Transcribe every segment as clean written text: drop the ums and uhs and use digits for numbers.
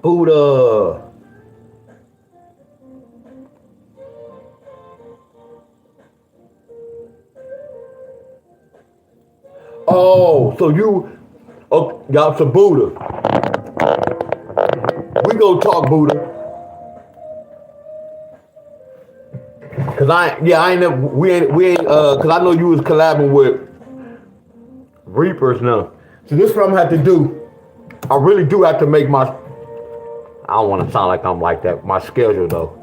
Buddha. Oh, so you, oh, y'all, so Buddha. We go talk Buddha. Cause I ain't never, we ain't, cause I know you was collabing with Reapers now. So this is what I'm gonna have to do. I really do have to make my, I don't want to sound like I'm like that, my schedule though.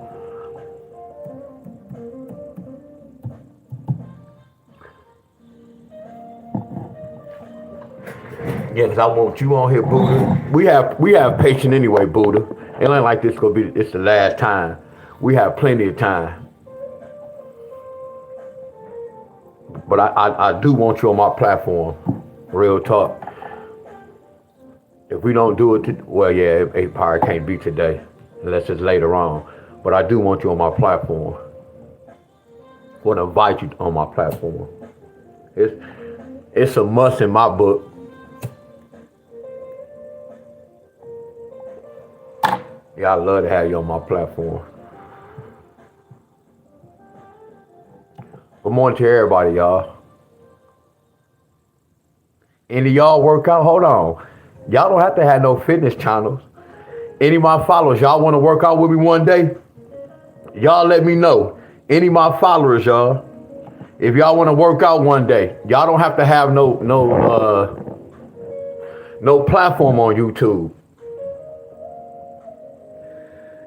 Yeah, cause I want you on here, Buddha. We have patience anyway, Buddha. It ain't like this gonna be, it's the last time. We have plenty of time. But I do want you on my platform. Real talk. If we don't do it, well, yeah, it probably can't be today, unless it's later on. But I do want you on my platform. I want to invite you on my platform. It's a must in my book. Yeah, I love to have you on my platform. Good morning to everybody, y'all. Any of y'all work out? Hold on. Y'all don't have to have no fitness channels. Any of my followers, y'all want to work out with me one day? Y'all let me know. Any of my followers, y'all. If y'all want to work out one day, y'all don't have to have no platform on YouTube.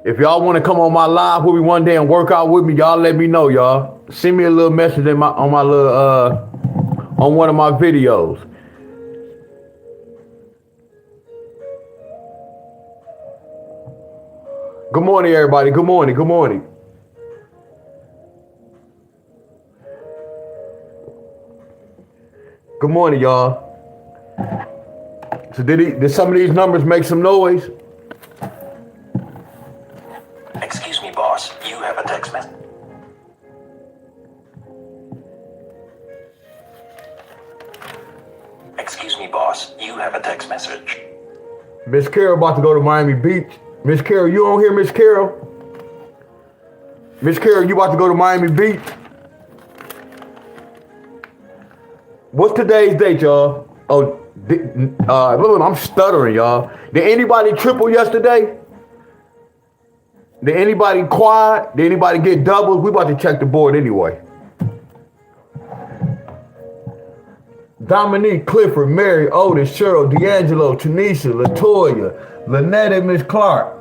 If y'all want to come on my live with me one day and work out with me, y'all let me know, y'all. Send me a little message on my little on one of my videos. Good morning, everybody. Good morning. Good morning. Good morning, y'all. So did some of these numbers make some noise? Excuse me, boss. You have a text message. Excuse me, boss. You have a text message. Miss Carol about to go to Miami Beach. Miss Carol, you on here, Miss Carol? Miss Carol, you about to go to Miami Beach? What's today's date, y'all? Oh, I'm stuttering, y'all. Did anybody triple yesterday? Did anybody quad? Did anybody get doubles? We about to check the board anyway. Dominique, Clifford, Mary, Otis, Cheryl, D'Angelo, Tanisha, Latoya, Lynette, and Miss Clark.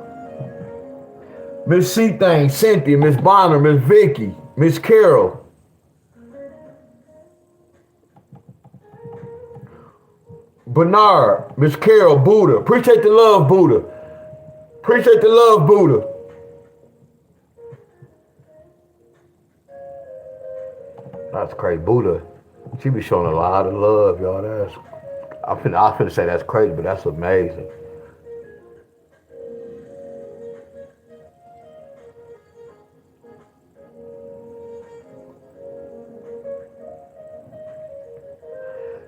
Miss C-Thing, Cynthia, Miss Bonner, Miss Vicky, Miss Carol. Bernard, Miss Carol, Buddha. Appreciate the love, Buddha. Appreciate the love, Buddha. That's crazy. Buddha, she be showing a lot of love, y'all. I'm finna say that's crazy, but that's amazing.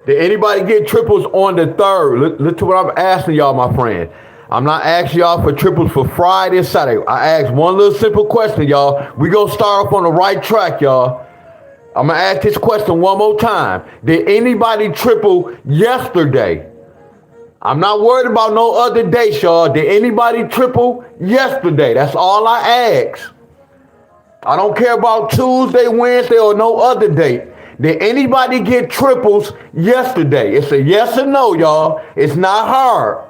Did anybody get triples on the 3rd? Look to what I'm asking y'all, my friend. I'm not asking y'all for triples for Friday and Saturday. I asked one little simple question, y'all. We gonna start off on the right track, y'all. I'm gonna ask this question one more time. Did anybody triple yesterday? I'm not worried about no other dates, y'all. Did anybody triple yesterday? That's all I ask. I don't care about Tuesday, Wednesday, or no other date. Did anybody get triples yesterday? It's a yes or no, y'all. It's not hard.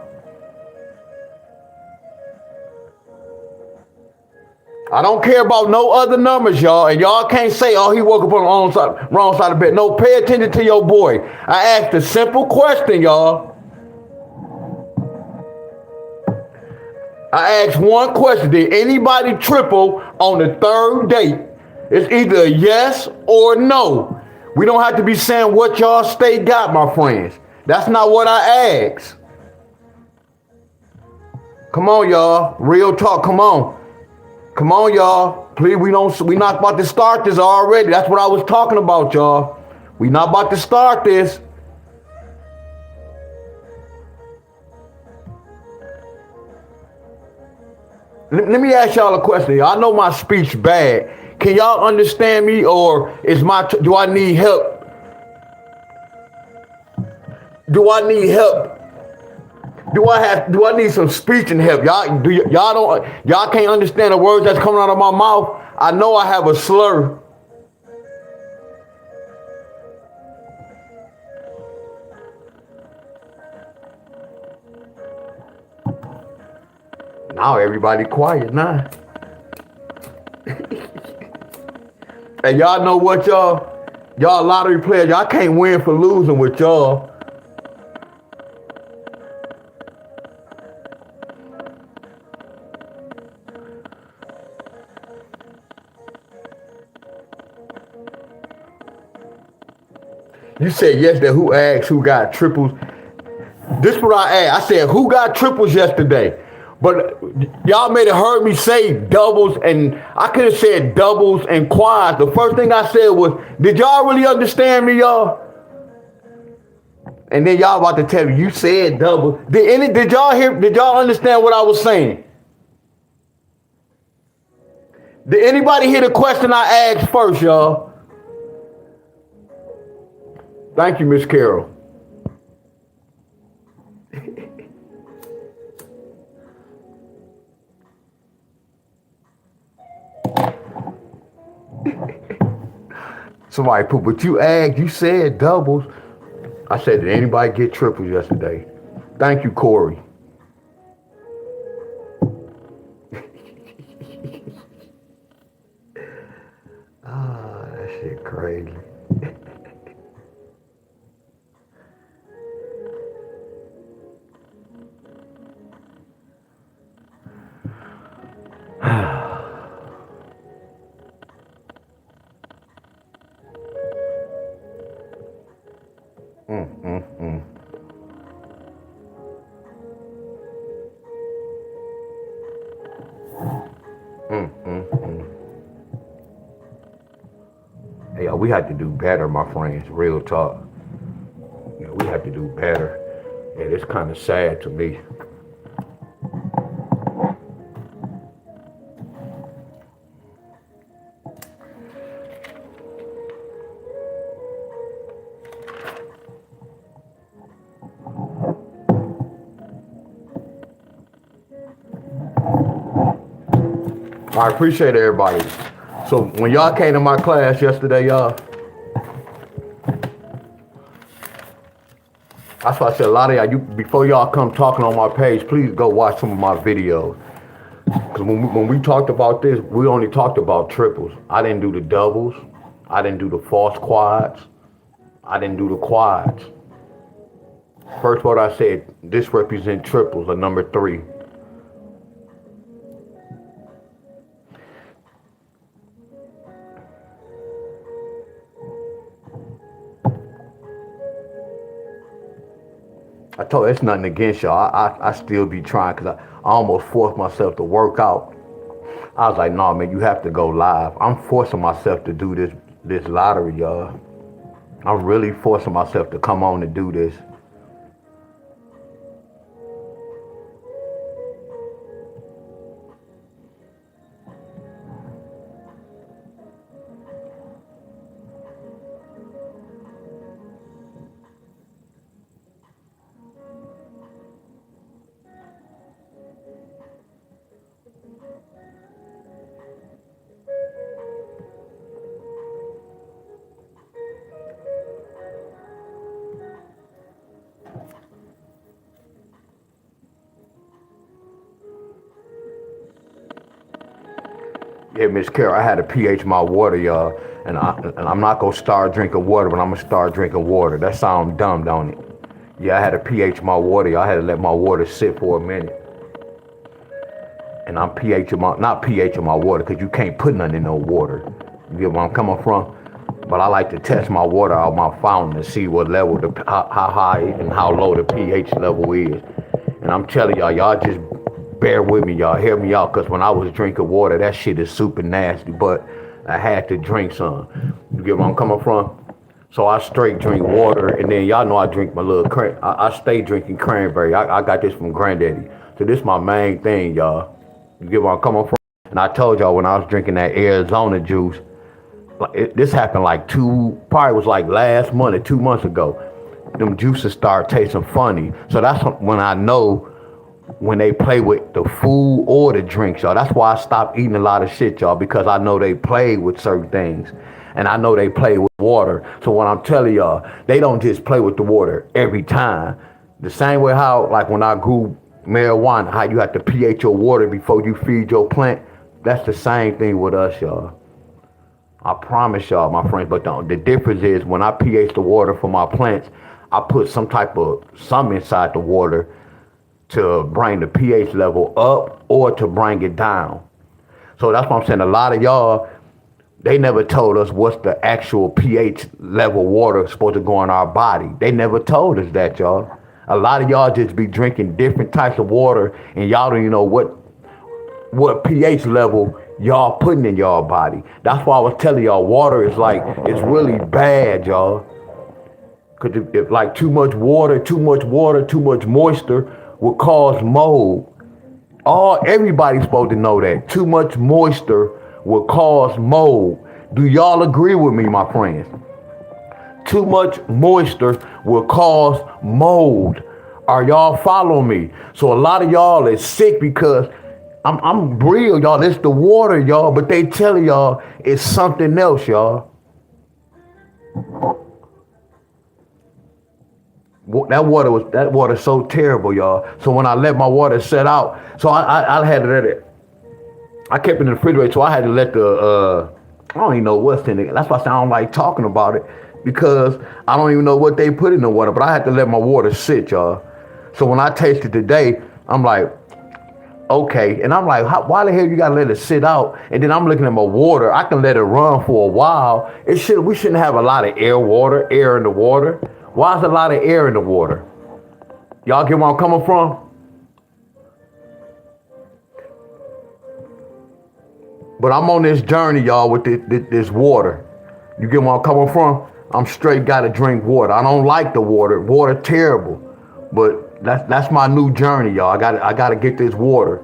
I don't care about no other numbers, y'all. And y'all can't say, oh, he woke up on the wrong side of the bed. No, pay attention to your boy. I asked a simple question, y'all. I asked one question. Did anybody triple on the 3rd date? It's either a yes or no. We don't have to be saying what y'all state got, my friends. That's not what I asked. Come on, y'all. Real talk. Come on. Come on, y'all. Please, we not about to start this already. That's what I was talking about, y'all. We not about to start this. Let me ask y'all a question. I know my speech bad. Can y'all understand me, or do I need help? Do I need help? Do I need some speeching help? Y'all can't understand the words that's coming out of my mouth? I know I have a slur. Now everybody quiet now. And y'all know what, y'all lottery players, y'all can't win for losing with y'all. You said yesterday, who asked who got triples? This is what I asked. I said, who got triples yesterday? But y'all may have heard me say doubles, and I could have said doubles and quads. The first thing I said was, did y'all really understand me, y'all? And then y'all about to tell me, you said doubles. Did y'all understand what I was saying? Did anybody hear the question I asked first, y'all? Thank you, Miss Carol. Somebody put, but you said doubles. I said, did anybody get triples yesterday? Thank you, Corey. That shit crazy. Hey, we had to do better, my friends. Real talk. We had to do better. And it's kind of sad to me. I appreciate everybody. So when y'all came to my class yesterday, y'all, that's why I said a lot of y'all, before y'all come talking on my page, please go watch some of my videos. Because when we talked about this, we only talked about triples. I didn't do the doubles. I didn't do the false quads. I didn't do the quads. First what I said, this represents triples, a number 3. I told you, it's nothing against y'all. I still be trying because I almost forced myself to work out. I was like, nah, man, you have to go live. I'm forcing myself to do this lottery, y'all. I'm really forcing myself to come on and do this. Yeah, Miss Carol, I had to pH my water, y'all. And I'm not going to start drinking water, but I'm going to start drinking water. That sounds dumb, don't it? Yeah, I had to pH my water, y'all. I had to let my water sit for a minute. And I'm not pHing my water, because you can't put nothing in no water. You get where I'm coming from? But I like to test my water out my fountain to see what level, how high and how low the pH level is. And I'm telling y'all just bear with me, y'all. Hear me out, because when I was drinking water, that shit is super nasty, but I had to drink some. You get where I'm coming from? So I straight drink water, and then y'all know I drink my little I stay drinking cranberry. I got this from Granddaddy. So this is my main thing, y'all. You get where I'm coming from? And I told y'all when I was drinking that Arizona juice, this happened like probably was like last month or 2 months ago. Them juices start tasting funny. So that's when I know when they play with the food or the drinks, y'all. That's why I stopped eating a lot of shit, y'all, because I know they play with certain things. And I know they play with water. So what I'm telling y'all, they don't just play with the water every time. The same way how, like when I grew marijuana, how you have to pH your water before you feed your plant. That's the same thing with us, y'all. I promise y'all, my friends, but the difference is when I pH the water for my plants, I put some inside the water to bring the pH level up or to bring it down. So that's what I'm saying. A lot of y'all, they never told us what's the actual pH level water supposed to go in our body. They never told us that, y'all. A lot of y'all just be drinking different types of water and y'all don't even know what pH level y'all putting in y'all body. That's why I was telling y'all water is like, it's really bad, y'all. Cause if like too much water, too much moisture will cause mold. Everybody's supposed to know that. Too much moisture will cause mold. Do y'all agree with me, my friends? Too much moisture will cause mold. Are y'all following me? So a lot of y'all is sick because I'm real, y'all. It's the water, y'all, but they tell y'all it's something else, y'all. That water's so terrible, y'all. So when I let my water set out, so I had to let it. I kept it in the refrigerator, so I had to let I don't even know what's in it. That's why I don't like talking about it because I don't even know what they put in the water. But I had to let my water sit, y'all. So when I tasted today, I'm like, okay. And I'm like, why the hell you gotta let it sit out? And then I'm looking at my water. I can let it run for a while. We shouldn't have a lot of air in the water. Why is a lot of air in the water? Y'all get where I'm coming from? But I'm on this journey, y'all, with this water. You get where I'm coming from? I'm straight gotta drink water. I don't like the water. Water terrible. But that's my new journey, y'all. I gotta get this water.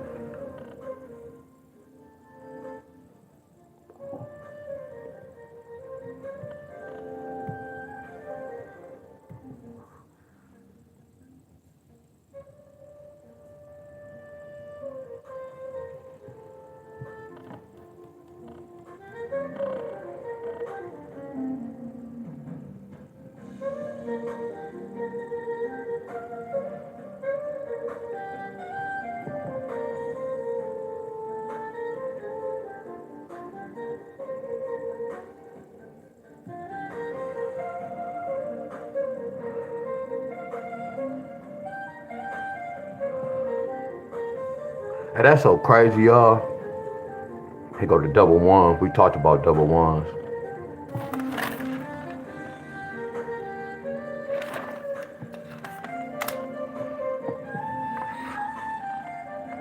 And that's so crazy, y'all. Here go the double ones. We talked about double ones.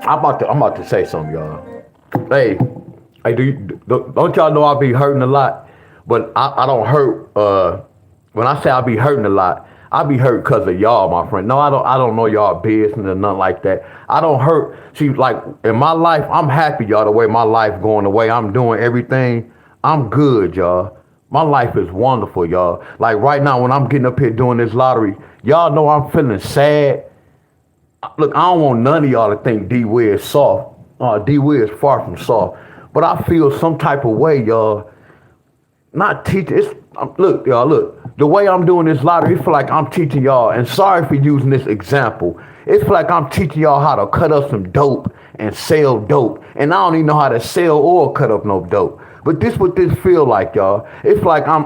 I'm about to say something, y'all. Hey, don't y'all know I be hurting a lot? But I don't hurt. When I say I be hurting a lot, I be hurt because of y'all, my friend. No, I don't know y'all business or nothing like that. I don't hurt. See, like in my life, I'm happy, y'all. The way my life going, the way I'm doing everything, I'm good, y'all. My life is wonderful, y'all. Like right now, when I'm getting up here doing this lottery, y'all know I'm feeling sad. Look, I don't want none of y'all to think D-Way is soft. D-Way is far from soft. But I feel some type of way, y'all. Not teaching. Look, y'all, look. The way I'm doing this lottery, it feel like I'm teaching y'all, and sorry for using this example. It feel like I'm teaching y'all how to cut up some dope and sell dope. And I don't even know how to sell or cut up no dope. But this what this feel like, y'all. It's like I'm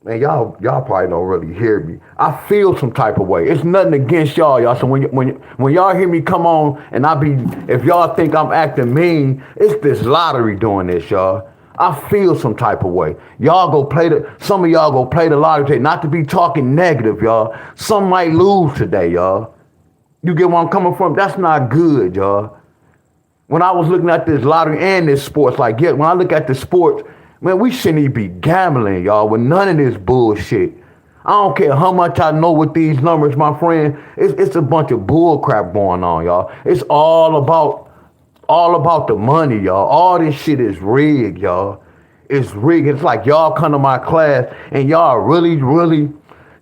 man, y'all probably don't really hear me. I feel some type of way. It's nothing against y'all. So when y'all hear me come on and if y'all think I'm acting mean, it's this lottery doing this, y'all. I feel some type of way. Some of y'all go play the lottery today, not to be talking negative, y'all. Some might lose today, y'all. You get where I'm coming from? That's not good, y'all. When I was looking at this lottery and this sports, when I look at the sports, man, we shouldn't even be gambling, y'all, with none of this bullshit. I don't care how much I know with these numbers, my friend. It's a bunch of bull crap going on, y'all. It's all about the money, y'all. All this shit is rigged, y'all. It's rigged. It's like y'all come to my class and y'all really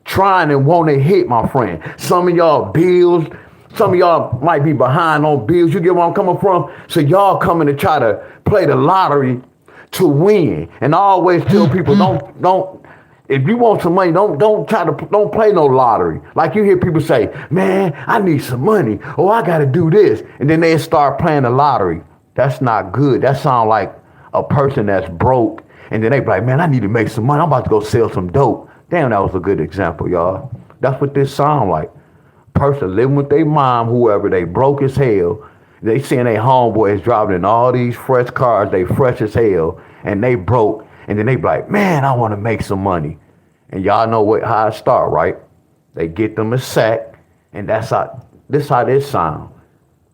trying and want to hit, my friend. Some of y'all bills, some of y'all might be behind on bills. You get where I'm coming from? So y'all coming to try to play the lottery to win. And I always tell people, don't if you want some money, don't play no lottery. Like you hear people say, man, I need some money. Oh, I gotta do this. And then they start playing the lottery. That's not good. That sounds like a person that's broke. And then they be like, man, I need to make some money. I'm about to go sell some dope. Damn, that was a good example, y'all. That's what this sound like. Person living with their mom, whoever, they broke as hell. They seeing their homeboys driving in all these fresh cars, they fresh as hell, and they broke. And then they be like, man, I want to make some money. And y'all know how it start, right? They get them a sack, and that's how this sound.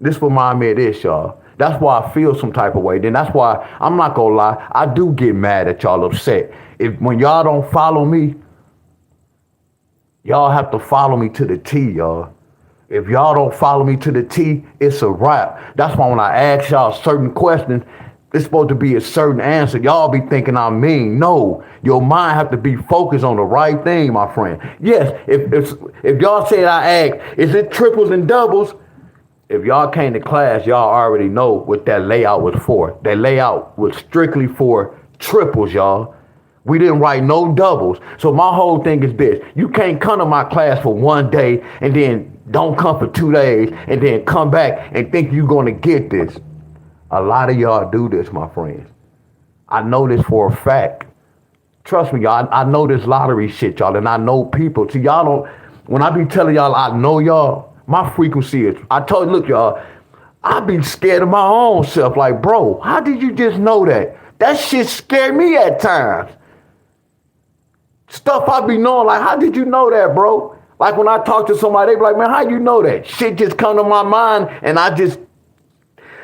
This remind me of this, y'all. That's why I feel some type of way. Then that's why I'm not gonna lie, I do get mad at y'all upset. When y'all don't follow me, y'all have to follow me to the T, y'all. If y'all don't follow me to the T, it's a wrap. That's why when I ask y'all certain questions, it's supposed to be a certain answer. Y'all be thinking I'm mean. No, your mind have to be focused on the right thing, my friend. Yes, if y'all say I ask, is it triples and doubles? If y'all came to class, y'all already know what that layout was for. That layout was strictly for triples, y'all. We didn't write no doubles. So my whole thing is this. You can't come to my class for one day and then don't come for 2 days and then come back and think you're going to get this. A lot of y'all do this, my friends. I know this for a fact. Trust me, y'all. I know this lottery shit, y'all, and I know people. See, y'all don't, when I be telling y'all I know y'all, my frequency is, I told you, look, y'all, I be scared of my own self. Like, bro, how did you just know that? That shit scared me at times. Stuff I be knowing, like, how did you know that, bro? Like when I talk to somebody, they be like, man, how you know that? Shit just come to my mind and I just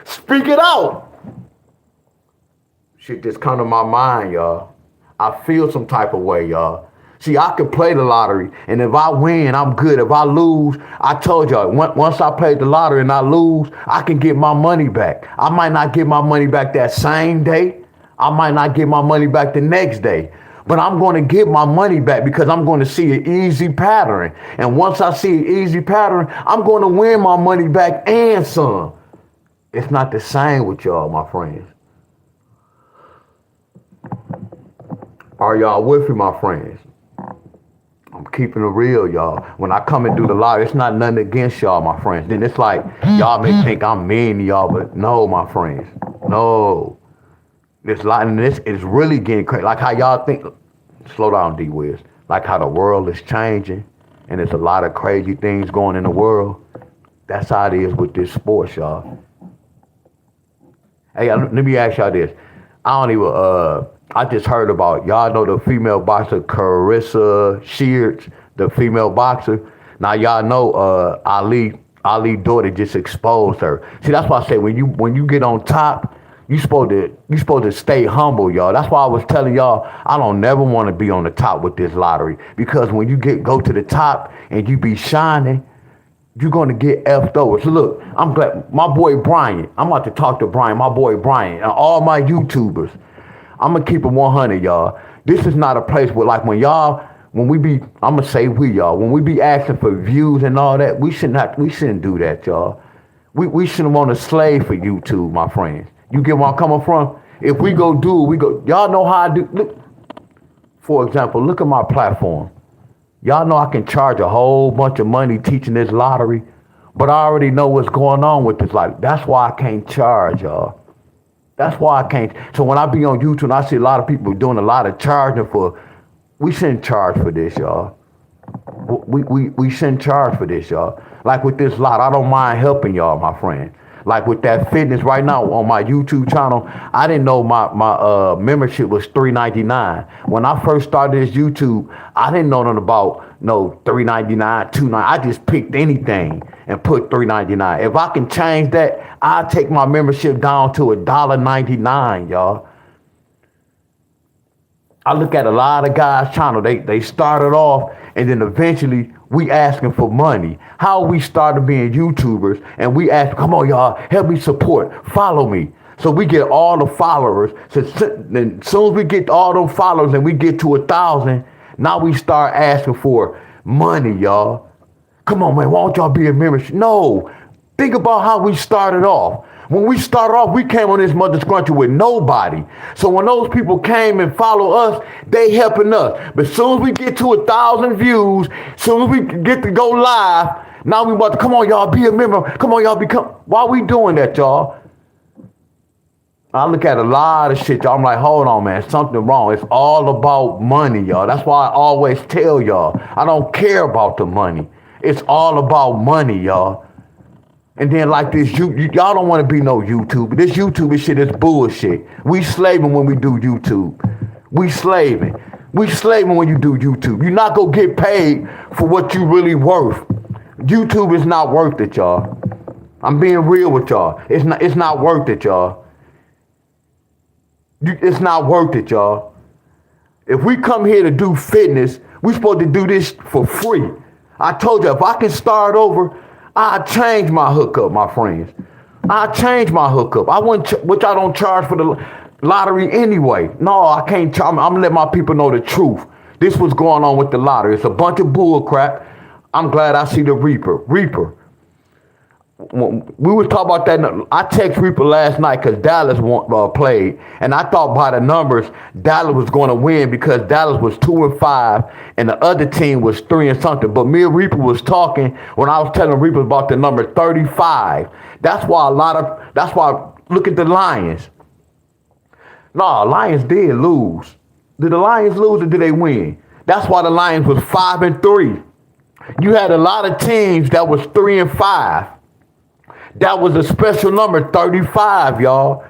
speak it out. Shit just come to my mind, y'all. I feel some type of way, y'all. See, I can play the lottery, and if I win, I'm good. If I lose, I told y'all, once I played the lottery and I lose, I can get my money back. I might not get my money back that same day. I might not get my money back the next day. But I'm going to get my money back because I'm going to see an easy pattern. And once I see an easy pattern, I'm going to win my money back and some. It's not the same with y'all, my friends. Are y'all with me, my friends? I'm keeping it real, y'all. When I come and do the lottery, it's not nothing against y'all, my friends. Then it's like, y'all may think I'm mean to y'all, but no, my friends. No. This lot and this is really getting crazy. Like how y'all think, slow down, D-Wiz. Like how the world is changing and there's a lot of crazy things going in the world. That's how it is with this sports, y'all. Hey, let me ask y'all this. I just heard about, y'all know the female boxer Carissa Shears, the female boxer. Now y'all know Ali daughter just exposed her. See, that's why I say when you get on top, you supposed to stay humble, y'all. That's why I was telling y'all I don't never want to be on the top with this lottery. Because when you go to the top and you be shining, you're gonna get effed over. So look, I'm glad my boy Brian, I'm about to talk to Brian, my boy Brian, and all my YouTubers. I'm gonna keep it 100, y'all. This is not a place where like when we be asking for views and all that, we shouldn't do that, y'all. We shouldn't want to slave for YouTube, my friends. You get where I'm coming from? If we go do it, y'all know how I do. Look, for example, look at my platform. Y'all know I can charge a whole bunch of money teaching this lottery, but I already know what's going on with this lottery. That's why I can't charge, y'all. That's why I can't. So when I be on YouTube and I see a lot of people doing a lot of charging we shouldn't charge for this, y'all. We shouldn't charge for this, y'all. Like with this lot, I don't mind helping y'all, my friend. Like with that fitness right now on my YouTube channel, I didn't know my membership was $3.99. When I first started this YouTube, I didn't know nothing about no $3.99, $2.99. I just picked anything and put $3.99. If I can change that, I'll take my membership down to $1.99, y'all. I look at a lot of guys' channel. They started off and then eventually we asking for money. How we started being YouTubers and we ask, come on y'all, help me support, follow me. So we get all the followers. So then as soon as we get all those followers and we get to 1,000, now we start asking for money, y'all. Come on, man, why don't y'all be a membership? No, think about how we started off. When we started off, we came on this mother scruncher with nobody. So when those people came and follow us, they helping us. But as soon as we get to 1,000 views, as soon as we get to go live, now we about to, come on, y'all, be a member. Come on, y'all, become. Why we doing that, y'all? I look at a lot of shit, y'all. I'm like, hold on, man, something wrong. It's all about money, y'all. That's why I always tell y'all, I don't care about the money. It's all about money, y'all. And then like this, y'all don't want to be no YouTuber. This YouTuber shit is bullshit. We slaving when we do YouTube. We slaving. We slaving when you do YouTube. You're not going to get paid for what you really worth. YouTube is not worth it, y'all. I'm being real with y'all. It's not worth it, y'all. It's not worth it, y'all. If we come here to do fitness, we supposed to do this for free. I told you, if I can start over, I change my hookup, my friends. I change my hookup. I wouldn't, which I don't charge for the lottery anyway. No, I can't charge. I'm gonna let my people know the truth. This was going on with the lottery. It's a bunch of bull crap. I'm glad I see the Reaper. We were talking about that. I text Reaper last night because Dallas played, and I thought by the numbers Dallas was going to win because Dallas was 2-5 and the other team was 3 and something. But me and Reaper was talking when I was telling Reaper about the number 35. That's why look at the Lions. No, Lions did lose. Did the Lions lose or did they win? That's why the Lions was 5-3. You had a lot of teams that was 3-5. That was a special number, 35, y'all.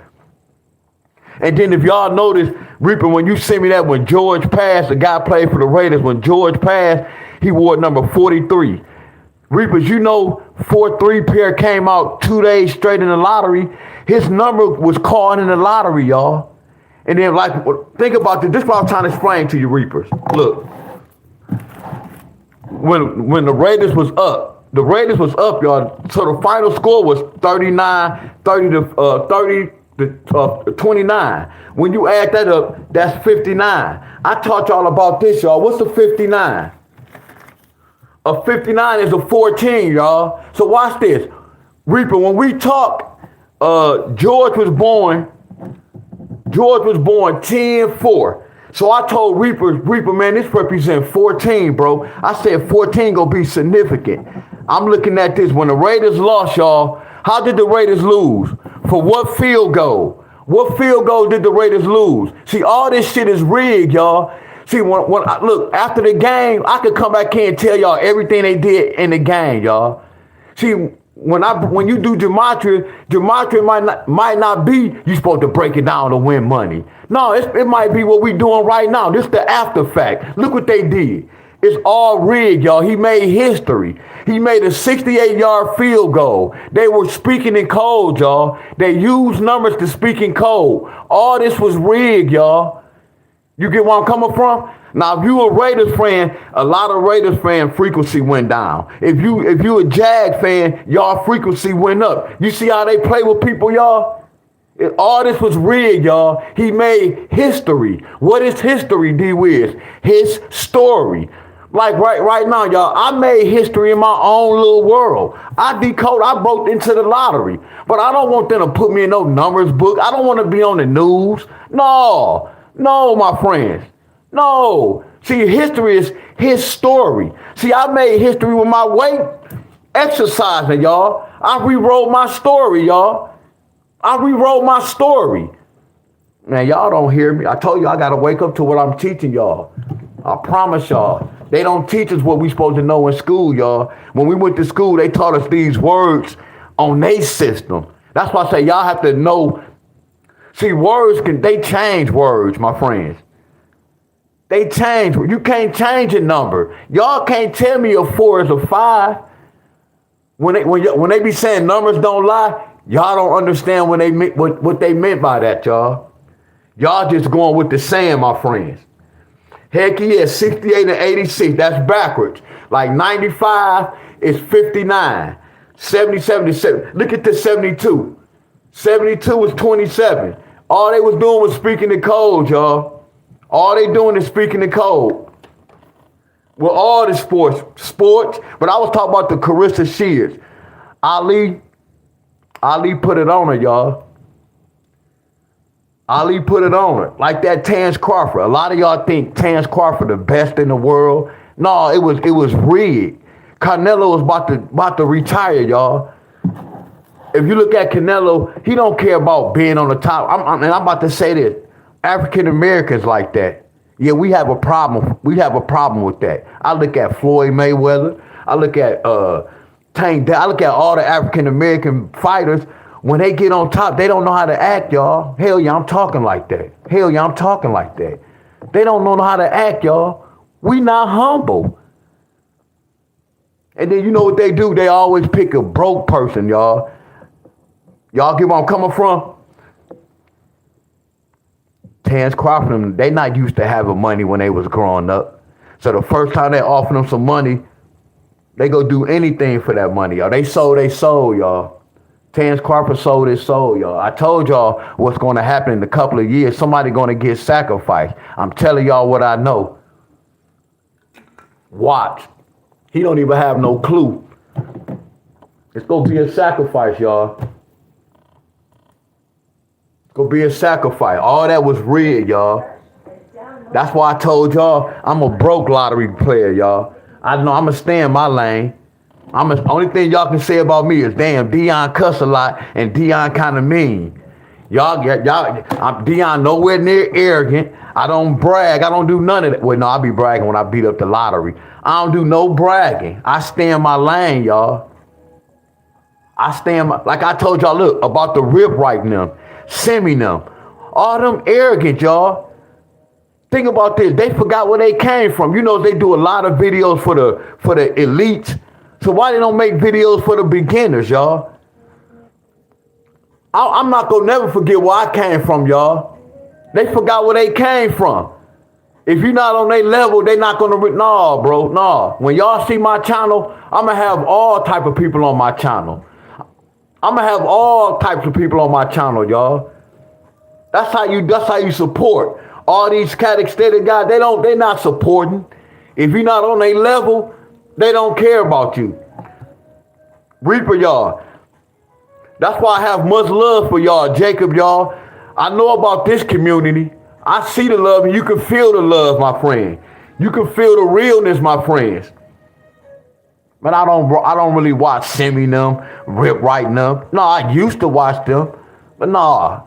And then if y'all notice, Reaper, when you sent me that when George passed, the guy played for the Raiders, when George passed, he wore number 43. Reapers, you know 4-3 pair came out 2 days straight in the lottery. His number was called in the lottery, y'all. And then like, think about this. This is what I'm trying to explain to you, Reapers. Look, when the Raiders was up, y'all. So the final score was 30 to 29. When you add that up, that's 59. I taught y'all about this, y'all. What's a 59? A 59 is a 14, y'all. So watch this. Reaper, when we talk, George was born 10-4. So I told Reaper, man, this represents 14, bro. I said 14 gonna be significant. I'm looking at this. When the Raiders lost, y'all, how did the Raiders lose? For what field goal? What field goal did the Raiders lose? See, all this shit is rigged, y'all. See, when I look, after the game, I could come back here and tell y'all everything they did in the game, y'all. See, when you do gematria might not be you supposed to break it down to win money. No, it might be what we doing right now. This the after fact. Look what they did. It's all rigged, y'all. He made history. He made a 68-yard field goal. They were speaking in code, y'all. They used numbers to speak in code. All this was rigged, y'all. You get where I'm coming from? Now, if you a Raiders fan, a lot of Raiders fan frequency went down. If you a Jag fan, y'all frequency went up. You see how they play with people, y'all? All this was rigged, y'all. He made history. What is history, D-Wiz? His story. Like right now, y'all, I made history in my own little world. I broke into the lottery. But I don't want them to put me in no numbers book. I don't want to be on the news. No, my friends. No. See, history is his story. See, I made history with my weight exercising, y'all. I rewrote my story, y'all. Man, y'all don't hear me. I told you I got to wake up to what I'm teaching y'all. I promise y'all. They don't teach us what we supposed to know in school, y'all. When we went to school, they taught us these words on their system. That's why I say y'all have to know. See, they change words, my friends. They change. You can't change a number. Y'all can't tell me a 4 is a 5. When they be saying numbers don't lie, y'all don't understand what they meant by that, y'all. Y'all just going with the saying, my friends. Heck yeah, 68 and 86. That's backwards. Like 95 is 59. 77 is 7. Look at the 72. 72 is 27. All they was doing was speaking the code, y'all. All they doing is speaking the code. Well, all the sports, but I was talking about the Carissa Shields. Ali put it on her, y'all. Ali put it on her. Like that Terrence Crawford. A lot of y'all think Terrence Crawford the best in the world. No, it was rigged. Canelo was about to retire, y'all. If you look at Canelo, he don't care about being on the top. I'm about to say this. African Americans like that. Yeah, we have a problem. We have a problem with that. I look at Floyd Mayweather. I look at Tank. I look at all the African American fighters. When they get on top, they don't know how to act, y'all. Hell yeah, I'm talking like that. Hell yeah, I'm talking like that. They don't know how to act, y'all. We not humble. And then you know what they do? They always pick a broke person, y'all. Y'all get where I'm coming from? Terrence Crawford, they not used to having money when they was growing up. So the first time they offer them some money, they go do anything for that money, y'all. They sold their soul, y'all. Terrence Crawford sold his soul, y'all. I told y'all what's going to happen in a couple of years. Somebody going to get sacrificed. I'm telling y'all what I know. Watch. He don't even have no clue. It's going to be a sacrifice, y'all. It's going to be a sacrifice. All that was rigged, y'all. That's why I told y'all I'm a broke lottery player, y'all. I know I'm going to stay in my lane. Only thing y'all can say about me is, damn, Deon cuss a lot and Deon kind of mean. I'm Deon nowhere near arrogant. I don't brag. I don't do none of that. Well, no, I be bragging when I beat up the lottery. I don't do no bragging. I stay in my lane, y'all. Like I told y'all, look, about the Rip right now, Semi them. All them arrogant, y'all. Think about this. They forgot where they came from. You know, they do a lot of videos for the elites. So why they don't make videos for the beginners, y'all? I'm not going to never forget where I came from, y'all. They forgot where they came from. If you're not on their level, they not going to... Nah, bro, nah. When y'all see my channel, I'm going to have all type of people on my channel. I'm going to have all types of people on my channel, y'all. That's how you support. All these cat extended guys, they not supporting. If you're not on their level, they don't care about you. Reaper, y'all. That's why I have much love for y'all, Jacob, y'all. I know about this community. I see the love, and you can feel the love, my friend. You can feel the realness, my friends. But I don't really watch Semi them, Rip writing them. No, I used to watch them, but nah,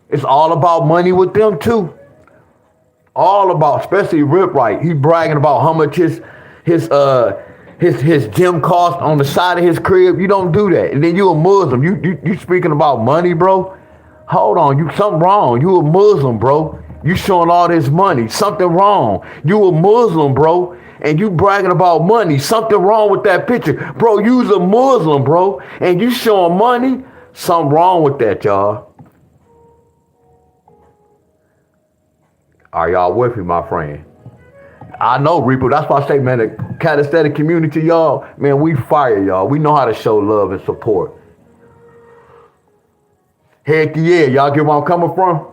it's all about money with them too. All about, especially Rip Wright. He bragging about how much his gym cost on the side of his crib. You don't do that. And then you a Muslim. You speaking about money, bro? Hold on, you something wrong. You a Muslim, bro. You showing all this money. Something wrong. You a Muslim, bro. And you bragging about money. Something wrong with that picture. Bro, you's a Muslim, bro. And you showing money. Something wrong with that, y'all. Are y'all with me, my friend? I know, Reaper. That's why I say, man, the calisthenic community, y'all, man, we fire, y'all. We know how to show love and support. Heck yeah, y'all get where I'm coming from?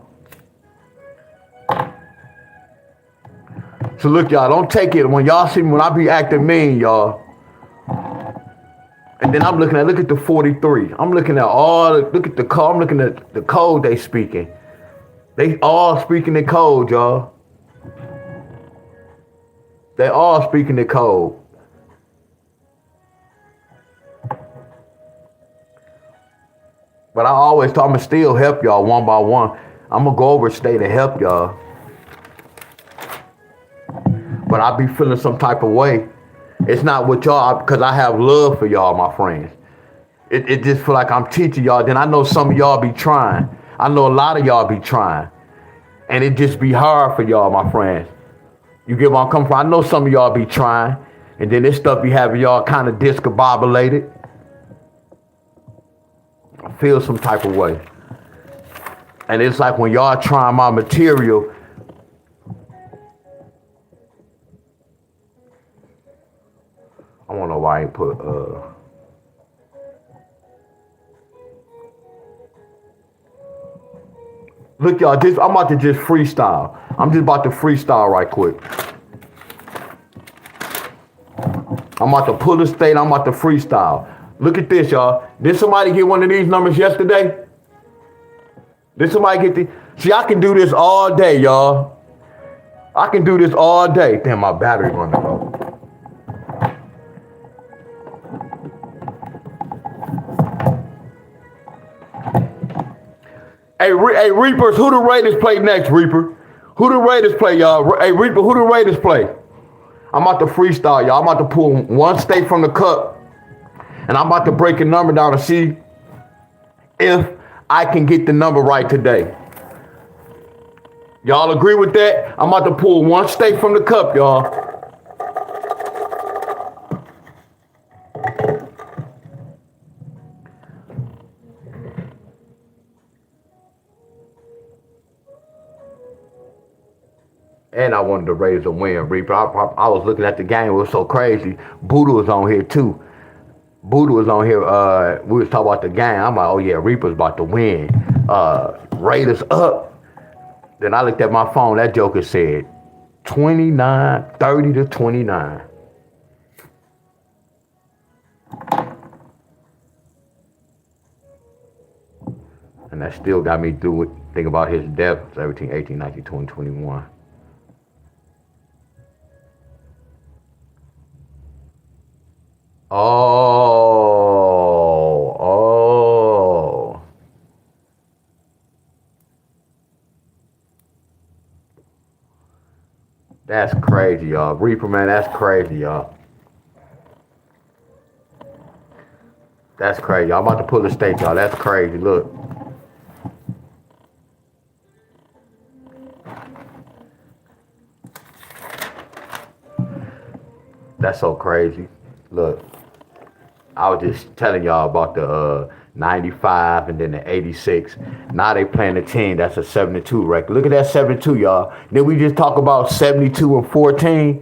So look, y'all, don't take it. When y'all see me, when I be acting mean, y'all, and then I'm look at the 43. I'm looking at look at the code. I'm looking at the code they speaking. They all speaking the code, y'all. They all speaking the code. But I always thought I'm going to still help y'all one by one. I'm going to go over state to help y'all. But I be feeling some type of way. It's not with y'all because I have love for y'all, my friends. It just feel like I'm teaching y'all. Then I know some of y'all be trying. I know a lot of y'all be trying. And it just be hard for y'all, my friends. You get where I'm coming from? I know some of y'all be trying. And then this stuff be having y'all kind of discombobulated. I feel some type of way. And it's like when y'all trying my material, I don't know why I ain't put look, y'all, I'm about to just freestyle. I'm just about to freestyle right quick. I'm about to pull the state. I'm about to freestyle. Look at this, y'all. Did somebody get one of these numbers yesterday? Did somebody get the... See, I can do this all day, y'all. I can do this all day. Damn, my battery running low. Hey, Reapers, who the Raiders play next, Reaper? Who the Raiders play, y'all? Hey, Reaper, who the Raiders play? I'm about to freestyle, y'all. I'm about to pull one state from the cup, and I'm about to break a number down to see if I can get the number right today. Y'all agree with that? I'm about to pull one state from the cup, y'all. And I wanted the Raiders to win, Reaper. I was looking at the game. It was so crazy. Buddha was on here, too. Buddha was on here. We was talking about the game. I'm like, oh, yeah, Reaper's about to win. Raiders up. Then I looked at my phone. That joker said 30 to 29. And that still got me through it. Think about his death. 17, 18, 19, 20, 21. Oh. That's crazy, y'all. Reaper, man, that's crazy, y'all. That's crazy. I'm about to pull the state, y'all. That's crazy. Look. That's so crazy. Look. I was just telling y'all about the 95 and then the 86. Now they playing a team that's a 72 record. Look at that 72, y'all. Then we just talk about 72 and 14.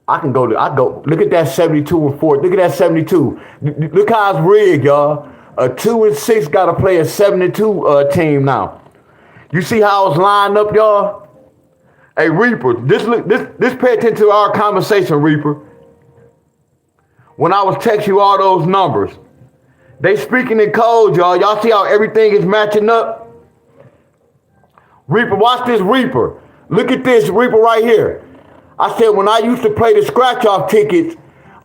I go, look at that 72 and 4. Look at that 72. Look how it's rigged, y'all. A 2 and 6 got to play a 72 team now. You see how it's lined up, y'all? Hey, Reaper, this pay attention to our conversation, Reaper. When I was texting you all those numbers, they speaking in code, y'all. Y'all see how everything is matching up? Reaper, watch this, Reaper. Look at this, Reaper, right here. I said when I used to play the scratch-off tickets,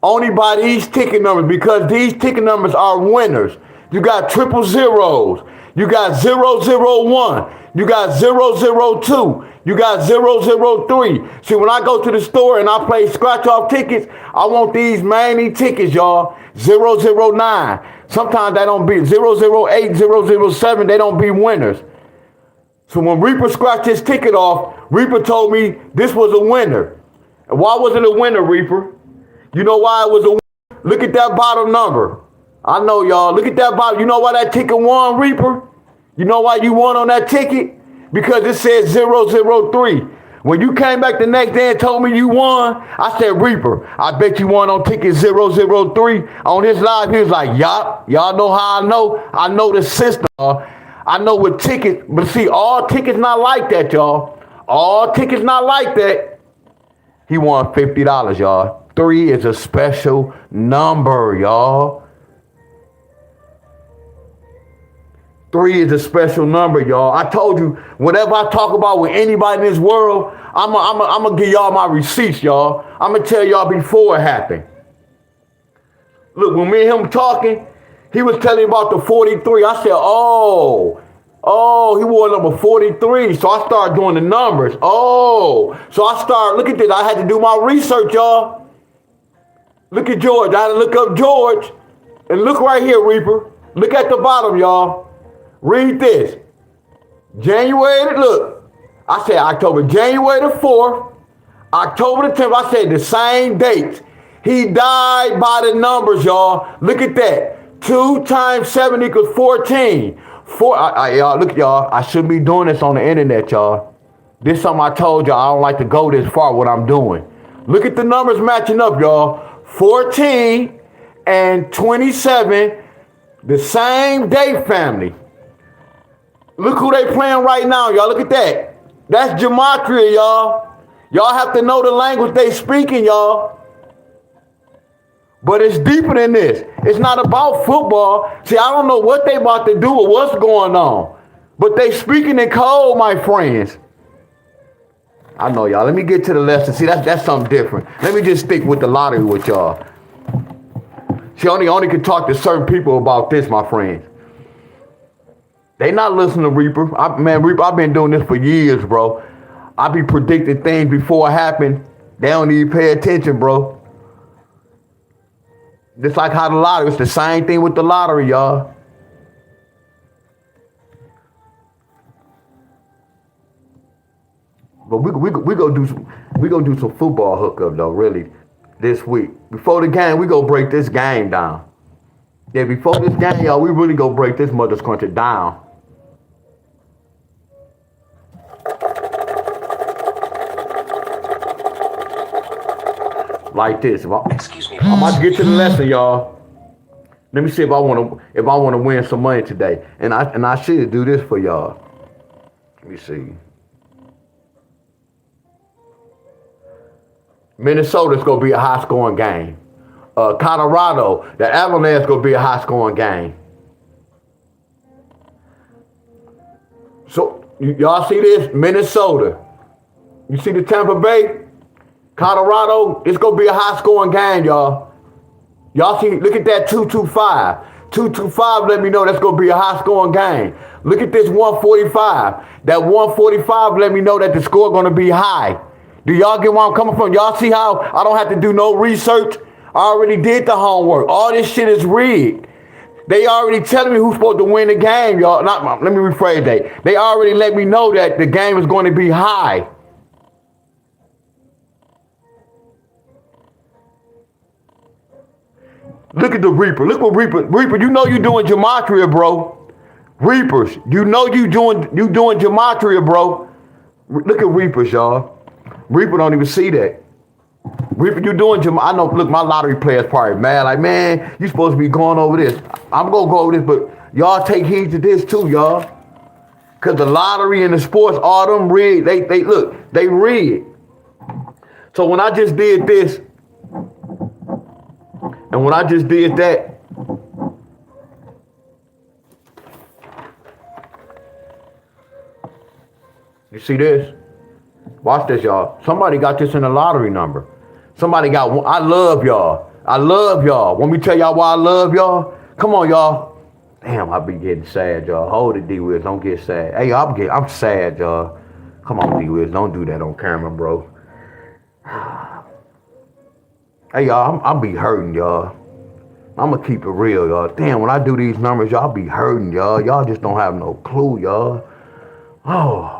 only by these ticket numbers, because these ticket numbers are winners. You got 000. You got 001. You got 002. You got 003. See, when I go to the store and I play scratch-off tickets, I want these many tickets, y'all. 009. Sometimes they don't be 008, 007. They don't be winners. So when Reaper scratched his ticket off, Reaper told me this was a winner. And why was it a winner, Reaper? You know why it was a winner? Look at that bottom number. I know, y'all. Look at that bottom. You know why that ticket won, Reaper? You know why you won on that ticket? Because it said 003. When you came back the next day and told me you won, I said, Reaper, I bet you won on ticket 003. On his live, he was like, y'all know how I know? I know the system. I know what tickets, but see, all tickets not like that, y'all. All tickets not like that. He won $50, y'all. 3 is a special number, y'all. 3 is a special number, y'all. I told you, whatever I talk about with anybody in this world, I'm going to give y'all my receipts, y'all. I'm going to tell y'all before it happened. Look, when me and him talking, he was telling me about the 43. I said, oh, he wore number 43. So I started doing the numbers. So I started, look at this. I had to do my research, y'all. Look at George. I had to look up George. And look right here, Reaper. Look at the bottom, y'all. Read this. January, look. I said October, January the 4th, October the 10th. I said the same dates. He died by the numbers, y'all. Look at that. 2 times 7 equals 14. Y'all, look, y'all. I shouldn't be doing this on the internet, y'all. This is something I told y'all. I don't like to go this far what I'm doing. Look at the numbers matching up, y'all. 14 and 27, the same day family. Look who they playing right now, y'all. Look at that. That's gematria, y'all. Y'all have to know the language they speaking, y'all. But it's deeper than this. It's not about football. See, I don't know what they about to do or what's going on. But they speaking in code, my friends. I know, y'all. Let me get to the lesson. See, that's something different. Let me just stick with the lottery with y'all. See, only can talk to certain people about this, my friends. They not listening to Reaper. Reaper, I've been doing this for years, bro. I be predicting things before it happen. They don't even pay attention, bro. Just like how the lottery, it's the same thing with the lottery, y'all. But we gonna do some football hookup though, really, this week. Before the game, we gonna break this game down. Yeah, before this game, y'all, we really gonna break this mother's country down. Like this. Excuse me, I'm boss. about to get to the lesson, y'all. Let me see if I wanna win some money today, and I should do this for y'all. Let me see. Minnesota's gonna be a high scoring game. Colorado, the Avalanche gonna be a high scoring game. So y'all see this? Minnesota. You see the Tampa Bay? Colorado, it's gonna be a high scoring game, y'all. Y'all see, look at that 225. 225 let me know that's gonna be a high scoring game. Look at this 145. That 145 let me know that the score gonna be high. Do y'all get where I'm coming from? Y'all see how I don't have to do no research? I already did the homework. All this shit is rigged. They already telling me who's supposed to win the game, y'all. Let me rephrase that. They already let me know that the game is going to be high. Look at the Reaper. Look what Reaper, you know you doing gematria, bro. Reapers, you know you doing gematria, bro. Look at Reapers, y'all. Reaper don't even see that. Reaper, you doing I know, look, my lottery players probably mad. Like, man, you supposed to be going over this. I'm going to go over this, but y'all take heed to this too, y'all. Because the lottery and the sports, all them rigged. They look, they rigged. So when I just did this, and when I just did that, you see this? Watch this, y'all. Somebody got this in the lottery number. Somebody got one. I love y'all. I love y'all. Want me to tell y'all why I love y'all? Come on, y'all. Damn, I be getting sad, y'all. Hold it, D-Wiz. Don't get sad. Hey, I'm sad, y'all. Come on, D-Wiz. Don't do that on camera, bro. Hey, y'all, I'll be hurting, y'all. I'm going to keep it real, y'all. Damn, when I do these numbers, y'all be hurting, y'all. Y'all just don't have no clue, y'all. Oh.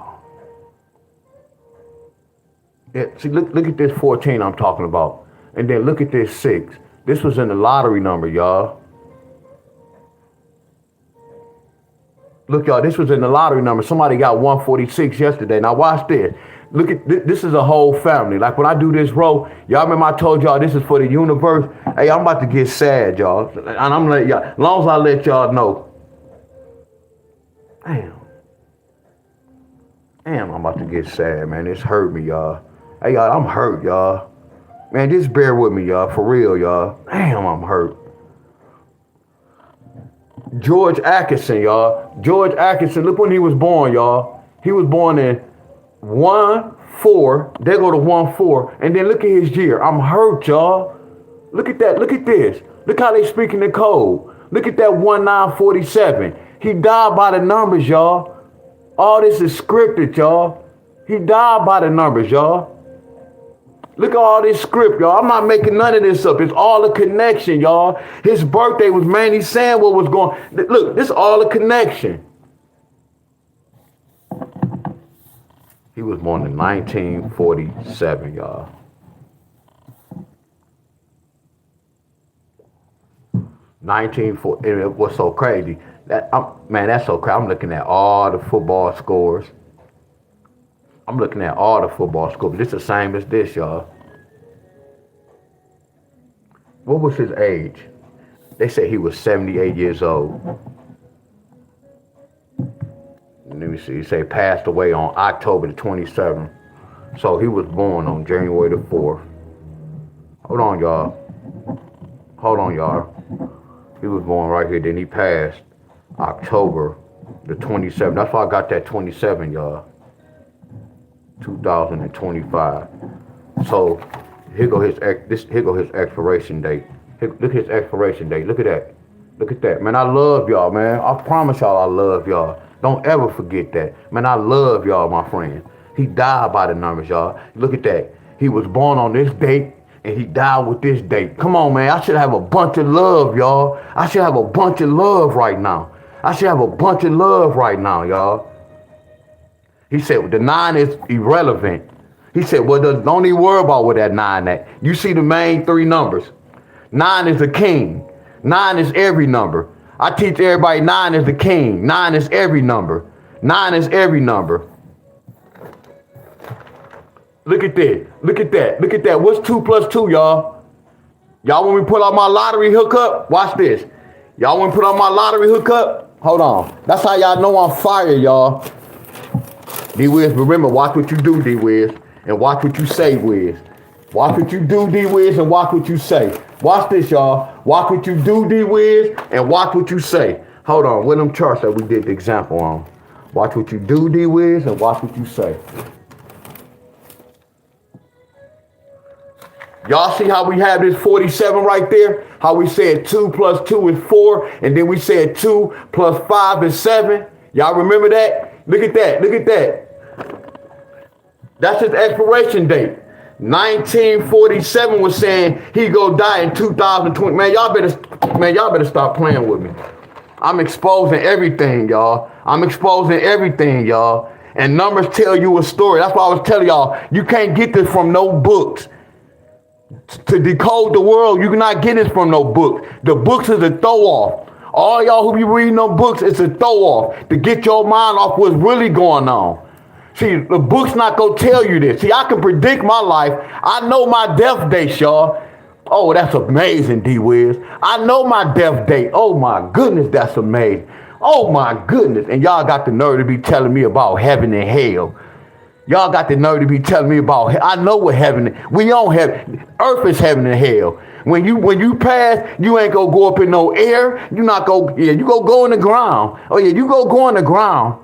Yeah, see, look at this 14 I'm talking about. And then look at this 6. This was in the lottery number, y'all. Look, y'all, this was in the lottery number. Somebody got 146 yesterday. Now watch this. Look at this is a whole family. Like when I do this row, y'all remember I told y'all this is for the universe. Hey, I'm about to get sad, y'all. And I'm gonna let y'all, as long as I let y'all know. Damn, I'm about to get sad, man. This hurt me, y'all. Hey, y'all, I'm hurt, y'all. Man, just bear with me, y'all. For real, y'all. Damn, I'm hurt. George Atkinson, y'all. George Atkinson, look when he was born, y'all. He was born in 1-4. They go to 1-4. And then look at his year. I'm hurt, y'all. Look at that. Look at this. Look how they speaking the code. Look at that 1947. He died by the numbers, y'all. All this is scripted, y'all. He died by the numbers, y'all. Look at all this script, y'all. I'm not making none of this up. It's all a connection, y'all. His birthday was Manny saying what was going. Look, this is all a connection. He was born in 1947, y'all. And it was so crazy. Man, that's so crazy. I'm looking at all the football scores. I'm looking at all the football scores. This is the same as this, y'all. What was his age? They said he was 78 years old. Let me see. He say passed away on October the 27th. So he was born on January the 4th. Hold on, y'all. Hold on, y'all. He was born right here. Then he passed October the 27th. That's why I got that 27, y'all. 2025. So here go his expiration date. Look at his expiration date. Look at that. Look at that. Man, I love y'all, man. I promise y'all I love y'all. Don't ever forget that. Man, I love y'all, my friend. He died by the numbers, y'all. Look at that. He was born on this date and he died with this date. Come on, man. I should have a bunch of love, y'all. I should have a bunch of love right now. I should have a bunch of love right now, y'all. He said the 9 is irrelevant. He said, well, don't even worry about what that 9 at. You see the main 3 numbers. 9 is the king. 9 is every number. I teach everybody 9 is the king. 9 is every number. 9 is every number. Look at that. Look at that. Look at that. What's 2 plus 2, y'all? Y'all want me to put out my lottery hookup? Watch this. Y'all want me to put out my lottery hookup? Hold on. That's how y'all know I'm fire, y'all. D-Wiz, remember, watch what you do, D-Wiz, and watch what you say, Wiz. Watch what you do, D-Wiz, and watch what you say. Watch this, y'all. Watch what you do, D-Wiz, and watch what you say. Hold on. What them charts that we did the example on? Watch what you do, D-Wiz, and watch what you say. Y'all see how we have this 47 right there? How we said 2 plus 2 is 4, and then we said 2 plus 5 is 7. Y'all remember that? Look at that. Look at that. That's his expiration date. 1947 was saying he go die in 2020. Man, y'all better stop playing with me. I'm exposing everything, y'all. I'm exposing everything, y'all. And numbers tell you a story. That's why I was telling y'all, you can't get this from no books. To decode the world, you cannot get this from no books. The books is a throw off. All y'all who be reading no books, it's a throw off to get your mind off what's really going on. See, the book's not gonna tell you this. See, I can predict my life. I know my death date, y'all. Oh, that's amazing, D-Wiz. I know my death date. Oh my goodness, that's amazing. Oh my goodness. And y'all got the nerve to be telling me about heaven and hell. Y'all got the nerve to be telling me about, I know what heaven is. We on heaven. Earth is heaven and hell. When you pass, you ain't gonna go up in no air. You not go, yeah, you go in the ground. Oh yeah, you go in the ground.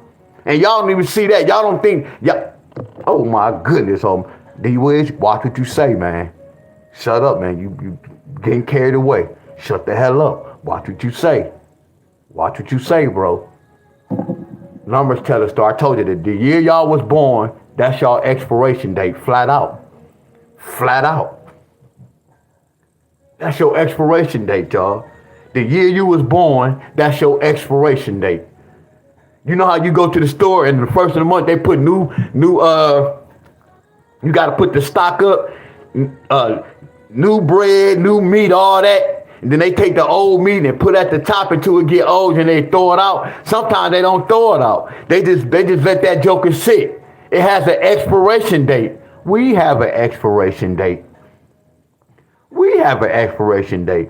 And y'all don't even see that. Y'all don't think, yeah. Oh my goodness. D-Wiz, watch what you say, man. Shut up, man. You getting carried away. Shut the hell up. Watch what you say. Watch what you say, bro. Numbers tell a story. I told you that the year y'all was born, that's y'all expiration date, flat out. Flat out. That's your expiration date, y'all. The year you was born, that's your expiration date. You know how you go to the store and the first of the month they put new you got to put the stock up, new bread, new meat, all that. And then they take the old meat and put at the top until it get old and they throw it out. Sometimes they don't throw it out. They just let that joker sit. It has an expiration date. We have an expiration date. We have an expiration date.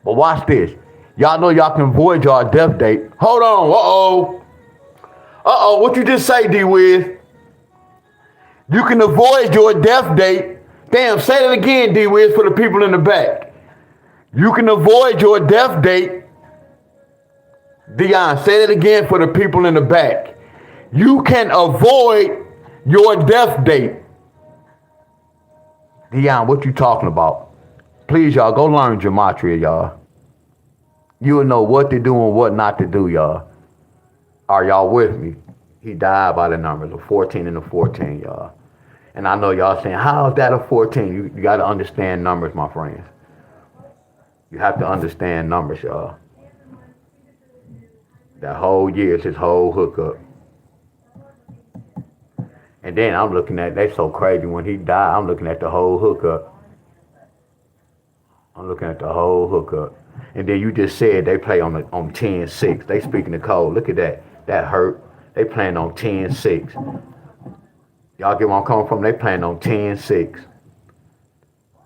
But watch this. Y'all know y'all can void y'all death date. Hold on. Uh-oh. What you just say, D-Wiz? You can avoid your death date. Damn, say that again, D-Wiz, for the people in the back. You can avoid your death date. Deon, say that again for the people in the back. You can avoid your death date. Deon, what you talking about? Please, y'all, go learn gematria, y'all. You will know what to do and what not to do, y'all. Are y'all with me? He died by the numbers of 14 and a 14, y'all. And I know y'all saying, how is that a 14? You got to understand numbers, my friends. You have to understand numbers, y'all. That whole year is his whole hookup. And then I'm looking at, they so crazy, when he died, I'm looking at the whole hookup. I'm looking at the whole hookup. And then you just said they play on 10-6. They speaking the code. Look at that. That hurt. They playing on 10-6. Y'all get where I'm coming from? They playing on 10-6.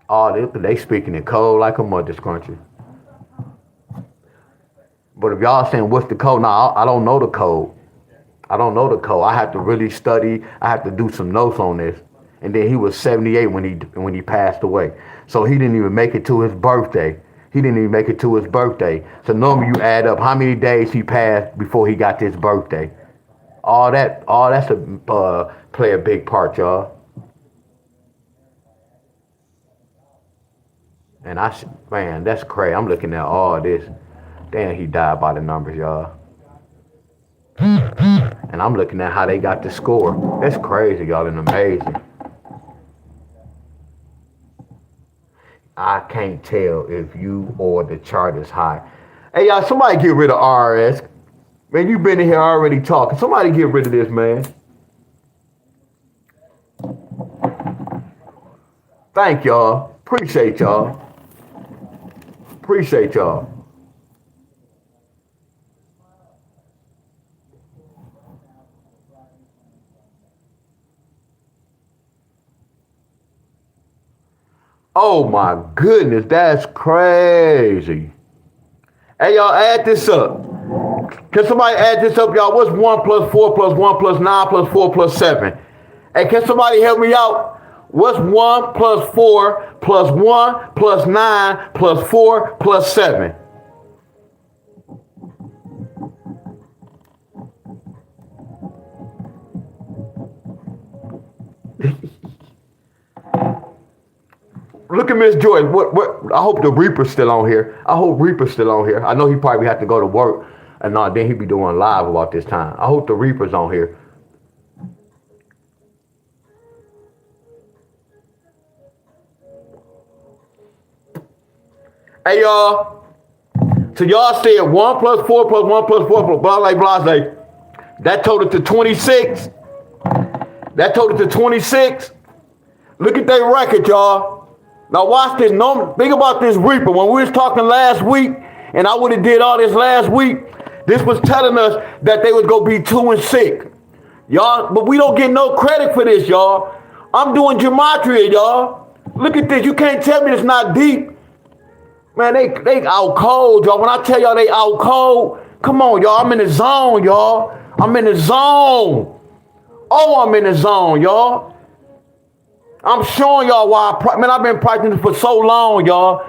Oh, they speaking in code like a mother's country. But if y'all saying what's the code, now I don't know the code. I don't know the code. I have to really study. I have to do some notes on this. And then he was 78 when he passed away. So he didn't even make it to his birthday. He didn't even make it to his birthday. So normally you add up how many days he passed before he got to his birthday. That's a play a big part, y'all. And man, that's crazy. I'm looking at all this. Damn, he died by the numbers, y'all. And I'm looking at how they got the score. That's crazy, y'all, and amazing. I can't tell if you or the chart is high. Hey, y'all, somebody get rid of RS. Man, you been in here already talking. Somebody get rid of this, man. Thank y'all. Appreciate y'all. Appreciate y'all. Oh my goodness, that's crazy. Hey, y'all, add this up. Can somebody add this up, y'all? What's 1 plus 4 plus 1 plus 9 plus 4 plus 7? Hey, can somebody help me out? What's 1 plus 4 plus 1 plus 9 plus 4 plus 7? Look at Miss Joy. What? I hope the Reaper's still on here. I hope Reaper's still on here. I know he probably had to go to work, and then he'd be doing live about this time. I hope the Reaper's on here. Hey, y'all. So y'all said 1 plus 4 plus 1 plus 4 plus blah, blah, blah. That totaled to 26. That totaled to 26. Look at that record, y'all. Now watch this. No, think about this Reaper. When we was talking last week, and I would have did all this last week, this was telling us that they would go be 2-6. Y'all, but we don't get no credit for this, y'all. I'm doing gematria, y'all. Look at this. You can't tell me it's not deep. Man, they out cold, y'all. When I tell y'all they out cold, come on, y'all. I'm in the zone, y'all. I'm in the zone. Oh, I'm in the zone, y'all. I'm showing y'all why I've been practicing for so long, y'all.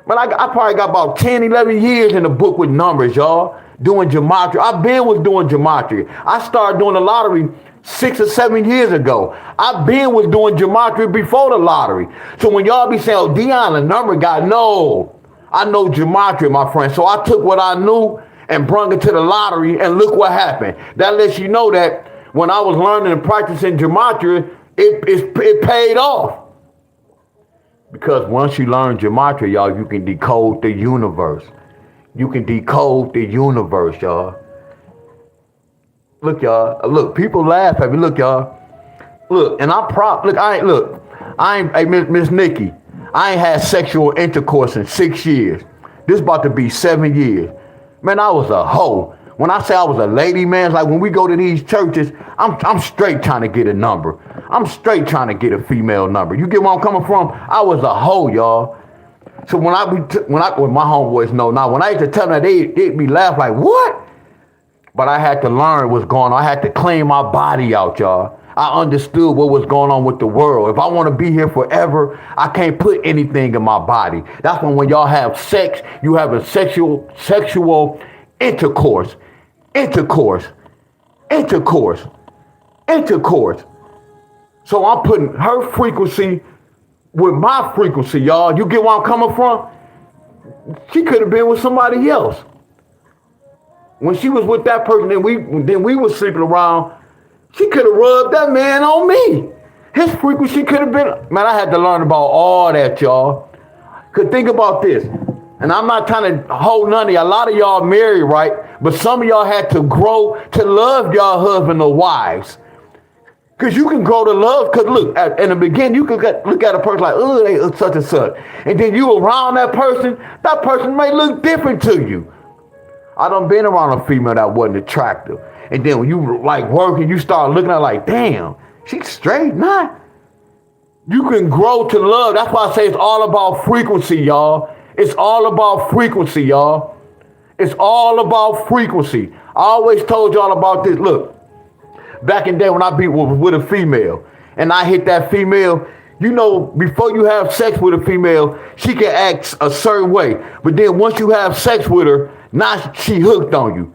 Man, I probably got about 10, 11 years in the book with numbers, y'all. Doing gematria. was doing gematria. I started doing the lottery 6 or 7 years ago. was doing gematria before the lottery. So when y'all be saying, oh, Deon, the number guy, no. I know gematria, my friend. So I took what I knew and brung it to the lottery, and look what happened. That lets you know that when I was learning and practicing gematria, it paid off. Because once you learn gematria, y'all, you can decode the universe. You can decode the universe, y'all. Look, y'all. Look, people laugh at me. Look, y'all. Look, and hey, Miss Nikki, I ain't had sexual intercourse in 6 years. This about to be 7 years. Man, I was a hoe. When I say I was a lady, man, it's like when we go to these churches, I'm straight trying to get a number. I'm straight trying to get a female number. You get where I'm coming from? I was a hoe, y'all. So when my homeboys know now, when I used to tell them that, they'd be laughing like, what? But I had to learn what's going on. I had to clean my body out, y'all. I understood what was going on with the world. If I want to be here forever, I can't put anything in my body. That's when y'all have sex, you have a sexual intercourse. So I'm putting her frequency with my frequency, y'all. You get where I'm coming from? She could have been with somebody else. When she was with that person, then we was sleeping around, she could have rubbed that man on me. His frequency could have been, man, I had to learn about all that, y'all. Because think about this. And I'm not trying to hold none of y'all. A lot of y'all married, right? But some of y'all had to grow to love y'all husband or wives. Because you can grow to love. Because look, in the beginning, you can look at a person like, oh, they such and such. And then you around that person may look different to you. I done been around a female that wasn't attractive. And then when you like working, you start looking at her like, damn, she's straight, not. You can grow to love. That's why I say it's all about frequency, y'all. It's all about frequency, y'all. It's all about frequency. I always told y'all about this. Look, back in the day when I be with a female and I hit that female, you know, before you have sex with a female, she can act a certain way. But then once you have sex with her, now she hooked on you.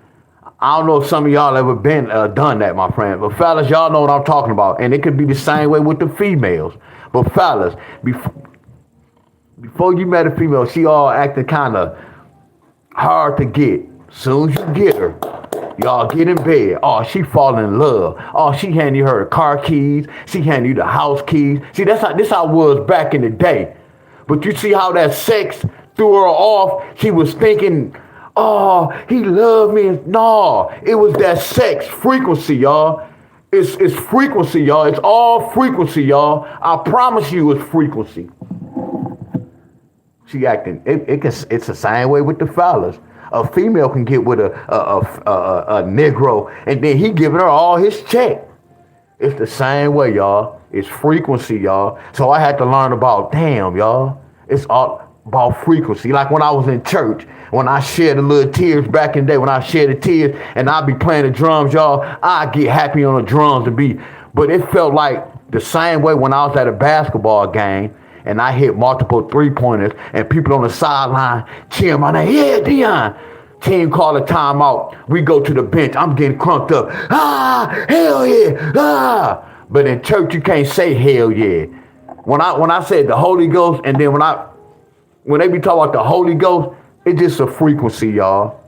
I don't know if some of y'all ever been done that, my friend. But fellas, y'all know what I'm talking about. And it could be the same way with the females. But fellas, before you met a female, she all acting kind of hard to get. Soon as you get her, y'all get in bed. Oh, she falling in love. Oh, she handed you her the car keys. She handed you the house keys. See, this how it was back in the day. But you see how that sex threw her off? She was thinking, oh, he loved me. No, it was that sex frequency, y'all. It's frequency, y'all. It's all frequency, y'all. I promise you it's frequency. She acting, it's the same way with the fellas. A female can get with a Negro and then he giving her all his check. It's the same way, y'all. It's frequency, y'all. So I had to learn about, damn, y'all. It's all about frequency. Like when I was in church, when I shed the little tears back in the day, when I shed the tears and I be playing the drums, y'all, I get happy on the drums to be. But it felt like the same way when I was at a basketball game and I hit multiple three-pointers and people on the sideline cheering my name. Yeah, Deon. Team call a timeout. We go to the bench. I'm getting crunked up. Ah, hell yeah. Ah. But in church, you can't say hell yeah. When I said the Holy Ghost, and then when they be talking about the Holy Ghost, it's just a frequency, y'all.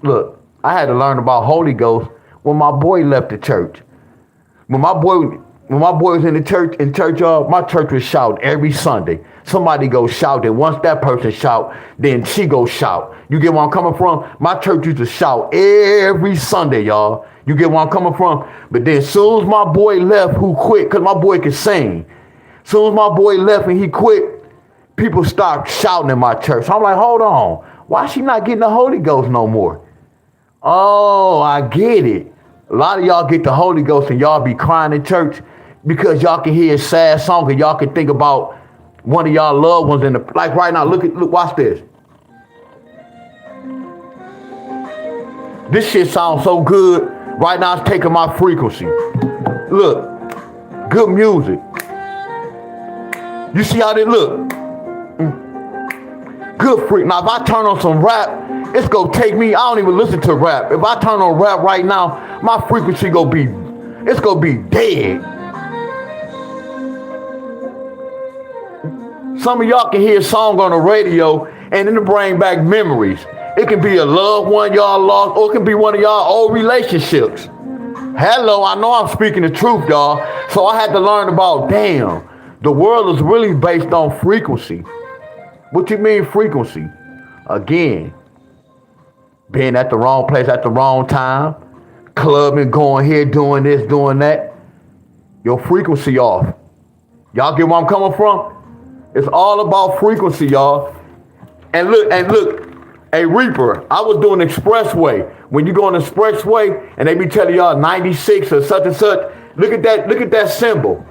Look, I had to learn about Holy Ghost when my boy left the church. When my boy was in church, y'all, my church was shouting every Sunday. Somebody go shout, and once that person shout, then she go shout. You get where I'm coming from? My church used to shout every Sunday, y'all. You get where I'm coming from? But then as soon as my boy left, who quit, because my boy could sing. As soon as my boy left and he quit, people stopped shouting in my church. So I'm like, hold on. Why she not getting the Holy Ghost no more? Oh, I get it. A lot of y'all get the Holy Ghost and y'all be crying in church because y'all can hear a sad song and y'all can think about one of y'all loved ones in the, like right now, look, watch this. This shit sounds so good. Right now it's taking my frequency. Look, good music. You see how they look? Good freak. Now if I turn on some rap, it's gonna take me, I don't even listen to rap. If I turn on rap right now, my frequency it's gonna be dead. Some of y'all can hear a song on the radio and it'll bring back memories. It can be a loved one y'all lost, or it can be one of y'all old relationships. Hello, I know I'm speaking the truth, y'all. So I had to learn about, damn, the world is really based on frequency. What you mean frequency? Again, being at the wrong place at the wrong time, clubbing, going here, doing this, doing that. Your frequency off. Y'all get where I'm coming from? It's all about frequency, y'all. And look, a Reaper, I was doing expressway. When you go on the expressway and they be telling y'all 96 or such and such, look at that symbol.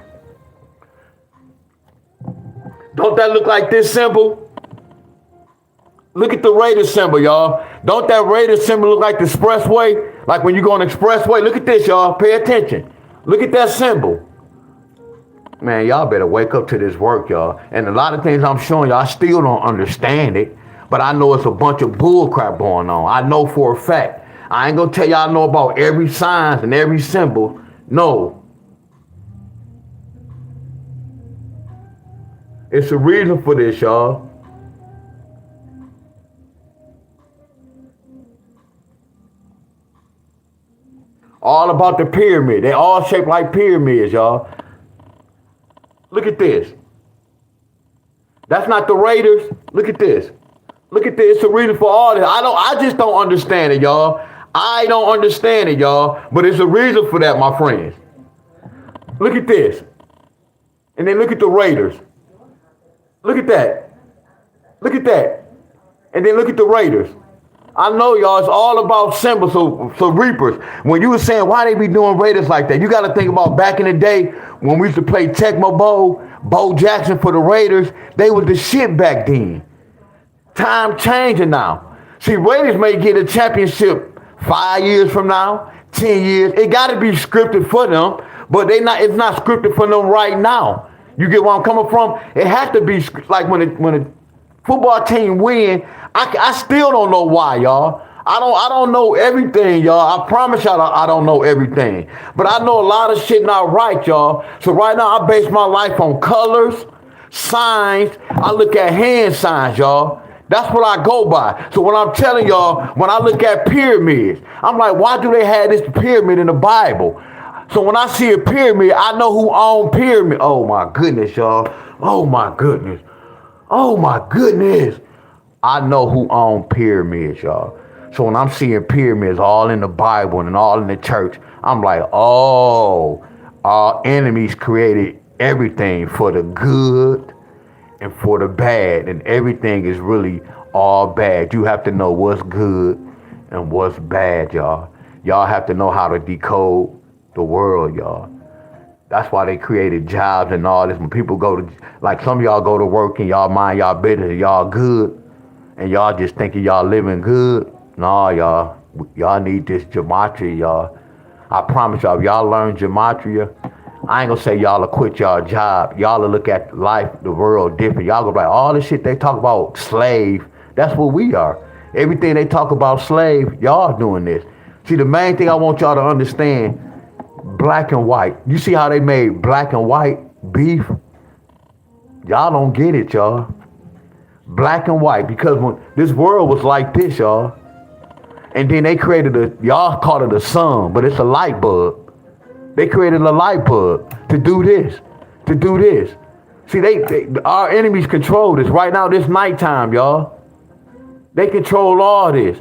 Don't that look like this symbol? Look at the Raider symbol, y'all. Don't that Raider symbol look like the expressway? Like when you go on the expressway, look at this, y'all. Pay attention. Look at that symbol. Man, y'all better wake up to this work, y'all. And a lot of things I'm showing y'all, I still don't understand it. But I know it's a bunch of bull crap going on. I know for a fact. I ain't gonna tell y'all I know about every sign and every symbol. No. It's a reason for this, y'all. All about the pyramid. They all shaped like pyramids, y'all. Look at this. That's not the Raiders. Look at this. Look at this. It's a reason for all this. I just don't understand it, y'all. I don't understand it, y'all. But it's a reason for that, my friends. Look at this. And then look at the Raiders. Look at that. Look at that. And then look at the Raiders. I know y'all, it's all about symbols. So Reapers, when you were saying why they be doing Raiders like that, you got to think about back in the day when we used to play Tecmo Bowl, Bo Jackson for the Raiders. They was the shit back then. Time changing now. See, Raiders may get a championship 5 years from now, 10 years. It got to be scripted for them, but it's not scripted for them right now. You get where I'm coming from? It has to be like when a football team win. I still don't know why, y'all. I don't know everything, y'all. I promise y'all I don't know everything. But I know a lot of shit not right, y'all. So right now I base my life on colors, signs. I look at hand signs, y'all. That's what I go by. So when I'm telling y'all, when I look at pyramids, I'm like, why do they have this pyramid in the Bible? So when I see a pyramid, I know who owned pyramid. Oh my goodness, y'all. Oh my goodness. Oh my goodness. I know who owned pyramids, y'all. So when I'm seeing pyramids all in the Bible and all in the church, I'm like, oh, our enemies created everything for the good and for the bad. And everything is really all bad. You have to know what's good and what's bad, y'all. Y'all have to know how to decode the world, y'all. That's why they created jobs and all this. When people go to, like some of y'all go to work and y'all mind y'all business, y'all good, and y'all just thinking y'all living good. No, y'all need this gematria, y'all. I promise y'all, if y'all learn gematria, I ain't gonna say y'all will quit y'all job. Y'all will look at life, the world different. Y'all go like, all the shit they talk about slave, that's what we are. Everything they talk about slave, y'all doing this. See, the main thing I want y'all to understand, black and white. You see how they made black and white beef? Y'all don't get it, y'all. Black and white, because when this world was like this, y'all. And then they created y'all call it a sun, but it's a light bulb. They created a light bulb to do this, to do this. See, our enemies control this. Right now, this nighttime, y'all. They control all this.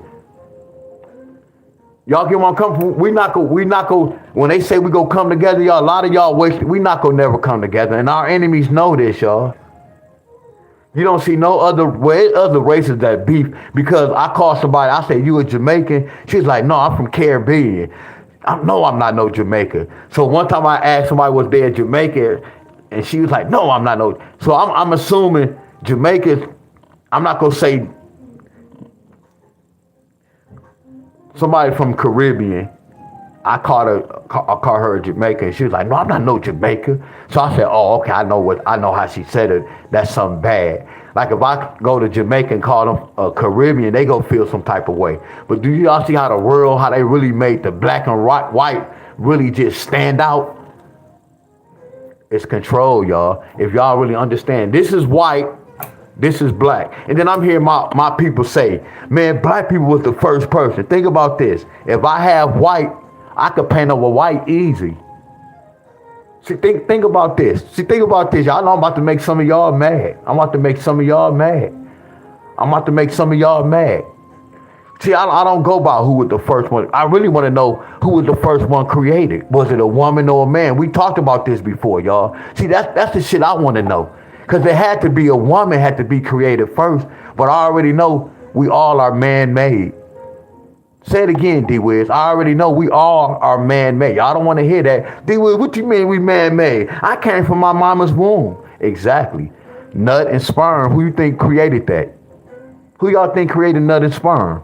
Y'all get where I'm coming from? We not go, when they say we go come together, y'all, a lot of y'all wasted. We not gonna never come together. And our enemies know this, y'all. You don't see no other races that beef, because I call somebody, I say, you a Jamaican? She's like, no, I'm from Caribbean. I'm not no Jamaican. So one time I asked somebody was there Jamaican, and she was like, no, I'm not no. So I'm assuming Jamaicans, I'm not gonna say somebody from Caribbean. I call her a Jamaican. She was like, no, I'm not no Jamaican. So I said, oh, okay, I know how she said it. That's something bad. Like if I go to Jamaica and call them a Caribbean, they go feel some type of way. But do y'all see how the world, how they really made the black and white really just stand out? It's control, y'all. If y'all really understand, this is white, this is black. And then I'm hearing my people say, man, black people was the first person. Think about this. If I have white, I could paint over white easy. See, think about this. See, think about this. Y'all know I'm about to make some of y'all mad. I'm about to make some of y'all mad. See, I don't go by who was the first one. I really want to know who was the first one created. Was it a woman or a man? We talked about this before, y'all. See, that's the shit I want to know. Because it had to be a woman had to be created first. But I already know we all are man-made. Say it again, D-Wiz. I already know we all are man-made. Y'all don't want to hear that. D-Wiz, what you mean we man-made? I came from my mama's womb. Exactly. Nut and sperm. Who you think created that? Who y'all think created nut and sperm?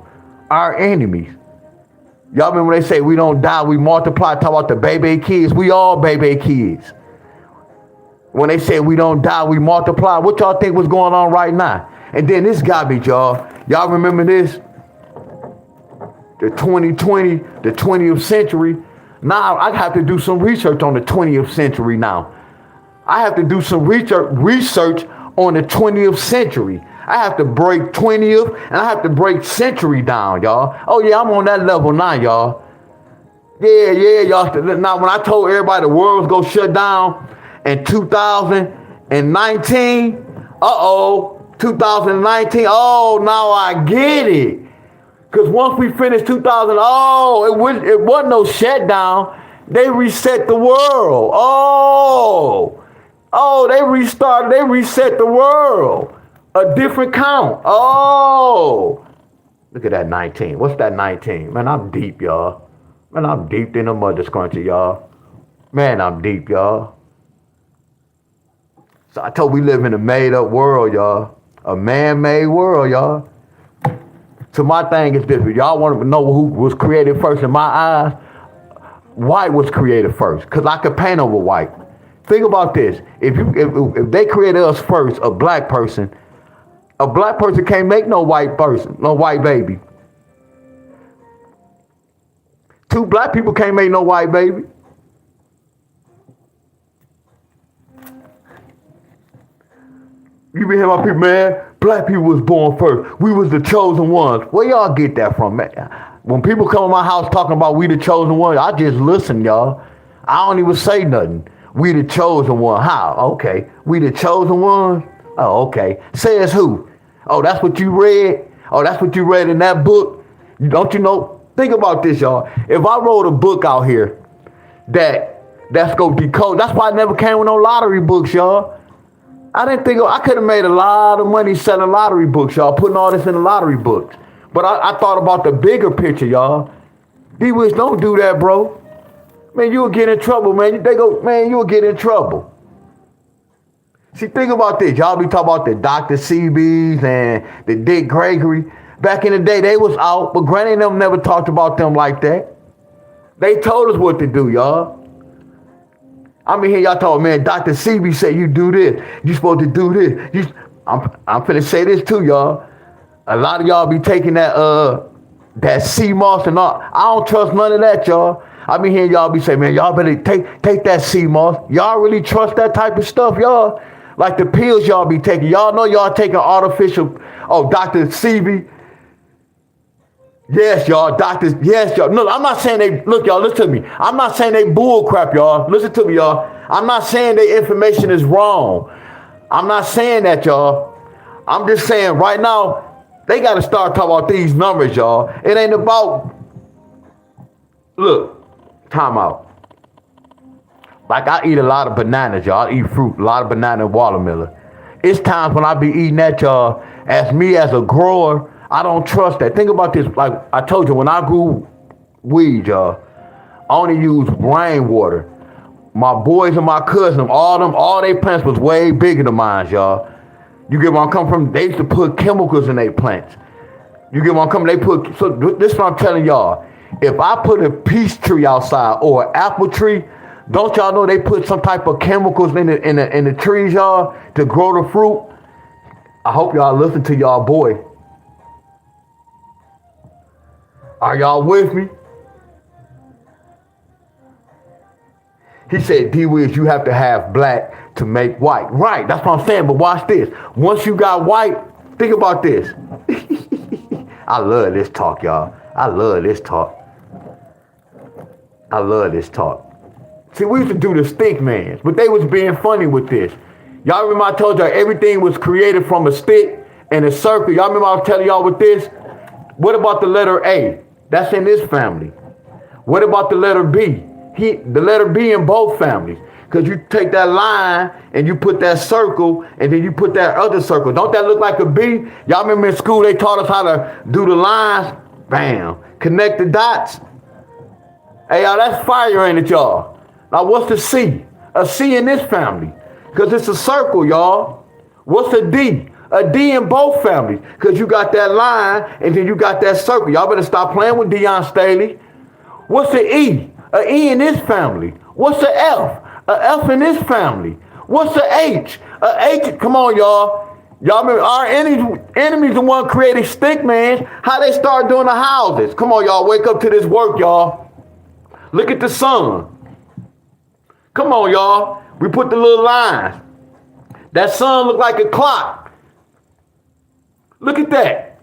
Our enemies. Y'all remember when they say we don't die, we multiply, talk about the baby kids. We all baby kids. When they say we don't die, we multiply. What y'all think was going on right now? And then this garbage, y'all. Y'all remember this? The 2020, the 20th century. Now I have to do some research on the 20th century now. I have to do some research on the 20th century. I have to break 20th and I have to break century down, y'all. Oh yeah, I'm on that level now, y'all. Yeah, y'all. Now when I told everybody the world was gonna shut down in 2019, 2019, oh, now I get it. Because once we finished 2000, it wasn't no shutdown. They reset the world. They reset the world. A different count. Look at that 19. What's that 19? Man, I'm deep, y'all. Man, I'm deep in the mother scrunchie, y'all. Man, I'm deep, y'all. So I told we live in a made-up world, y'all. A man-made world, y'all. So my thing is this. Y'all want to know who was created first in my eyes? White was created first, because I could paint over white. Think about this. If they created us first, a black person can't make no white person, no white baby. Two black people can't make no white baby. You be hearing my people, man, black people was born first. We was the chosen ones. Where y'all get that from, man? When people come to my house talking about we the chosen ones, I just listen, y'all. I don't even say nothing. We the chosen one. How? Okay. We the chosen ones? Oh, okay. Says who? Oh, that's what you read? Oh, that's what you read in that book? Don't you know? Think about this, y'all. If I wrote a book out here that's gonna decode, that's why I never came with no lottery books, y'all. I didn't think I could have made a lot of money selling lottery books, y'all, putting all this in the lottery books. But I thought about the bigger picture, y'all. D-Wiz, don't do that, bro. Man, you'll get in trouble, man. They go, man, you'll get in trouble. See, think about this. Y'all be talking about the Dr. CBs and the Dick Gregory. Back in the day, they was out, but Granny and them never talked about them like that. They told us what to do, y'all. I mean, here y'all talking, man, Dr. CB said you do this. You supposed to do this. I'm finna say this too, y'all. A lot of y'all be taking that sea moss and all. I don't trust none of that, y'all. I be hearing y'all be saying, man, y'all better take that sea moss. Y'all really trust that type of stuff, y'all? Like the pills y'all be taking. Y'all know y'all taking artificial, Dr. CB. Yes, y'all, doctors, yes, y'all. No, I'm not saying they, look, y'all, listen to me. I'm not saying they bull crap, y'all. Listen to me, y'all. I'm not saying their information is wrong. I'm not saying that, y'all. I'm just saying right now, they got to start talking about these numbers, y'all. It ain't about, look, time out. Like I eat a lot of bananas, y'all. I eat fruit, a lot of banana and watermelon. It's times when I be eating that, y'all, as me as a grower, I don't trust that. Think about this. Like I told you, when I grew weed, y'all, I only used rainwater. My boys and my cousins, all they plants was way bigger than mine, y'all. You get where I'm coming from? They used to put chemicals in their plants. You get where I'm coming? So this is what I'm telling y'all. If I put a peach tree outside or an apple tree, don't y'all know they put some type of chemicals in the trees, y'all, to grow the fruit? I hope y'all listen to y'all boy. Are y'all with me? He said, D-Wiz, you have to have black to make white. Right, that's what I'm saying, but watch this. Once you got white, think about this. I love this talk, y'all. I love this talk. I love this talk. See, we used to do the stick mans, but they was being funny with this. Y'all remember I told y'all everything was created from a stick and a circle. Y'all remember I was telling y'all with this? What about the letter A? That's in this family. What about the letter B? The letter B in both families. Because you take that line and you put that circle and then you put that other circle. Don't that look like a B? Y'all remember in school they taught us how to do the lines? Bam. Connect the dots. Hey, y'all, that's fire, ain't it, y'all? Now, what's the C? A C in this family. Because it's a circle, y'all. What's a D? A D in both families, because you got that line and then you got that circle. Y'all better stop playing with Deon Staley. What's the E? A E in this family. What's the F? A F in this family. What's the H? A H. Come on, y'all. Y'all remember our enemies the one created stick man. How they start doing the houses. Come on, y'all. Wake up to this work, y'all. Look at the sun. Come on, y'all. We put the little lines. That sun look like a clock. Look at that.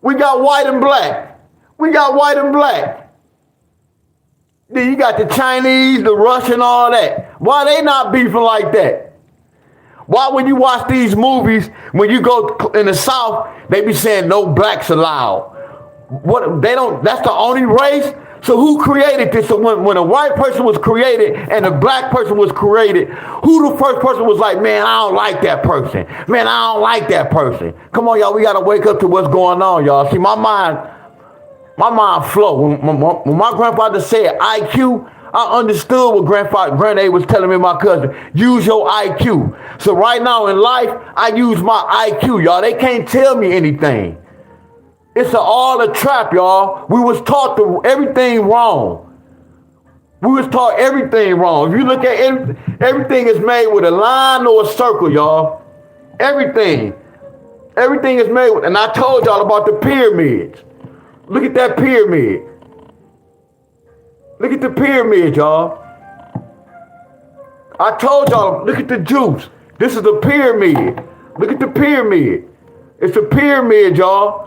We got white and black. We got white and black. Then you got the Chinese, the Russian, all that. Why they not beefing like that? Why when you watch these movies, when you go in the South, they be saying no blacks allowed. What they don't, that's the only race? So who created this? So when a white person was created and a black person was created, who the first person was like, man, I don't like that person. Man, I don't like that person. Come on, y'all. We got to wake up to what's going on, y'all. See, my mind flow. When my grandfather said IQ, I understood what granddad was telling me, my cousin. Use your IQ. So right now in life, I use my IQ, y'all. They can't tell me anything. It's all a trap, y'all. We was taught everything wrong. We was taught everything wrong. If you look at everything is made with a line or a circle, y'all. Everything. Everything is made with, and I told y'all about the pyramids. Look at that pyramid. Look at the pyramid, y'all. I told y'all, look at the juice. This is a pyramid. Look at the pyramid. It's a pyramid, y'all.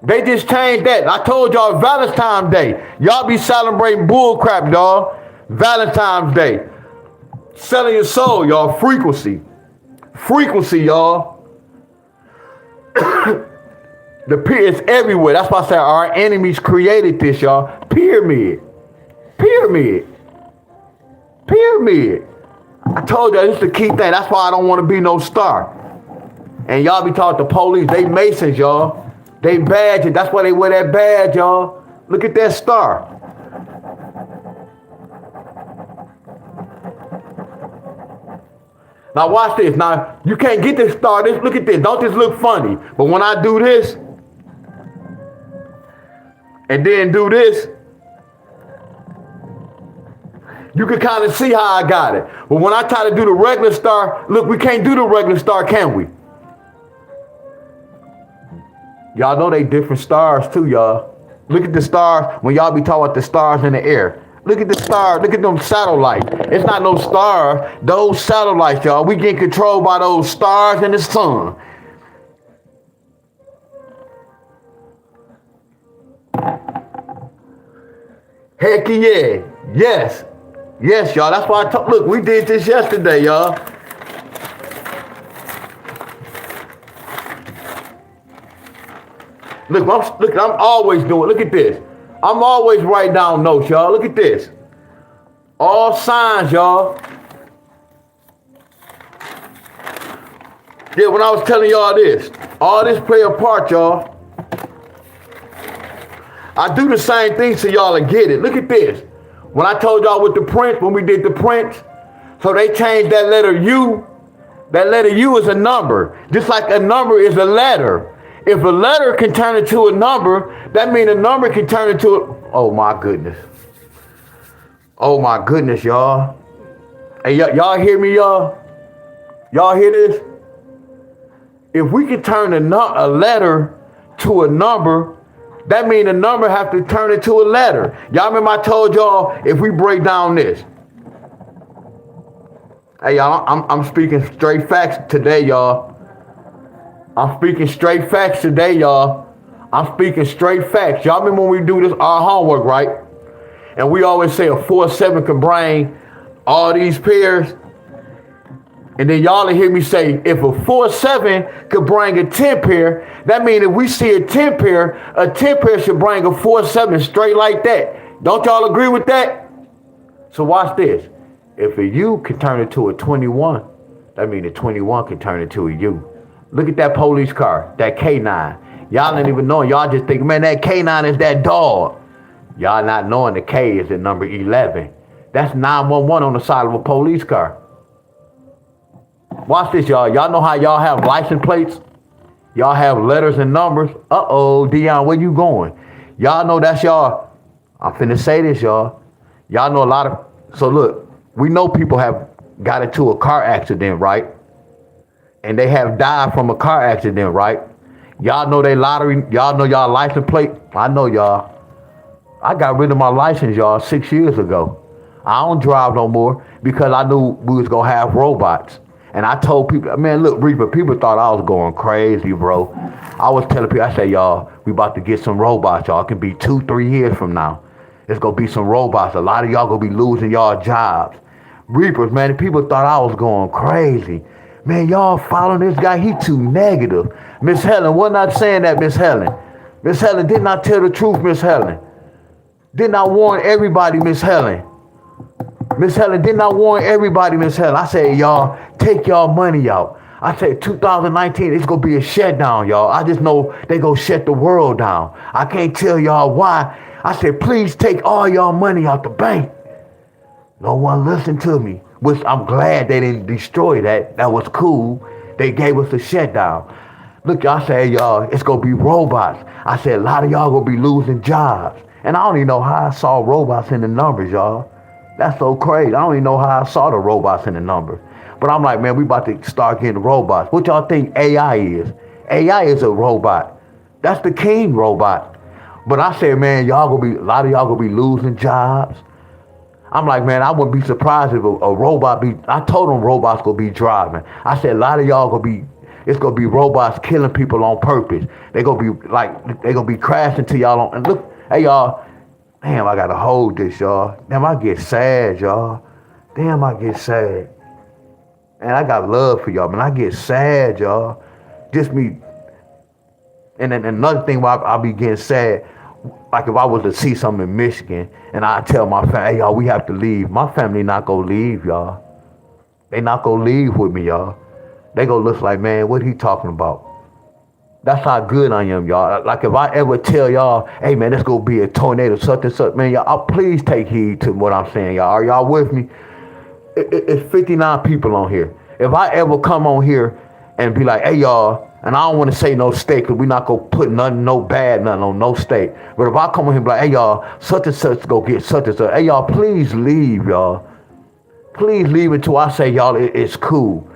They just changed that. I told y'all Valentine's Day. Y'all be celebrating bull crap, y'all. Valentine's Day. Selling your soul, y'all. Frequency. Frequency, y'all. It's everywhere. That's why I say our enemies created this, y'all. Pyramid. Pyramid. Pyramid. I told y'all this is the key thing. That's why I don't want to be no star. And y'all be talking to police. They Masons, y'all. They badge. That's why they wear that badge, y'all. Look at that star. Now watch this. Now you can't get this star. Look at this. Don't this look funny? But when I do this and then do this, you can kind of see how I got it. But when I try to do the regular star, look, we can't do the regular star, can we? Y'all know they different stars too, y'all. Look at the stars when y'all be talking about the stars in the air. Look at the stars. Look at them satellites. It's not no stars. Those satellites, y'all. We get controlled by those stars and the sun. Heck yeah. Yes. Yes, y'all. That's why look, we did this yesterday, y'all. Look, I'm always doing, look at this. I'm always writing down notes, y'all. Look at this. All signs, y'all. Yeah, when I was telling y'all this, all this play a part, y'all. I do the same thing so y'all to get it. Look at this. When I told y'all with the prints, when we did the prints, so they changed that letter U. That letter U is a number. Just like a number is a letter. If a letter can turn into a number, that means a number can turn into a... Oh, my goodness. Oh, my goodness, y'all. Hey, y'all hear me, y'all? Y'all hear this? If we can turn a letter to a number, that means a number have to turn into a letter. Y'all remember I told y'all, if we break down this. Hey, y'all, I'm speaking straight facts today, y'all. I'm speaking straight facts today, y'all. I'm speaking straight facts. Y'all remember when we do this, our homework, right? And we always say a 4-7 can bring all these pairs. And then y'all will hear me say, if a 4-7 could bring a 10 pair, that means if we see a 10 pair should bring a 4-7 straight like that. Don't y'all agree with that? So watch this. If a U can turn into a 21, that means a 21 can turn into a U. Look at that police car, that K9. Y'all ain't even know. Y'all just think, man, that K9 is that dog. Y'all not knowing the K is the number 11. That's 911 on the side of a police car. Watch this, y'all. Y'all know how y'all have license plates? Y'all have letters and numbers. Uh-oh, Deon, where you going? Y'all know that's y'all. I'm finna say this, y'all. Y'all know a lot of... So look, we know people have got into a car accident, right? And they have died from a car accident, right? Y'all know they lottery, y'all know y'all license plate. I know y'all. I got rid of my license, y'all, 6 years ago. I don't drive no more because I knew we was gonna have robots. And I told people, man, look, Reaper, people thought I was going crazy, bro. I was telling people, I said, y'all, we about to get some robots, y'all. It can be 2-3 years from now. There's gonna be some robots. A lot of y'all gonna be losing y'all jobs. Reapers, man, people thought I was going crazy. Man, y'all following this guy, he too negative. Miss Helen, we're not saying that, Miss Helen. Miss Helen, did not tell the truth, Miss Helen. Didn't I warn everybody, Miss Helen? Miss Helen, didn't I warn everybody, Miss Helen? I said, y'all, take y'all money out. I said, 2019, it's going to be a shutdown, y'all. I just know they going to shut the world down. I can't tell y'all why. I said, please take all y'all money out the bank. No one listened to me, which I'm glad they didn't destroy that. That was cool. They gave us a shutdown. Look, I said, y'all, it's going to be robots. I said, a lot of y'all going to be losing jobs. And I don't even know how I saw robots in the numbers, y'all. That's so crazy. I don't even know how I saw the robots in the numbers. But I'm like, man, we about to start getting robots. What y'all think AI is? AI is a robot. That's the king robot. But I said, man, a lot of y'all gonna be losing jobs. I'm like, man, I wouldn't be surprised if a robot I told them robots gonna be driving. I said, a lot of y'all it's gonna be robots killing people on purpose. They gonna be crashing to y'all and look, hey y'all, damn, I gotta hold this, y'all. Damn, I get sad, y'all. Damn, I get sad. And I got love for y'all, man. I get sad, y'all. Just me. And then another thing why I be getting sad, like if I was to see something in Michigan and I tell my family, hey, y'all, we have to leave. My family not gonna leave, y'all. They not gonna leave with me, y'all. They gonna look like, man, what he talking about? That's how good I am, y'all. Like if I ever tell y'all, hey man, let's go be a tornado, such and such, man, y'all, please take heed to what I'm saying, y'all. Are y'all with me? It's 59 people on here. If I ever come on here and be like, hey y'all, and I don't want to say no state, because we're not gonna put nothing on no state. But if I come on here and be like, hey y'all, such and such go get such and such, hey y'all, please leave, y'all. Please leave until I say y'all it's cool.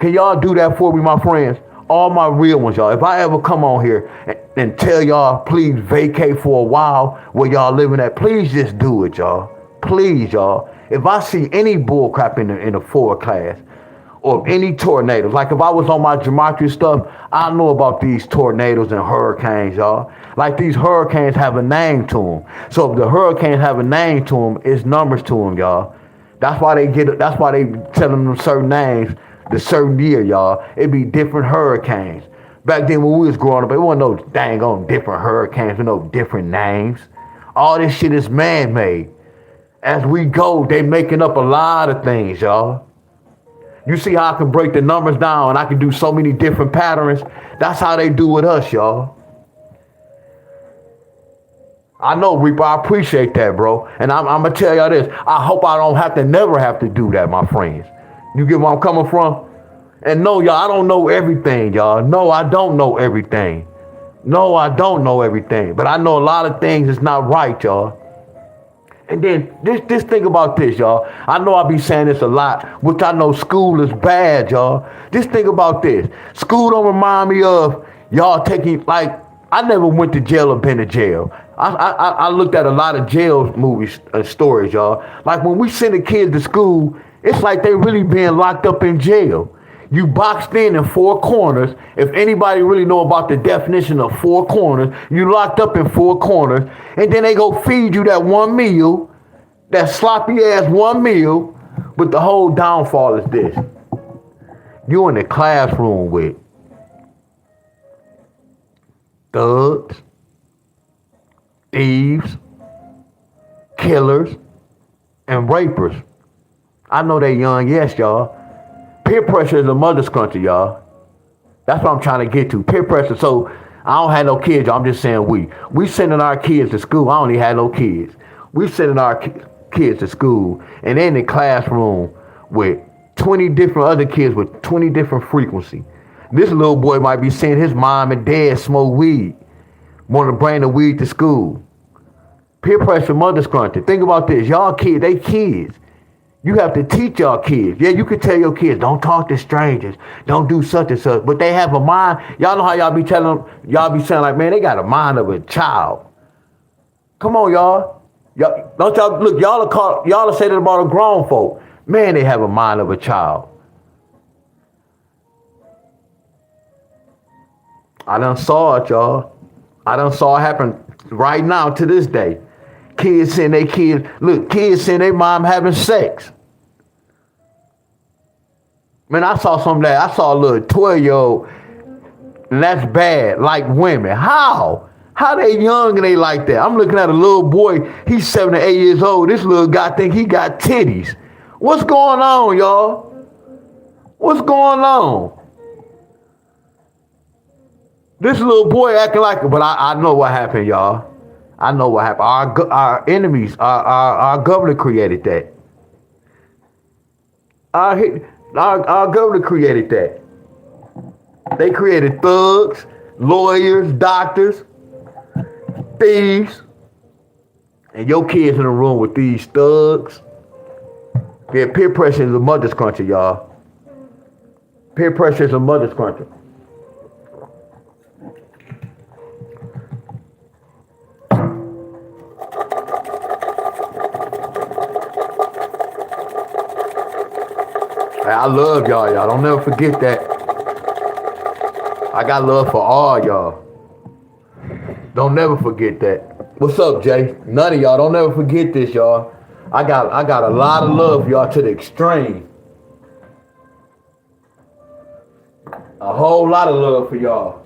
Can y'all do that for me, my friends? All my real ones, y'all. If I ever come on here and tell y'all, please vacate for a while where y'all living at, please just do it, y'all. Please, y'all. If I see any bullcrap in the forward class or any tornadoes, like if I was on my geometry stuff, I know about these tornadoes and hurricanes, y'all. Like these hurricanes have a name to them. So if the hurricanes have a name to them, it's numbers to them, y'all. That's why they telling them certain names. The certain year, y'all, it'd be different hurricanes. Back then when we was growing up, it wasn't no dang on different hurricanes with no different names. All this shit is man-made. As we go, they making up a lot of things, y'all. You see how I can break the numbers down and I can do so many different patterns? That's how they do with us, y'all. I know, Reaper, I appreciate that, bro. And I'm going to tell y'all this. I hope I don't never have to do that, my friends. You get where I'm coming from? And no, y'all, I don't know everything, y'all. No, I don't know everything. No, I don't know everything. But I know a lot of things is not right, y'all. And then just think about this, y'all. I know I be saying this a lot, which I know school is bad, y'all. Just think about this. School don't remind me of y'all taking, like, I never went to jail or been to jail. I looked at a lot of jail movies and stories, y'all. Like when we send the kids to school, it's like they really being locked up in jail. You boxed in four corners. If anybody really know about the definition of four corners, you locked up in four corners, and then they go feed you that one meal, that sloppy ass one meal. But the whole downfall is this. You in the classroom with thugs, thieves, killers, and rapers. I know they young, yes, y'all. Peer pressure is a mother's country, y'all. That's what I'm trying to get to. Peer pressure. So I don't have no kids, y'all. I'm just saying we sending our kids to school. I don't even have no kids. We sending our kids to school, and they're in the classroom with 20 different other kids with 20 different frequency. This little boy might be seeing his mom and dad smoke weed, want to bring the weed to school. Peer pressure, mother's country. Think about this. Y'all kids, they kids. You have to teach y'all kids. Yeah, you can tell your kids, don't talk to strangers. Don't do such and such. But they have a mind. Y'all know how y'all be telling them, y'all be saying like, man, they got a mind of a child. Come on, y'all. Don't y'all, look, y'all are saying that about a grown folk. Man, they have a mind of a child. I done saw it, y'all. I done saw it happen right now to this day. Kids seeing their kids, look, kids seeing their mom having sex. Man, I saw some of that. I saw a little 12-year-old, and that's bad, like women. How? How they young and they like that? I'm looking at a little boy. He's 7 to 8 years old. This little guy think he got titties. What's going on, y'all? What's going on? This little boy acting like it, but I know what happened, y'all. I know what happened. Our enemies, our governor created that. Our governor created that. They created thugs, lawyers, doctors, thieves, and your kids in the room with these thugs. Yeah, peer pressure is a mother's country, y'all. Peer pressure is a mother's country. I love y'all. Don't never forget that. I got love for all y'all. Don't never forget that. What's up, Jay? None of y'all. Don't never forget this, y'all. I got a lot of love for y'all to the extreme. A whole lot of love for y'all.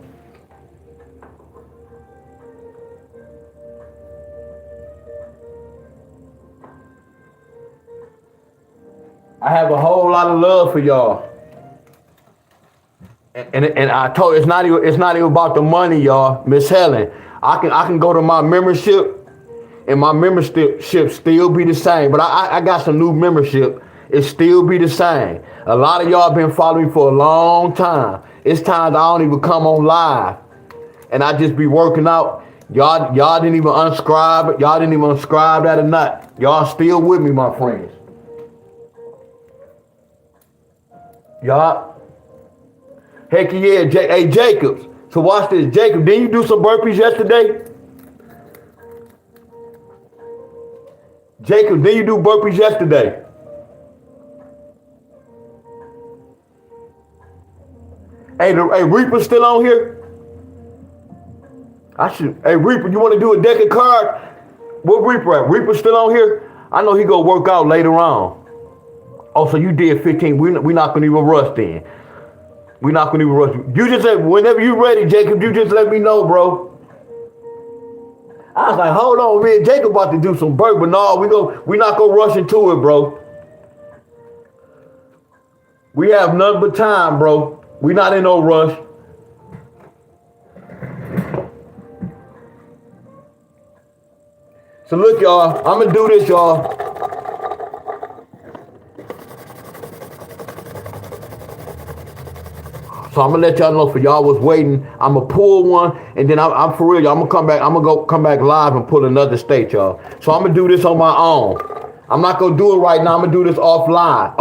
I have a whole lot of love for y'all. And I told you, it's not even about the money, y'all. Miss Helen, I can go to my membership and my membership still be the same. But I got some new membership. It still be the same. A lot of y'all been following me for a long time. It's times I don't even come on live. And I just be working out. Y'all didn't even unscribe. Y'all didn't even unscribe that or not. Y'all still with me, my friends. Y'all. Heck yeah, hey Jacobs. So watch this, Jacob. Didn't you do some burpees yesterday? Jacob, did you do burpees yesterday? Hey, Reaper still on here? Hey, Reaper, you want to do a deck of cards? What Reaper at? Reaper still on here? I know he gonna work out later on. Oh, so you did 15. We're not gonna even rush then. We're not gonna even rush. You just said whenever you ready, Jacob. You just let me know, bro. I was like, hold on, man. Jacob about to do some burp, but no, we not gonna rush into it, bro. We have nothing but time, bro. We not in no rush. So look, y'all. I'm gonna do this, y'all. So I'm gonna let y'all know for y'all was waiting. I'm gonna pull one, and then I'm for real, y'all. I'm gonna come back live and pull another state, y'all. So I'm gonna do this on my own. I'm not gonna do it right now. I'm gonna do this offline.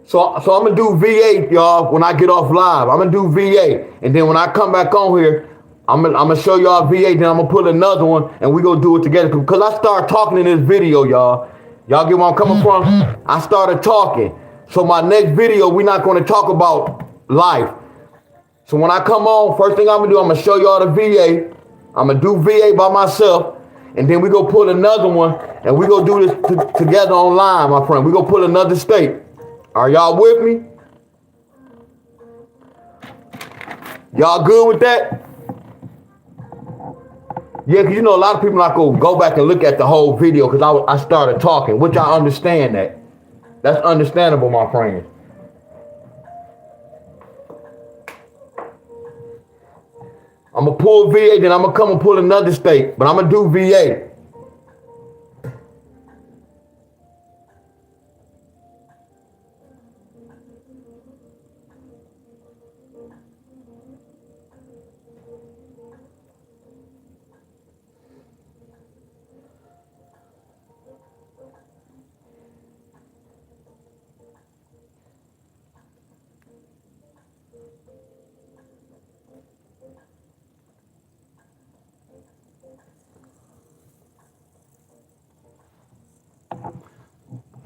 So I'm gonna do VA, y'all. When I get off live, I'm gonna do VA, and then when I come back on here, I'm gonna show y'all VA. Then I'm gonna put another one, and we gonna do it together. Because I started talking in this video, y'all. Y'all get where I'm coming from? I started talking. So my next video, we're not gonna talk about life. So when I come on, first thing I'm gonna do, I'm gonna show y'all the VA. I'm gonna do VA by myself, and then we go pull another one, and we go do this together online, my friend. We go pull another state. Are y'all with me? Y'all good with that? Yeah, because you know a lot of people not going to go back and look at the whole video because I started talking, which I understand that. That's understandable, my friend. I'm going to pull VA, then I'm going to come and pull another state, but I'm going to do VA.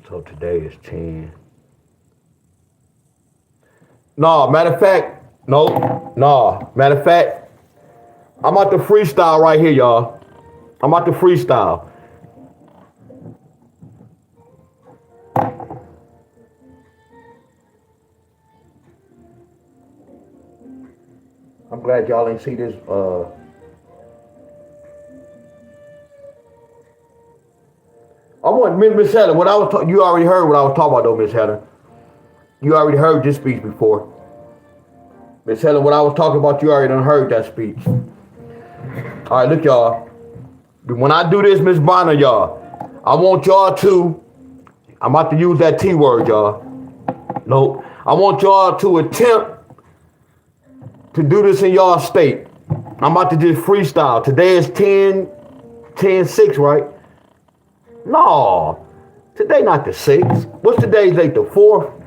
So today is 10. No, matter of fact, matter of fact, I'm about to freestyle right here, y'all. I'm about to freestyle. I'm glad y'all ain't see this. I want Miss Helen. What I was you already heard what I was talking about though, Miss Helen. You already heard this speech before. Miss Helen, what I was talking about, you already done heard that speech. All right, look, y'all. When I do this, Miss Bonner, y'all, I want y'all to, I'm about to use that T word, y'all. Nope. I want y'all to attempt to do this in y'all state. I'm about to just freestyle. Today is 10/6, right? No. Today not the 6th. What's today's date? The 4th?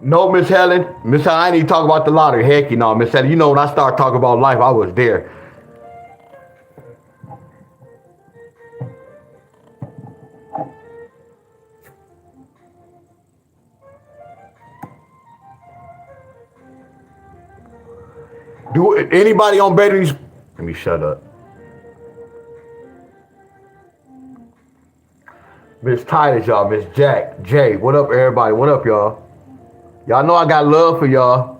No, Miss Helen. Miss Helen, I ain't even talk about the lottery. Heck, you know, Miss Helen, you know when I start talking about life, I was there. Do anybody on betting? Let me shut up. Miss Titus, y'all. Miss Jack, Jay, what up, everybody? What up, y'all? Y'all know I got love for y'all.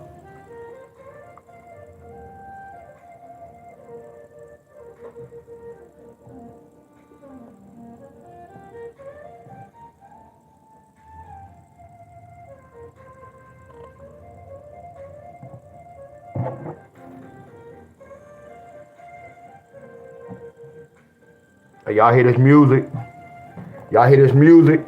Hey, y'all hear this music? Y'all hear this music?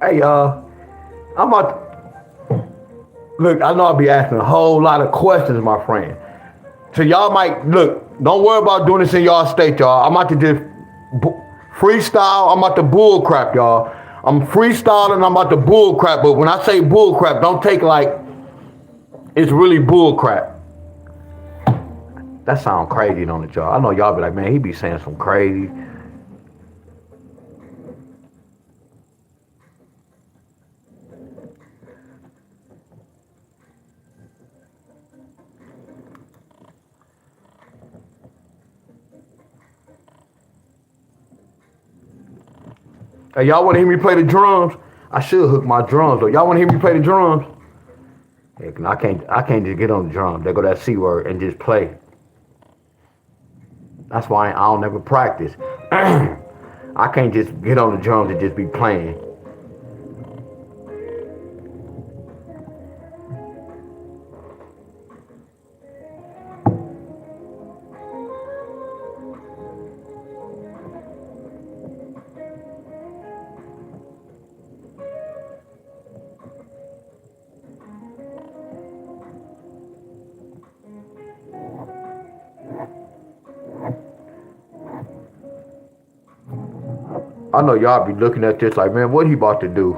Hey, I'm about to, look, I know I'll be asking a whole lot of questions, my friend. So y'all might, look, don't worry about doing this in y'all state, y'all. I'm about to just freestyle. I'm about to bull crap, y'all. I'm freestyling. I'm about to bull crap. But when I say bull crap, don't take like it's really bull crap. That sound crazy, don't it, y'all? I know y'all be like, man, he be saying some crazy. Hey, y'all want to hear me play the drums? I should hook my drums though. Y'all want to hear me play the drums? Heck, no, I can't just get on the drums. They go that C word and just play. That's why I don't never practice. I can't just get on the drums and just be playing. I know y'all be looking at this like, man, what he about to do?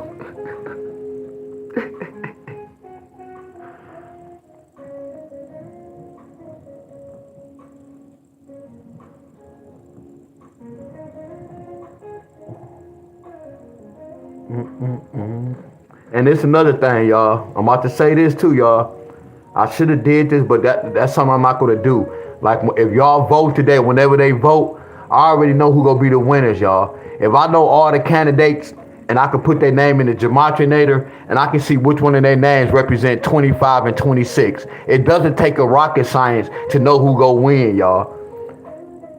And it's another thing, y'all. I'm about to say this too, y'all. I should have did this, but that's something I'm not gonna do. Like if y'all vote today, whenever they vote, I already know who gonna be the winners, y'all. If I know all the candidates and I could put their name in the gematria, and I can see which one of their names represent 25 and 26. It doesn't take a rocket science to know who go win, y'all.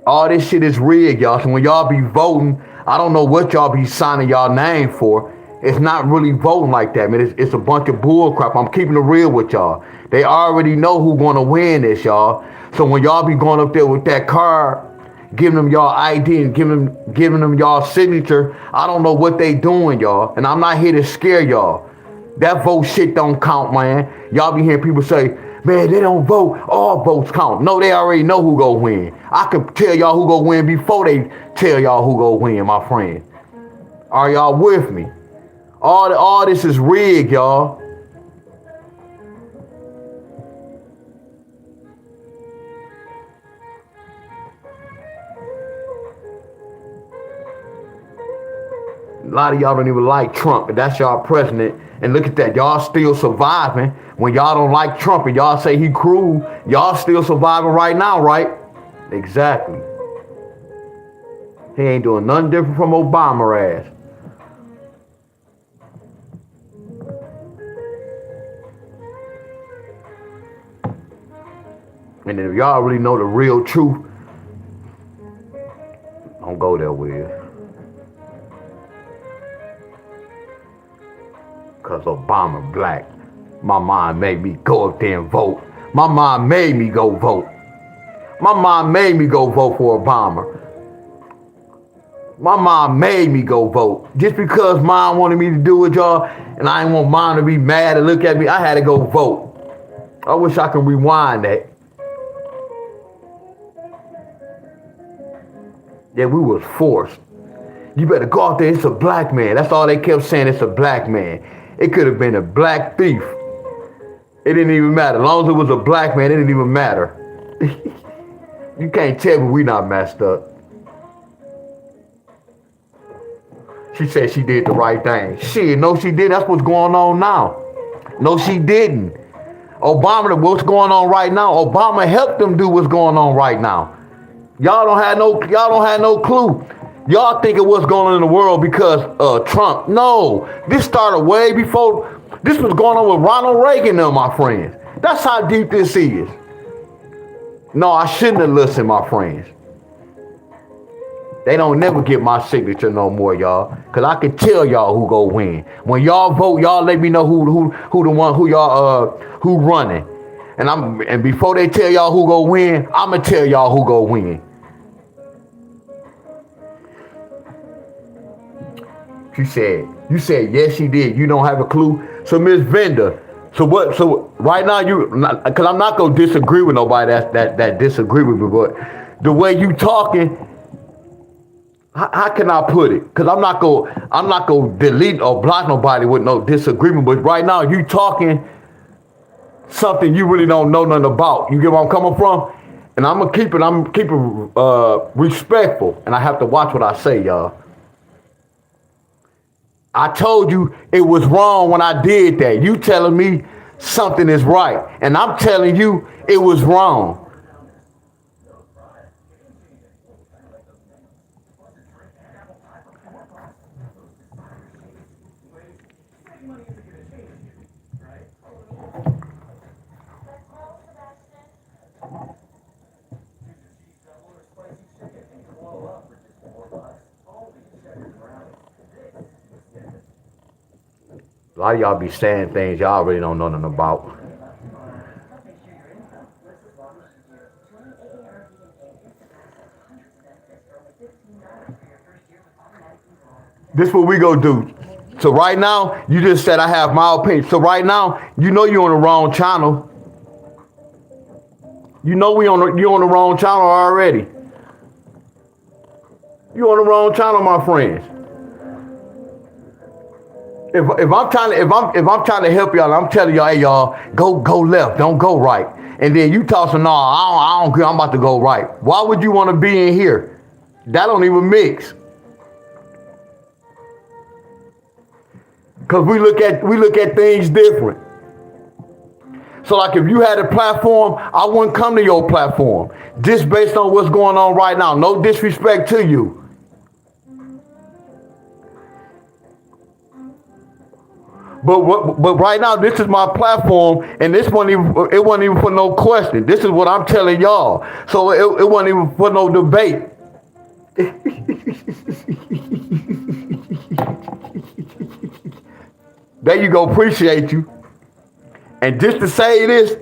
All this shit is rigged, y'all. So when y'all be voting, I don't know what y'all be signing y'all name for. It's not really voting like that, man. It's a bunch of bull crap. I'm keeping it real with y'all. They already know who gonna win this, y'all. So when y'all be going up there with that card, giving them y'all ID and giving them y'all signature, I don't know what they doing, y'all. And I'm not here to scare y'all. That vote shit don't count, man. Y'all be hearing people say, man, they don't vote. All votes count. No, they already know who go win. I can tell y'all who go win before they tell y'all who go win, my friend. Are y'all with me? All this is rigged, y'all. A lot of y'all don't even like Trump, but that's y'all president. And look at that, y'all still surviving. When y'all don't like Trump and y'all say he cruel, y'all still surviving right now, right? Exactly. He ain't doing nothing different from Obama ass. And if y'all really know the real truth, don't go there with it. Because Obama black. My mom made me go up there and vote. My mom made me go vote. My mom made me go vote for Obama. My mom made me go vote. Just because mom wanted me to do it, y'all, and I didn't want mom to be mad and look at me, I had to go vote. I wish I could rewind that. Yeah, we was forced. You better go out there, it's a black man. That's all they kept saying, it's a black man. It could have been a black thief. It didn't even matter. As long as it was a black man, it didn't even matter. You can't tell me we not messed up. She said she did the right thing. Shit, no she didn't. That's what's going on now. No she didn't. Obama, what's going on right now? Obama helped them do what's going on right now. Y'all don't have no clue. Y'all thinking what's going on in the world because Trump. No, this started way before. This was going on with Ronald Reagan and my friends. That's how deep this is. No, I shouldn't have listened, my friends. They don't never get my signature no more, y'all. Cause I can tell y'all who go win. When y'all vote, y'all let me know who the one who y'all who running. And before they tell y'all who go win, I'ma tell y'all who go win. You said yes she did. You don't have a clue. So Miss Venda, so right now because I'm not gonna disagree with nobody that disagree with me, but the way you talking, how can I put it? Because I'm not gonna delete or block nobody with no disagreement. But right now you talking something you really don't know nothing about. You get where I'm coming from? And I'm keep it respectful, and I have to watch what I say, y'all. I told you it was wrong when I did that. You telling me something is right, and I'm telling you it was wrong. A lot of y'all be saying things y'all really don't know nothing about. This what we gonna do. So right now, you just said I have my opinion. So right now, you know you're on the wrong channel. You know you're on the wrong channel already. You're on the wrong channel, my friends. If I'm trying to help y'all, I'm telling y'all, hey y'all, go left, don't go right. And then you tossing, no, I don't care, I'm about to go right. Why would you want to be in here? That don't even mix. Cause we look at things different. So like if you had a platform, I wouldn't come to your platform. Just based on what's going on right now. No disrespect to you. But right now, this is my platform, and it wasn't even for no question. This is what I'm telling y'all. So it wasn't even for no debate. There you go. Appreciate you. And just to say this,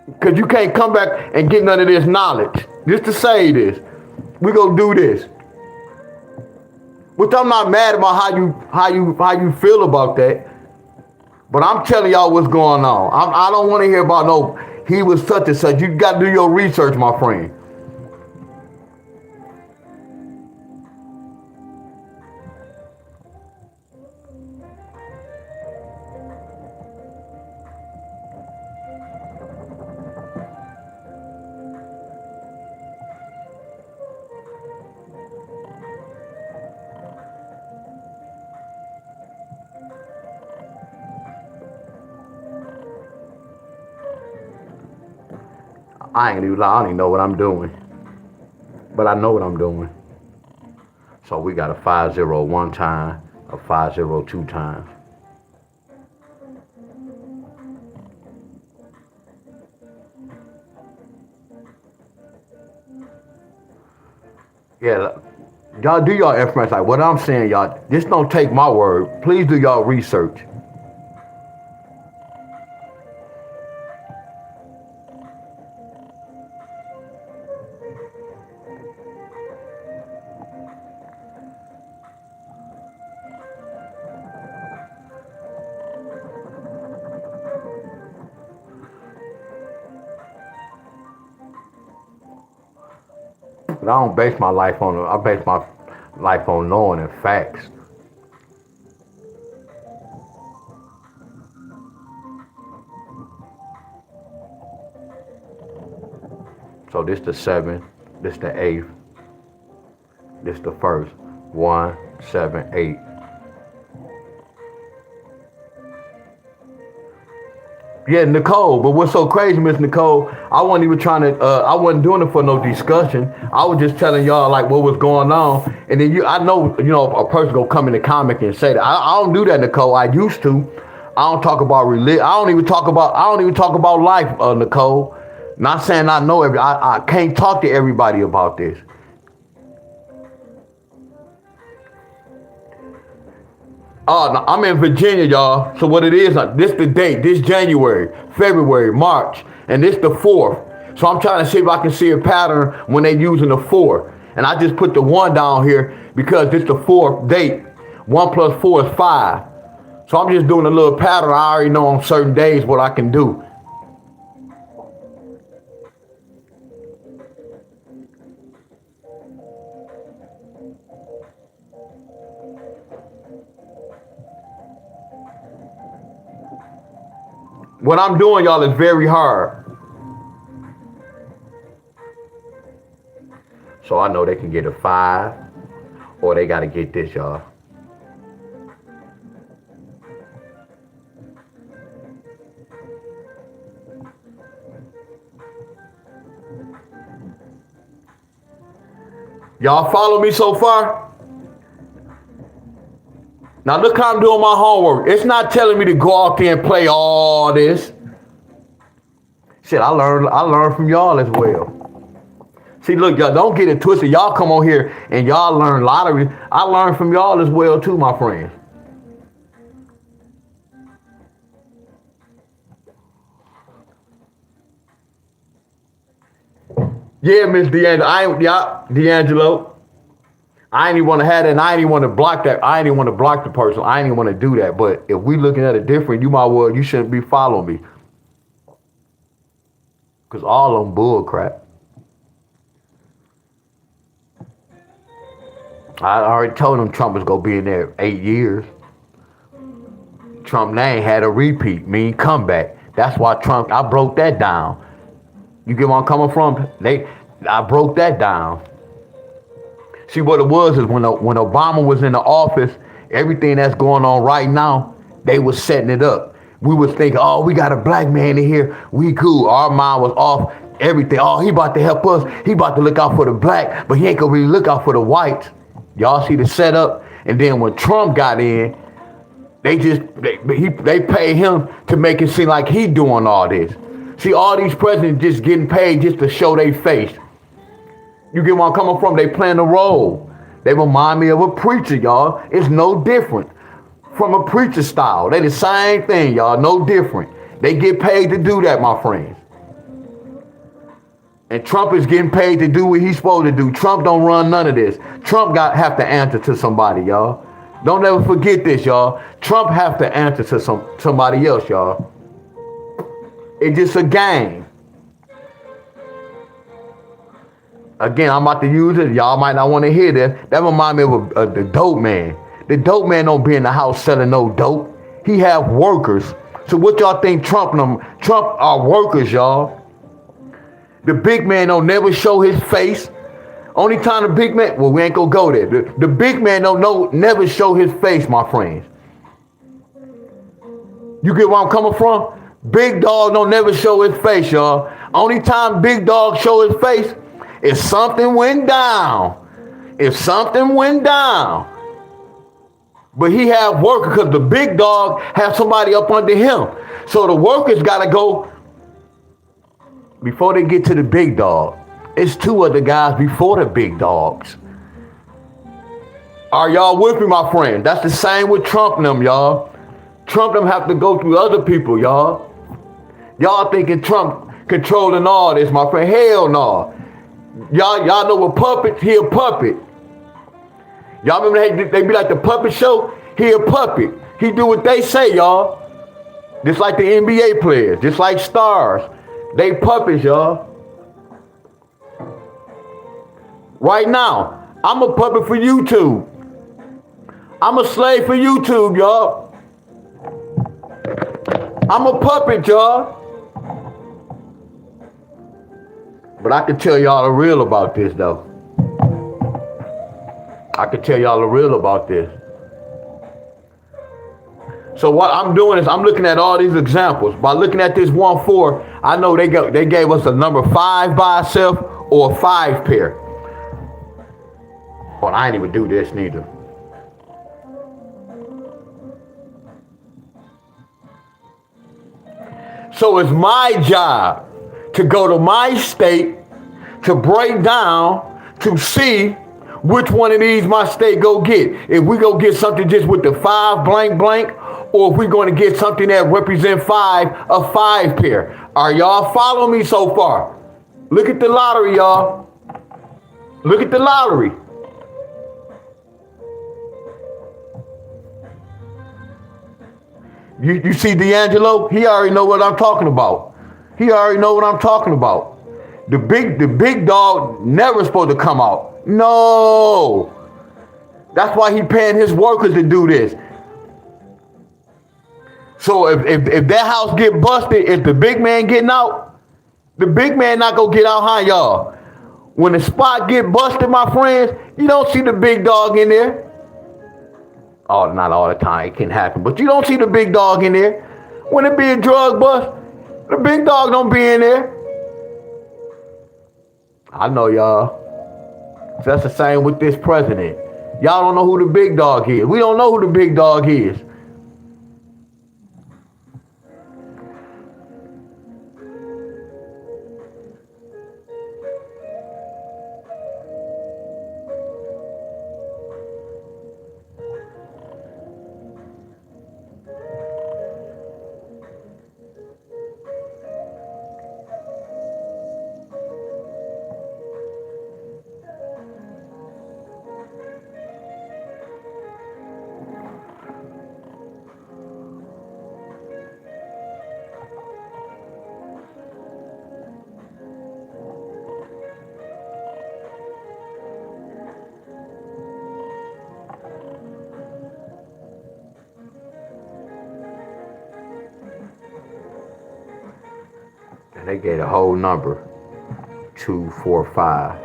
because you can't come back and get none of this knowledge. Just to say this, we gonna do this. Which I'm not mad about how you feel about that. But I'm telling y'all what's going on. I don't want to hear about no, he was such and such. You got to do your research, my friend. I ain't even lie, I don't even know what I'm doing. But I know what I'm doing. So we got a 5-0 one time, a 5-0 two times. Yeah, y'all do y'all information. Like what I'm saying, y'all, just don't take my word. Please do y'all research. But I don't base my life on, I base my life on knowing and facts. So this the 7th, this the 8th, this the 1st. 1, 7, 8. Yeah, Nicole. But what's so crazy, Miss Nicole? I wasn't even trying to. I wasn't doing it for no discussion. I was just telling y'all like what was going on. And then I know, a person gonna come in the comic and say that. I don't do that, Nicole. I used to. I don't talk about religion. I don't even talk about life, Nicole. Not saying I know I can't talk to everybody about this. Oh, no, I'm in Virginia, y'all. So what it is, this the date, this January, February, March, and this the 4th. So I'm trying to see if I can see a pattern when they using the 4. And I just put the 1 down here because this the 4th date. 1 plus 4 is 5. So I'm just doing a little pattern. I already know on certain days what I can do. What I'm doing, y'all, is very hard. So I know they can get a 5, or they got to get this, y'all. Y'all follow me so far? Now look how I'm doing my homework. It's not telling me to go out there and play all this. Shit, I learned from y'all as well. See, look, y'all, don't get it twisted. Y'all come on here and y'all learn lottery. I learned from y'all as well too, my friends. Yeah, Miss D'Angelo. I ain't even want to have that, and I ain't even want to block that. I ain't even want to block the person. I ain't even want to do that. But if we looking at it different, you shouldn't be following me. Because all of them bull crap. I already told them Trump was going to be in there 8 years. Trump name had a repeat, mean comeback. That's why I broke that down. You get where I'm coming from? I broke that down. See, what it was is when Obama was in the office, everything that's going on right now, they was setting it up. We was thinking, oh, we got a black man in here. We cool. Our mind was off everything. Oh, he about to help us. He about to look out for the black, but he ain't gonna really look out for the whites. Y'all see the setup? And then when Trump got in, They pay him to make it seem like he doing all this. See, all these presidents just getting paid just to show their face. You get where I'm coming from? They playing a role. They remind me of a preacher, y'all. It's no different from a preacher style. They the same thing, y'all. No different. They get paid to do that, my friends. And Trump is getting paid to do what he's supposed to do. Trump don't run none of this. Trump have to answer to somebody, y'all. Don't ever forget this, y'all. Trump have to answer to somebody else, y'all. It's just a game. Again, I'm about to use it. Y'all might not want to hear this. That remind me of the dope man. The dope man don't be in the house selling no dope. He have workers. So what y'all think Trump are workers, y'all? The big man don't never show his face. Only time the big man, well, we ain't gonna go there. The big man never show his face, my friends. You get where I'm coming from? Big dog don't never show his face, y'all. Only time big dog show his face is something went down. If something went down. But he have workers because the big dog has somebody up under him. So the workers gotta go before they get to the big dog. It's two other guys before the big dogs. Are y'all with me, my friend? That's the same with Trump and them, y'all. Trump them have to go through other people, y'all. Y'all thinking Trump controlling all this, my friend. Hell no. Y'all know a puppet, he a puppet. Y'all remember they be like the puppet show? He a puppet. He do what they say, y'all. Just like the NBA players, just like stars. They puppets, y'all. Right now, I'm a puppet for YouTube. I'm a slave for YouTube, y'all. I'm a puppet, y'all. But I can tell y'all the real about this, though. I can tell y'all the real about this. So what I'm doing is I'm looking at all these examples. By looking at this 1-4, I know they gave us a number 5 by itself or a 5 pair. But I ain't even do this neither. So it's my job to go to my state to break down to see which one of these my state go get. If we go get something just with the 5 blank blank, or if we're going to get something that represent 5, a 5 pair. Are y'all following me so far? Look at the lottery, y'all. Look at the lottery. You see D'Angelo? He already know what I'm talking about. He already know what I'm talking about. The big dog never supposed to come out. No. That's why he paying his workers to do this. So if that house get busted, if the big man getting out, the big man not gonna get out, huh, y'all? When the spot get busted, my friends, you don't see the big dog in there. Oh, not all the time, it can happen, but you don't see the big dog in there. When it be a drug bust, the big dog don't be in there. I know, y'all. So that's the same with this president. Y'all don't know who the big dog is. We don't know who the big dog is. And they gave a whole number, 2, 4, 5.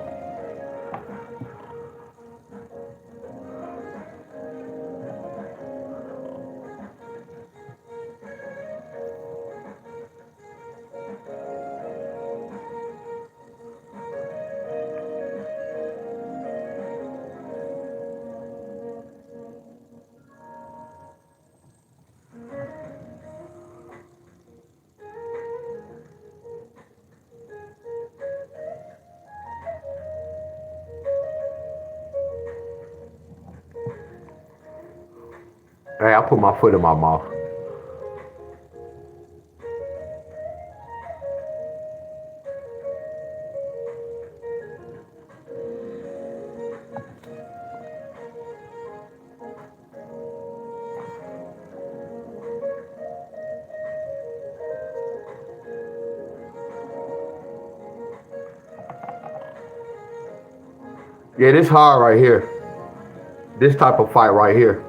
Hey, I put my foot in my mouth. Yeah, this hard right here. This type of fight right here.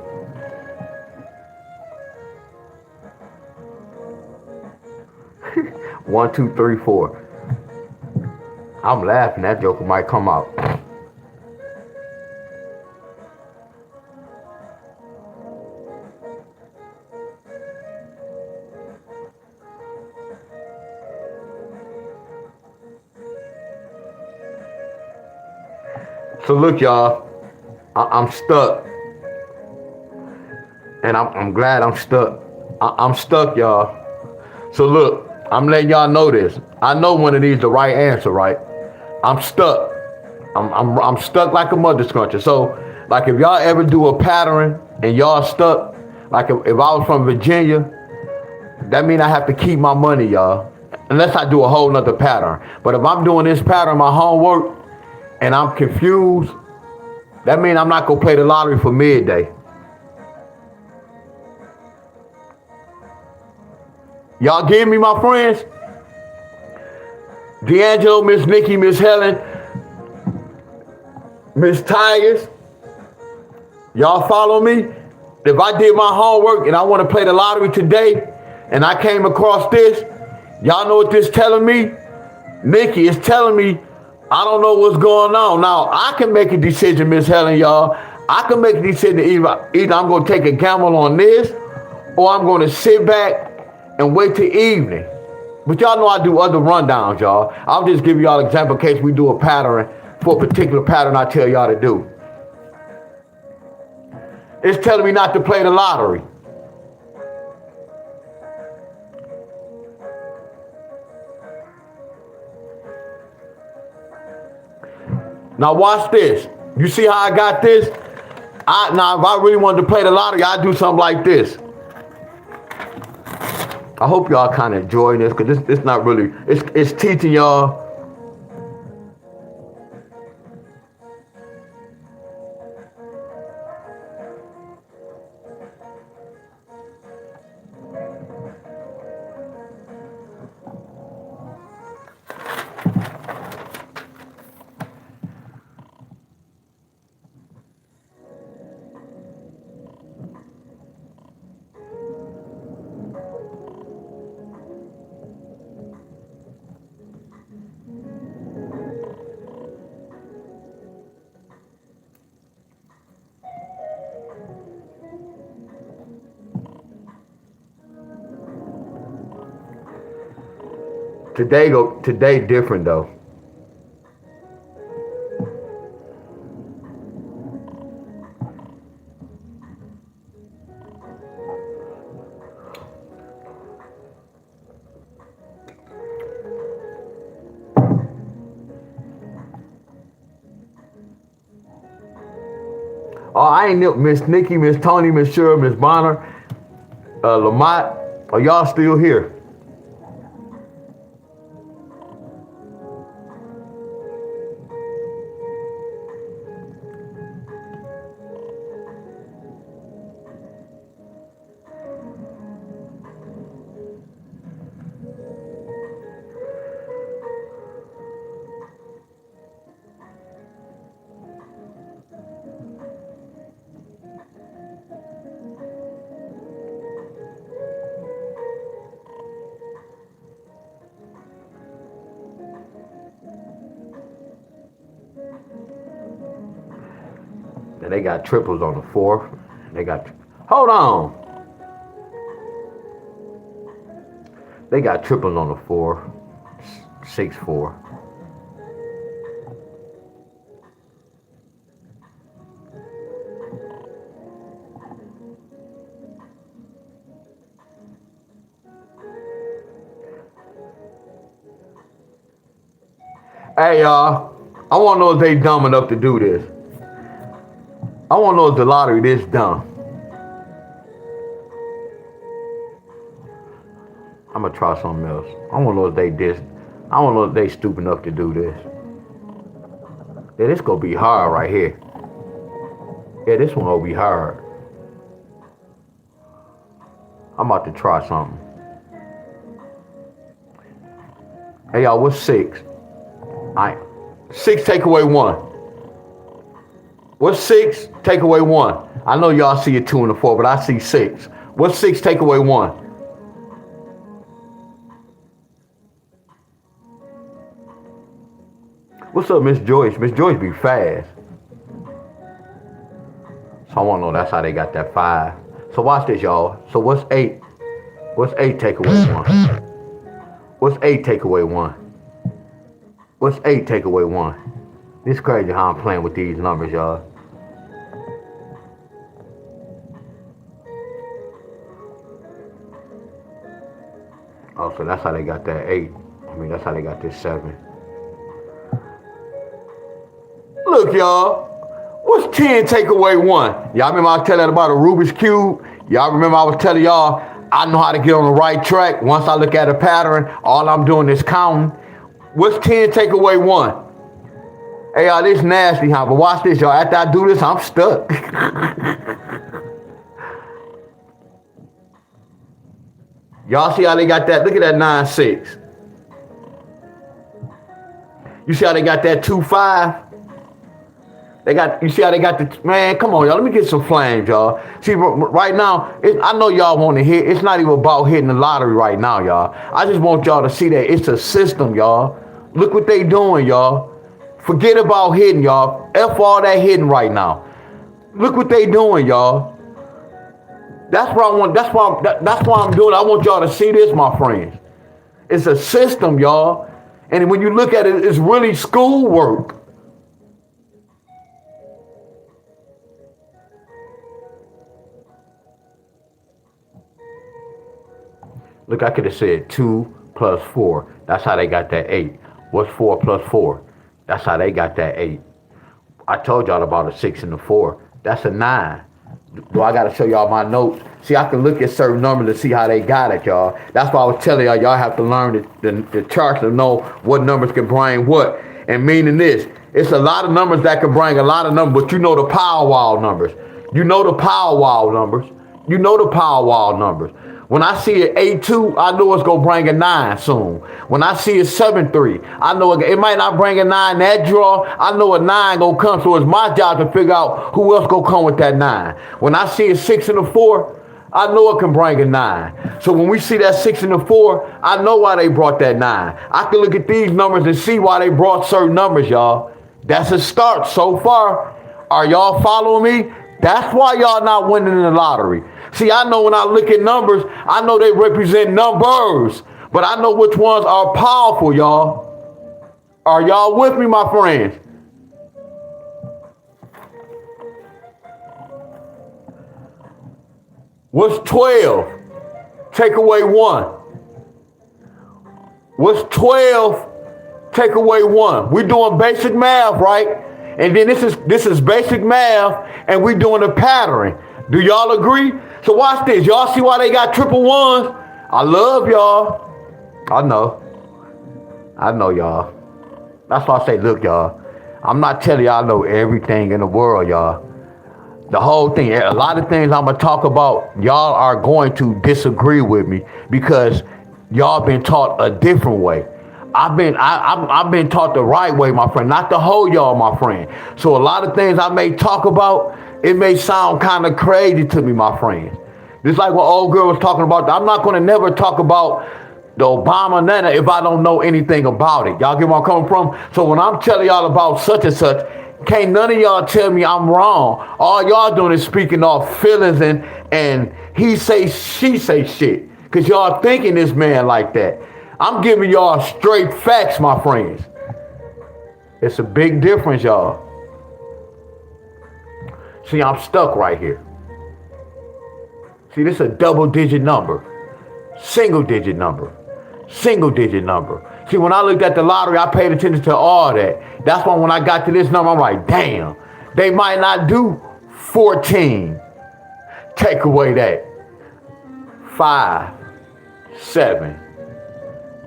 1, 2, 3, 4. I'm laughing. That joker might come out. So look, y'all. I'm stuck, and I'm glad I'm stuck. I'm stuck, y'all. So look, I'm letting y'all know this. I know one of these the right answer, right? I'm stuck. I'm stuck like a mother scruncher. So like if y'all ever do a pattern and y'all stuck, like if I was from Virginia, that means I have to keep my money, y'all. Unless I do a whole nother pattern. But if I'm doing this pattern, my homework, and I'm confused, that means I'm not gonna play the lottery for midday. Y'all give me, my friends? D'Angelo, Miss Nikki, Miss Helen, Miss Tigers, y'all follow me? If I did my homework and I want to play the lottery today and I came across this, y'all know what this telling me? Nikki is telling me I don't know what's going on. Now, I can make a decision, Miss Helen, y'all. I can make a decision either I'm going to take a gamble on this or I'm going to sit back and wait till evening. But y'all know I do other rundowns, y'all. I'll just give y'all an example in case we do a pattern for a particular pattern I tell y'all to do. It's telling me not to play the lottery. Now watch this. You see how I got this? Now if I really wanted to play the lottery, I'd do something like this. I hope y'all kind of enjoying this because it's not really, it's teaching y'all. Today different though. Oh, I ain't Miss Nikki, Miss Tony, Miss Shura, Miss Bonner, Lamont. Are y'all still here? And they got triples on the 4th. They got, hold on. They got triples on the 4, 6-4. Hey y'all, I want to know if they dumb enough to do this. I want to know if the lottery this dumb. gonna try something else. I don't know if they stupid enough to do this. Yeah, this gonna be hard right here. Yeah, this one gonna be hard. I'm about to try something. Hey y'all, what's 6? Alright. 6 take away 1. What's 6 take away 1? I know y'all see a 2 and a 4, but I see 6. What's 6 take away 1? What's up, Miss Joyce? Miss Joyce be fast. So I wanna know that's how they got that 5. So watch this, y'all. So what's 8? What's 8 take away 1? What's 8 take away 1? What's 8 take away 1? This crazy how I'm playing with these numbers, y'all. Oh, so that's how they got that 8. I mean, that's how they got this 7. Look, y'all. What's 10 take away 1? Y'all remember I was telling that about a Rubik's Cube? Y'all remember I was telling y'all I know how to get on the right track. Once I look at a pattern, all I'm doing is counting. What's 10 take away 1? Hey, y'all, this nasty, huh? But watch this, y'all. After I do this, I'm stuck. Y'all see how they got that? Look at that 9-6. You see how they got that 2-5? You see how they got the, man, come on, y'all. Let me get some flames, y'all. See, right now, I know y'all want to hit. It's not even about hitting the lottery right now, y'all. I just want y'all to see that it's a system, y'all. Look what they doing, y'all. Forget about hitting, y'all. F all that hitting right now. Look what they doing, y'all. That's what I want. That's why I'm doing it. I want y'all to see this, my friends. It's a system, y'all. And when you look at it, it's really schoolwork. Look, I could have said 2 plus 4. That's how they got that 8. What's 4 plus 4? That's how they got that 8. I told y'all about a 6 and a 4. That's a 9. Do I got to show y'all my notes? See, I can look at certain numbers to see how they got it, y'all. That's why I was telling y'all have to learn the charts to know what numbers can bring what. And meaning this, it's a lot of numbers that can bring a lot of numbers, but you know the Powerwall numbers. You know the Powerwall numbers. You know the Powerwall numbers. When I see an 8-2, I know it's going to bring a 9 soon. When I see a 7-3, I know it might not bring a 9 that draw. I know a 9 going to come, so it's my job to figure out who else going to come with that 9. When I see a 6 and a 4, I know it can bring a 9. So when we see that 6 and a 4, I know why they brought that 9. I can look at these numbers and see why they brought certain numbers, y'all. That's a start so far. Are y'all following me? That's why y'all not winning in the lottery. See, I know when I look at numbers, I know they represent numbers, but I know which ones are powerful, y'all. Are y'all with me, my friends? What's 12? Take away 1. What's 12? Take away 1. We're doing basic math, right? And then this is basic math, and we're doing a pattern. Do y'all agree? So watch this. Y'all see why they got triple ones? I love y'all. I know y'all. That's why I say, look, y'all. I'm not telling y'all I know everything in the world, y'all. The whole thing, a lot of things I'm going to talk about, y'all are going to disagree with me because y'all been taught a different way. I've been taught the right way, my friend, not to hold y'all, my friend. So a lot of things I may talk about, it may sound kind of crazy to me, my friends. Just like what old girl was talking about. I'm not going to never talk about the Obama Nana if I don't know anything about it. Y'all get where I'm coming from? So when I'm telling y'all about such and such, can't none of y'all tell me I'm wrong. All y'all doing is speaking off feelings and he say, she say shit. Because y'all thinking this man like that. I'm giving y'all straight facts, my friends. It's a big difference, y'all. See, I'm stuck right here. See, this is a double-digit number. Single-digit number. Single-digit number. See, when I looked at the lottery, I paid attention to all that. That's why when I got to this number, I'm like, damn, they might not do 14. Take away that. 5, 7,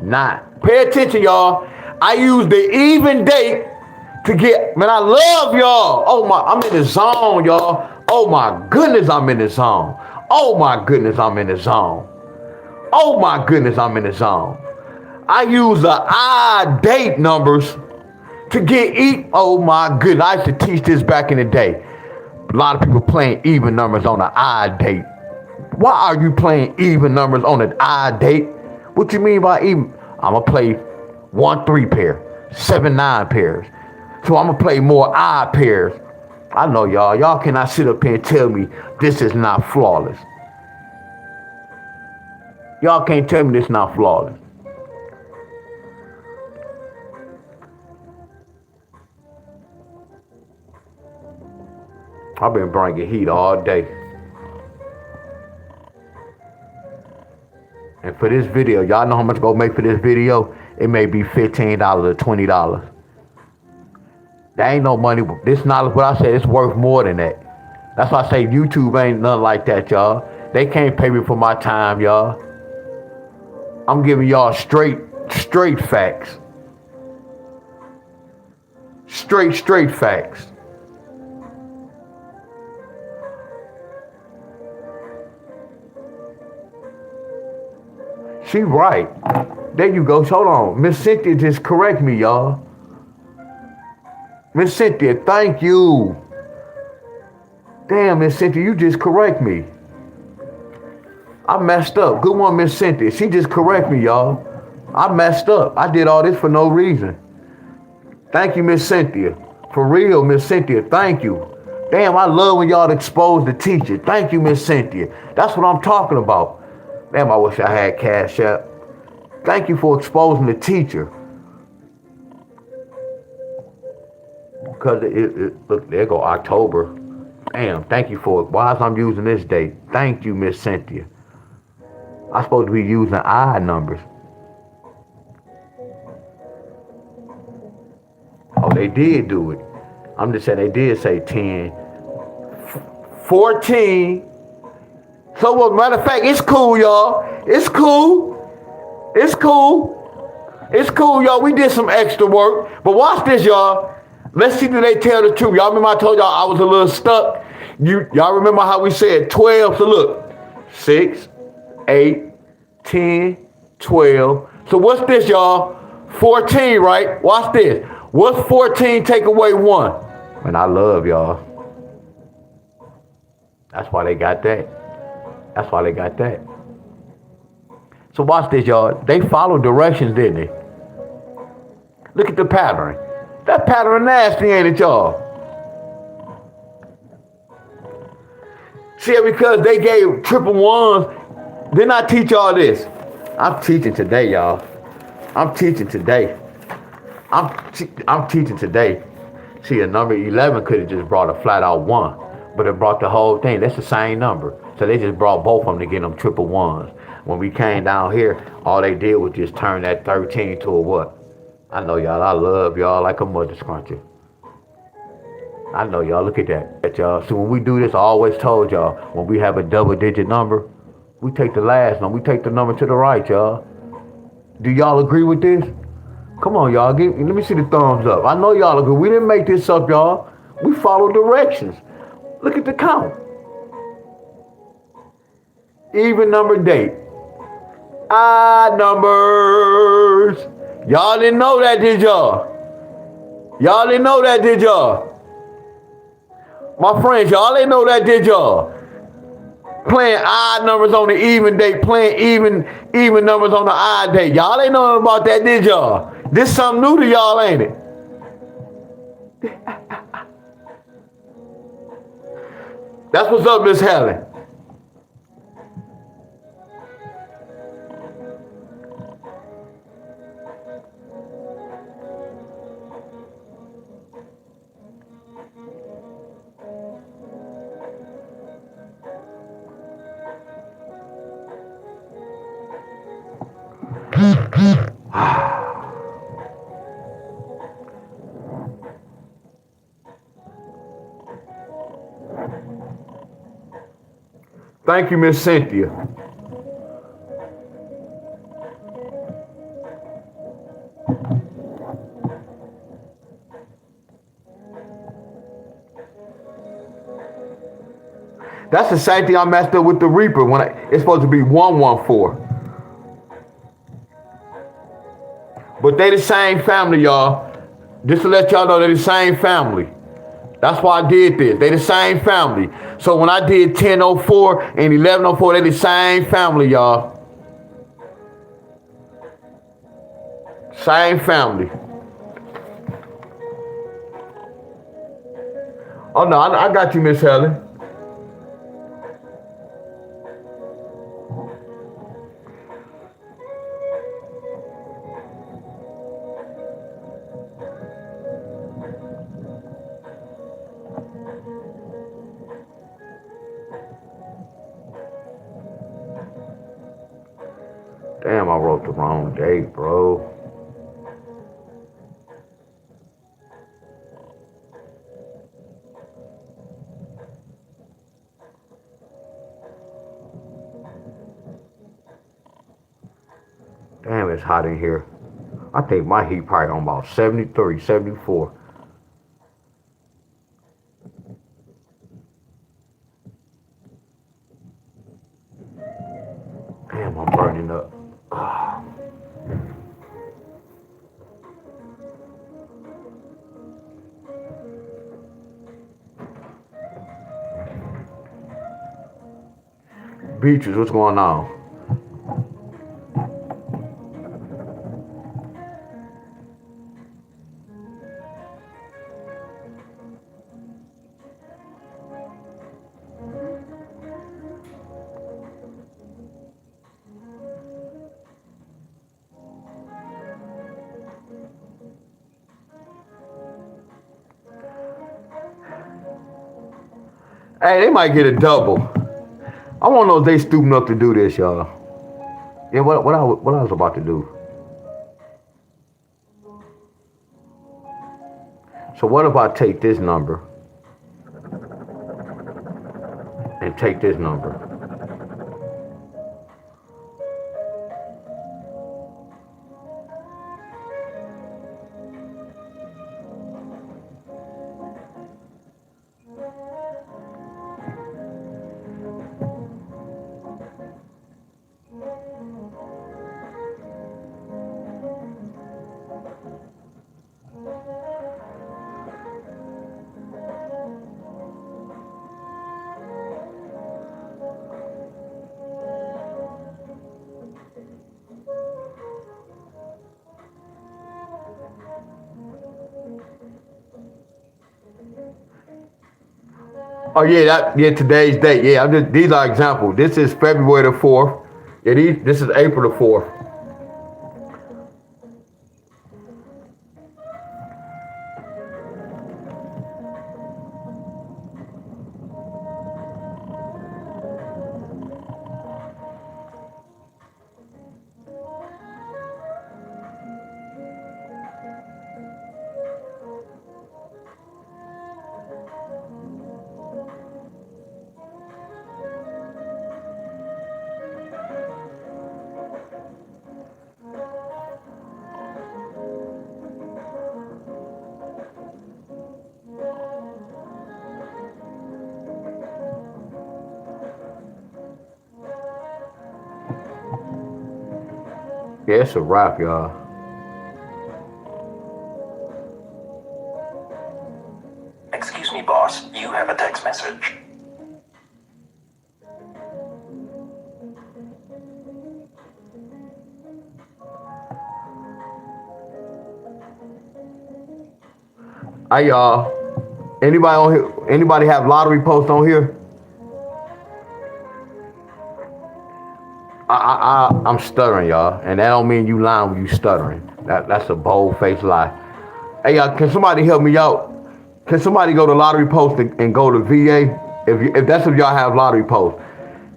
9. Pay attention, y'all. I use the even date to get, man, I love y'all. Oh my, I'm in the zone, y'all. Oh my goodness, I'm in the zone. Oh my goodness, I'm in the zone. Oh my goodness, I'm in the zone. I use the odd date numbers to get oh my goodness, I used to teach this back in the day. A lot of people playing even numbers on an odd date. Why are you playing even numbers on an odd date? What you mean by even? I'm going to play 1-3 pair, 7-9 pairs. So I'm going to play more odd pairs. I know y'all. Y'all cannot sit up here and tell me this is not flawless. Y'all can't tell me this is not flawless. I've been bringing heat all day. And for this video, y'all know how much I'm going to make for this video? It may be $15 or $20. That ain't no money. This knowledge, what I said, it's worth more than that. That's why I say YouTube ain't nothing like that, y'all. They can't pay me for my time, y'all. I'm giving y'all straight facts. Straight facts. She right. There you go. Hold on. Miss Cynthia just correct me, y'all. Miss Cynthia, thank you. Damn, Miss Cynthia, you just correct me. I messed up. Good one, Miss Cynthia. She just correct me, y'all. I messed up. I did all this for no reason. Thank you, Miss Cynthia. For real, Miss Cynthia, thank you. Damn, I love when y'all expose the teacher. Thank you, Miss Cynthia. That's what I'm talking about. Damn, I wish I had Cash App. Thank you for exposing the teacher. Because look, there go October. Damn, thank you for it. Why am I using this date? Thank you, Miss Cynthia. I'm supposed to be using odd numbers. Oh, they did do it. I'm just saying they did say 10. 14. So, well, matter of fact, it's cool, y'all. It's cool. It's cool. It's cool, y'all. We did some extra work. But watch this, y'all. Let's see do they tell the truth. Y'all remember I told y'all I was a little stuck? Y'all remember how we said 12? So look, 6, 8, 10, 12. So what's this, y'all? 14, right? Watch this. What's 14 take away 1? And I love y'all. That's why they got that. That's why they got that. So watch this, y'all. They followed directions, didn't they? Look at the pattern. That pattern nasty, ain't it, y'all? See, because they gave triple ones, didn't I teach y'all this? I'm teaching today, y'all. I'm teaching today. I'm teaching today. See, a number 11 could have just brought a flat out 1, but it brought the whole thing. That's the same number. So they just brought both of them to get them triple ones. When we came down here, all they did was just turn that 13 to a what? I know y'all, I love y'all like a mother scruncher. I know y'all, look at that, y'all. So when we do this, I always told y'all, when we have a double digit number, we take the last number, we take the number to the right, y'all. Do y'all agree with this? Come on, y'all, let me see the thumbs up. I know y'all agree. We didn't make this up, y'all. We follow directions. Look at the count. Even number date. Odd numbers. Y'all didn't know that, did y'all? Y'all didn't know that, did y'all? My friends, y'all didn't know that, did y'all? Playing odd numbers on the even date, playing even numbers on the odd date. Y'all ain't know about that, did y'all? This something new to y'all, ain't it? That's what's up, Miss Helen. Thank you, Miss Cynthia. That's the same thing I messed up with the Reaper when it's supposed to be 114. But they the same family, y'all. Just to let y'all know, they the same family. That's why I did this. They the same family. So when I did 1004 and 1104, they the same family, y'all. Same family. Oh no, I got you, Miss Helen. Damn, I wrote the wrong date, bro. Damn, it's hot in here. I think my heat probably on about 73, 74. Damn, I'm burning up. Beaches, what's going on? Hey, they might get a double. I want to know if they stupid enough to do this, y'all. Yeah, what I was about to do. So what if I take this number and take this number? Oh yeah, today's date. Yeah, these are examples. This is February the 4th. Yeah, this is April the 4th. Yeah, it's a wrap, y'all. Excuse me, boss. You have a text message. Hey, y'all. Anybody on here? Anybody have lottery posts on here? I'm stuttering, y'all, and that don't mean you lying when you stuttering. That's a bold-faced lie. Hey, y'all, can somebody help me out? Can somebody go to lottery post and go to VA? If that's if y'all have lottery post,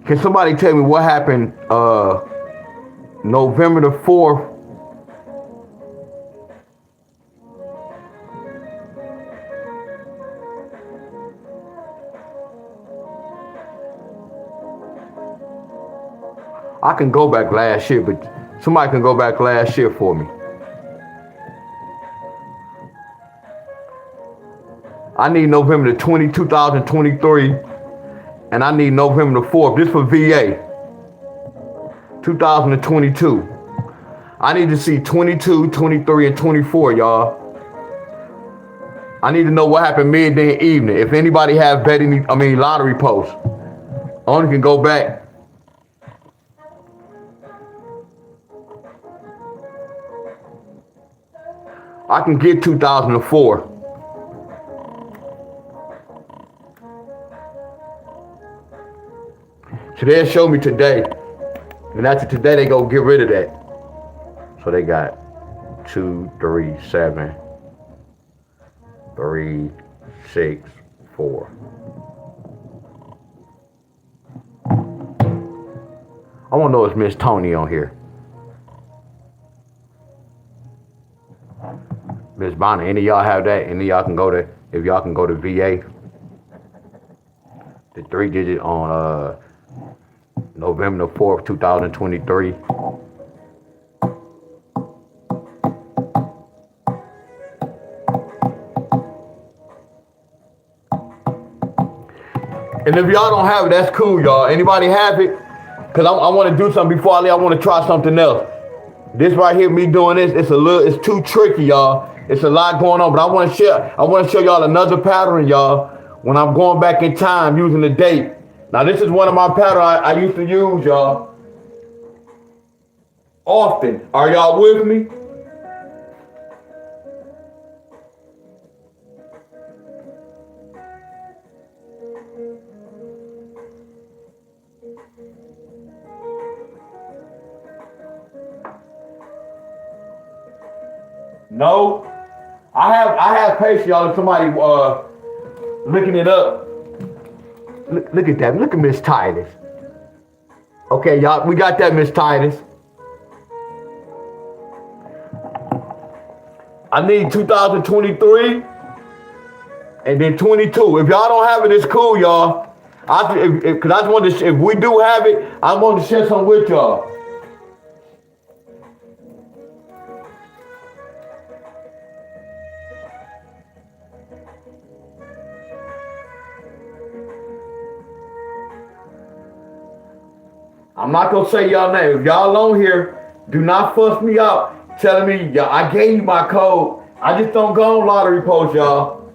can somebody tell me what happened November the 4th? I can go back last year, but somebody can go back last year for me. I need November the 2023, and I need November the 4th. This for VA, 2022. I need to see 22, 23, and 24, y'all. I need to know what happened midday and evening. If anybody have lottery posts, I only can go back. I can get 2004. So they'll show me today. And after today, they go get rid of that. So they got 2, 3, 7, 3, 6, 4. I want to know if Miss Tony on here. Miss Bonnie, any of y'all have that? Any of y'all can go to, if y'all can go to VA. The 3-digit on November the 4th, 2023. And if y'all don't have it, that's cool, y'all. Anybody have it? Because I want to do something before I leave. I want to try something else. This right here, me doing this, it's too tricky, y'all. It's a lot going on, but I want to show y'all another pattern, y'all, when I'm going back in time using the date. Now, this is one of my patterns I used to use, y'all, often. Are y'all with me? No. I have patience, y'all, if somebody looking it up. Look at that. Look at Miss Titus. Okay, y'all, we got that, Miss Titus. I need 2023 and then 22. If y'all don't have it, it's cool, y'all. Because I just wanted to, if we do have it, I want to share something with y'all. I'm not going to say y'all name. If y'all on here, do not fuss me out telling me, I gave you my code. I just don't go on lottery posts, y'all.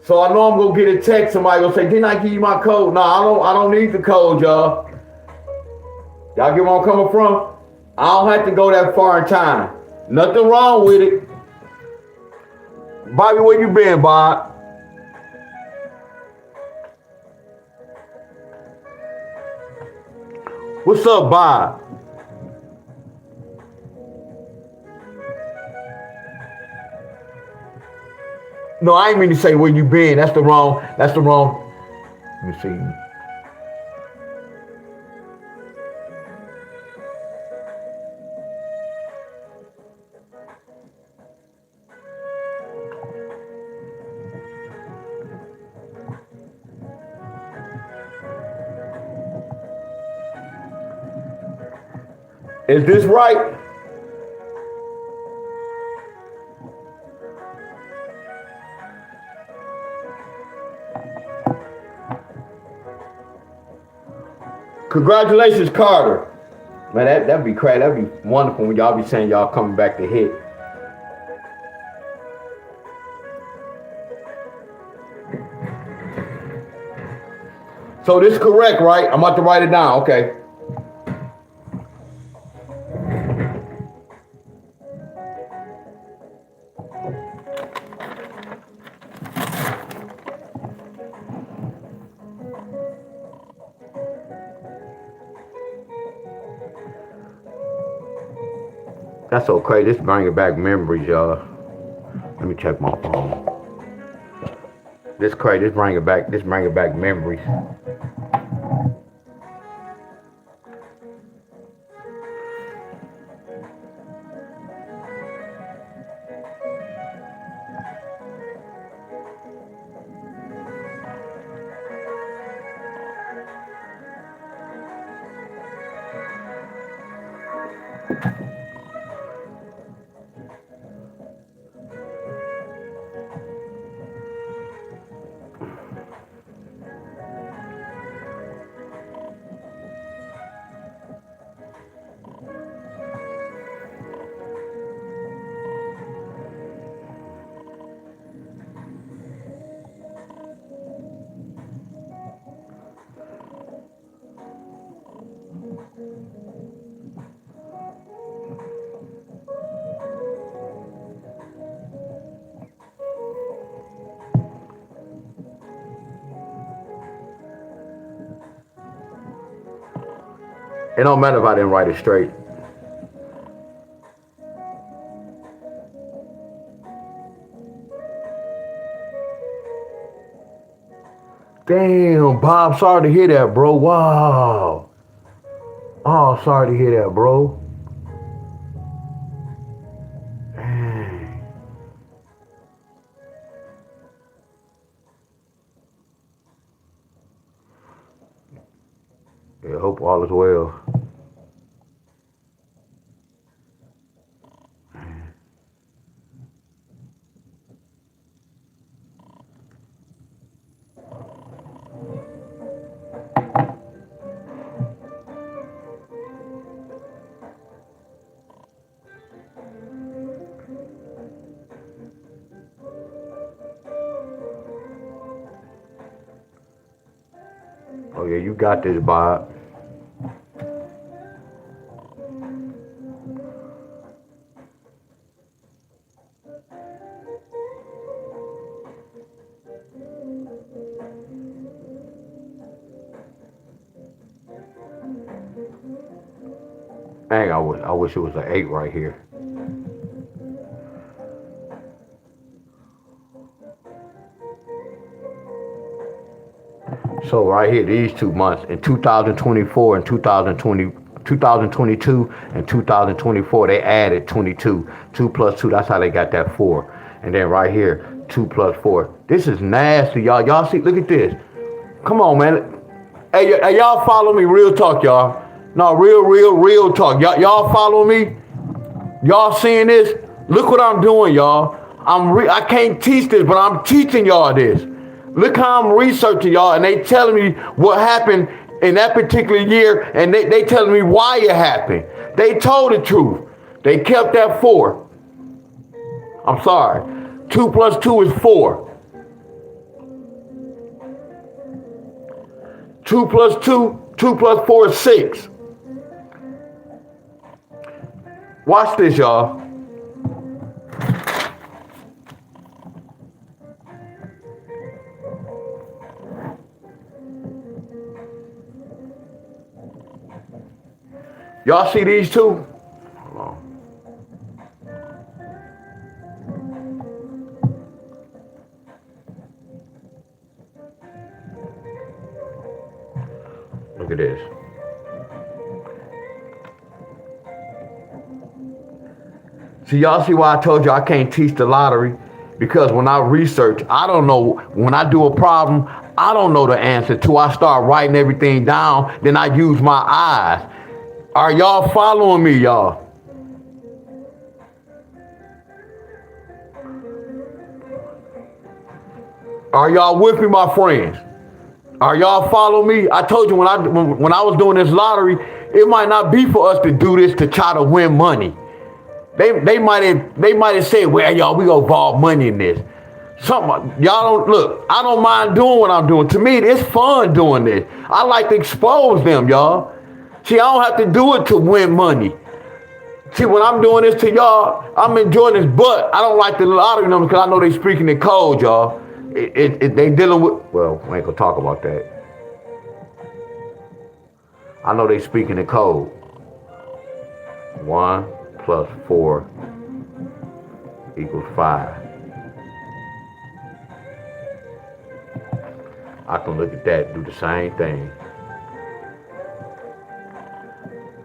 So I know I'm going to get a text. Somebody going to say, didn't I give you my code? No, I don't need the code, y'all. Y'all get where I'm coming from? I don't have to go that far in time. Nothing wrong with it. Bobby, where you been, Bob? What's up, Bob? No, I ain't mean to say where you been. That's the wrong. Let me see. Is this right? Congratulations, Carter. Man, that'd be crazy. That'd be wonderful when y'all be saying y'all coming back to hit. So this is correct, right? I'm about to write it down. Okay. That's so crazy. This bringing back memories, y'all. Let me check my phone. This crazy. This bringing back memories. It don't matter if I didn't write it straight. Damn, Bob, sorry to hear that, bro. Wow. Oh, sorry to hear that, bro. Dang. Yeah, hope all is well. Oh yeah, you got this, Bob. Dang, I wish it was an 8 right here. So right here, these 2 months, in 2024 and 2022 and 2024, they added 22. 2 plus 2, that's how they got that 4. And then right here, 2 plus 4. This is nasty, y'all. Y'all see, look at this. Come on, man. Hey, y'all follow me, real talk, y'all. No, real talk. Y'all follow me? Y'all seeing this? Look what I'm doing, y'all. I can't teach this, but I'm teaching y'all this. Look how I'm researching y'all, and they telling me what happened in that particular year, and they telling me why it happened. They told the truth. They kept that 4. I'm sorry. 2 plus 2 is 4. 2 plus 2, 2 plus 4 is 6. Watch this, y'all. Y'all see these two? Hold on. Look at this. See, y'all see why I told you I can't teach the lottery? Because when I research, I don't know. When I do a problem, I don't know the answer to. I start writing everything down, then I use my eyes. Are y'all following me, y'all? Are y'all with me, my friends? Are y'all following me? I told you when I was doing this lottery, it might not be for us to do this to try to win money. They might have said, well, y'all, we gonna involve money in this. Y'all don't look. I don't mind doing what I'm doing. To me, it's fun doing this. I like to expose them, y'all. See, I don't have to do it to win money. See, when I'm doing this to y'all, I'm enjoying this, but I don't like the lottery numbers because I know they speaking in code, y'all. They dealing with, well, we ain't gonna talk about that. I know they speaking in code. 1 plus 4 equals 5. I can look at that and do the same thing.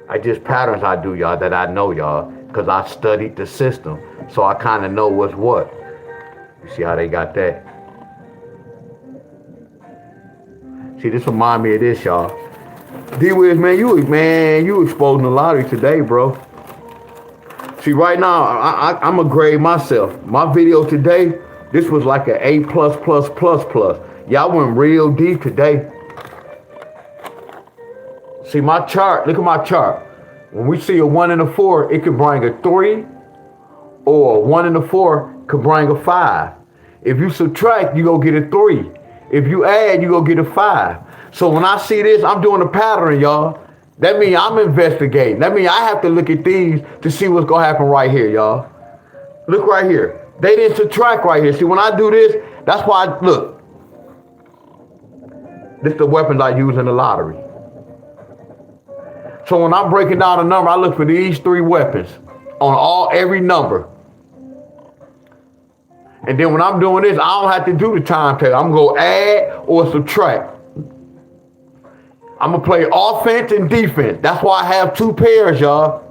I just patterns I do, y'all, that I know, y'all, because I studied the system, so I kind of know what's what. You see how they got that? See, this remind me of this, y'all. D-Wiz, man, you exposing the lottery today, bro. See, right now, I'm a grade myself. My video today, this was like an A+++++. Y'all went real deep today. See my chart, look at my chart. When we see a 1 and a 4, it could bring a 3, or a 1 and a 4 could bring a 5. If you subtract, you go get a 3. If you add, you go get a 5. So when I see this, I'm doing a pattern, y'all. That means I'm investigating. That means I have to look at these to see what's gonna happen right here, y'all. Look right here. They didn't subtract right here. See, when I do this, that's why look. This is the weapons I use in the lottery. So when I'm breaking down a number, I look for these three weapons on every number. And then when I'm doing this, I don't have to do the timetable. I'm going to add or subtract. I'm going to play offense and defense. That's why I have two pairs, y'all.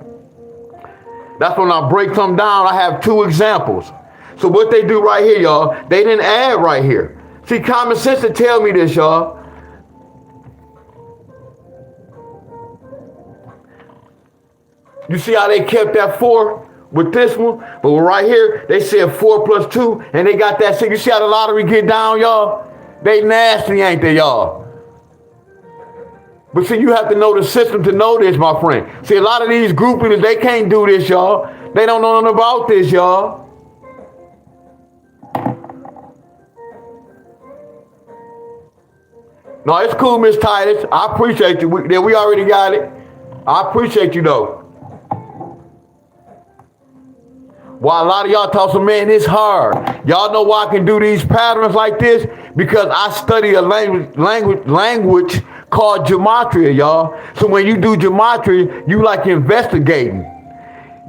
That's when I break them down, I have two examples. So what they do right here, y'all, they didn't add right here. See, common sense to tell me this, y'all. You see how they kept that 4 with this one? But right here, they said 4 plus 2, and they got that 6. You see how the lottery get down, y'all? They nasty, ain't they, y'all? But see, you have to know the system to know this, my friend. See, a lot of these group leaders, they can't do this, y'all. They don't know nothing about this, y'all. No, it's cool, Miss Titus. I appreciate you. We already got it. I appreciate you, though. While a lot of y'all talk, man, it's hard. Y'all know why I can do these patterns like this? Because I study a language called gematria, y'all. So when you do gematria, you like investigating.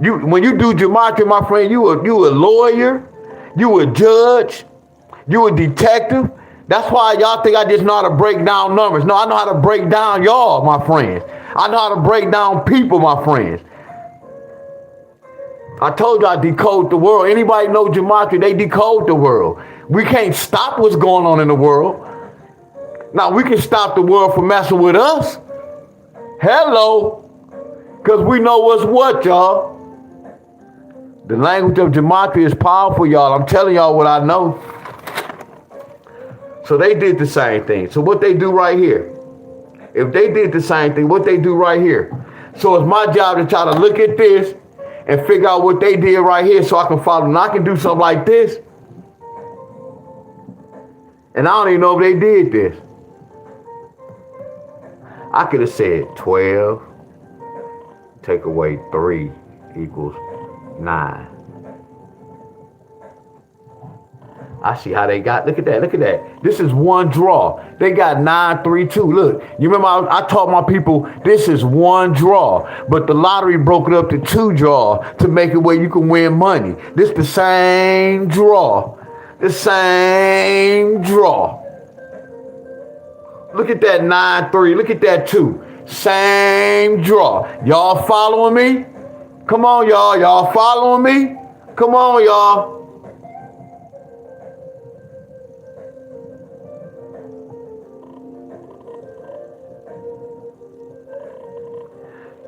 When you do gematria, my friend, you a lawyer, you a judge, you a detective. That's why y'all think I just know how to break down numbers. No, I know how to break down y'all, my friends. I know how to break down people, my friends. I told you I decode the world. Anybody know gematria, they decode the world. We can't stop what's going on in the world. Now, we can stop the world from messing with us. Hello. Because we know what's what, y'all. The language of gematria is powerful, y'all. I'm telling y'all what I know. So they did the same thing. So what they do right here, if they did the same thing, what they do right here. So it's my job to try to look at this and figure out what they did right here so I can follow. And I can do something like this. And I don't even know if they did this. I could have said 12, take away 3 equals 9. I see how they got, look at that. This is one draw. They got 9, 3, 2. Look, you remember I taught my people, this is one draw. But the lottery broke it up to 2 draw to make it where you can win money. This the same draw. The same draw. Look at that 9, 3. Look at that 2. Same draw. Y'all following me? Come on, y'all. Y'all following me? Come on, y'all.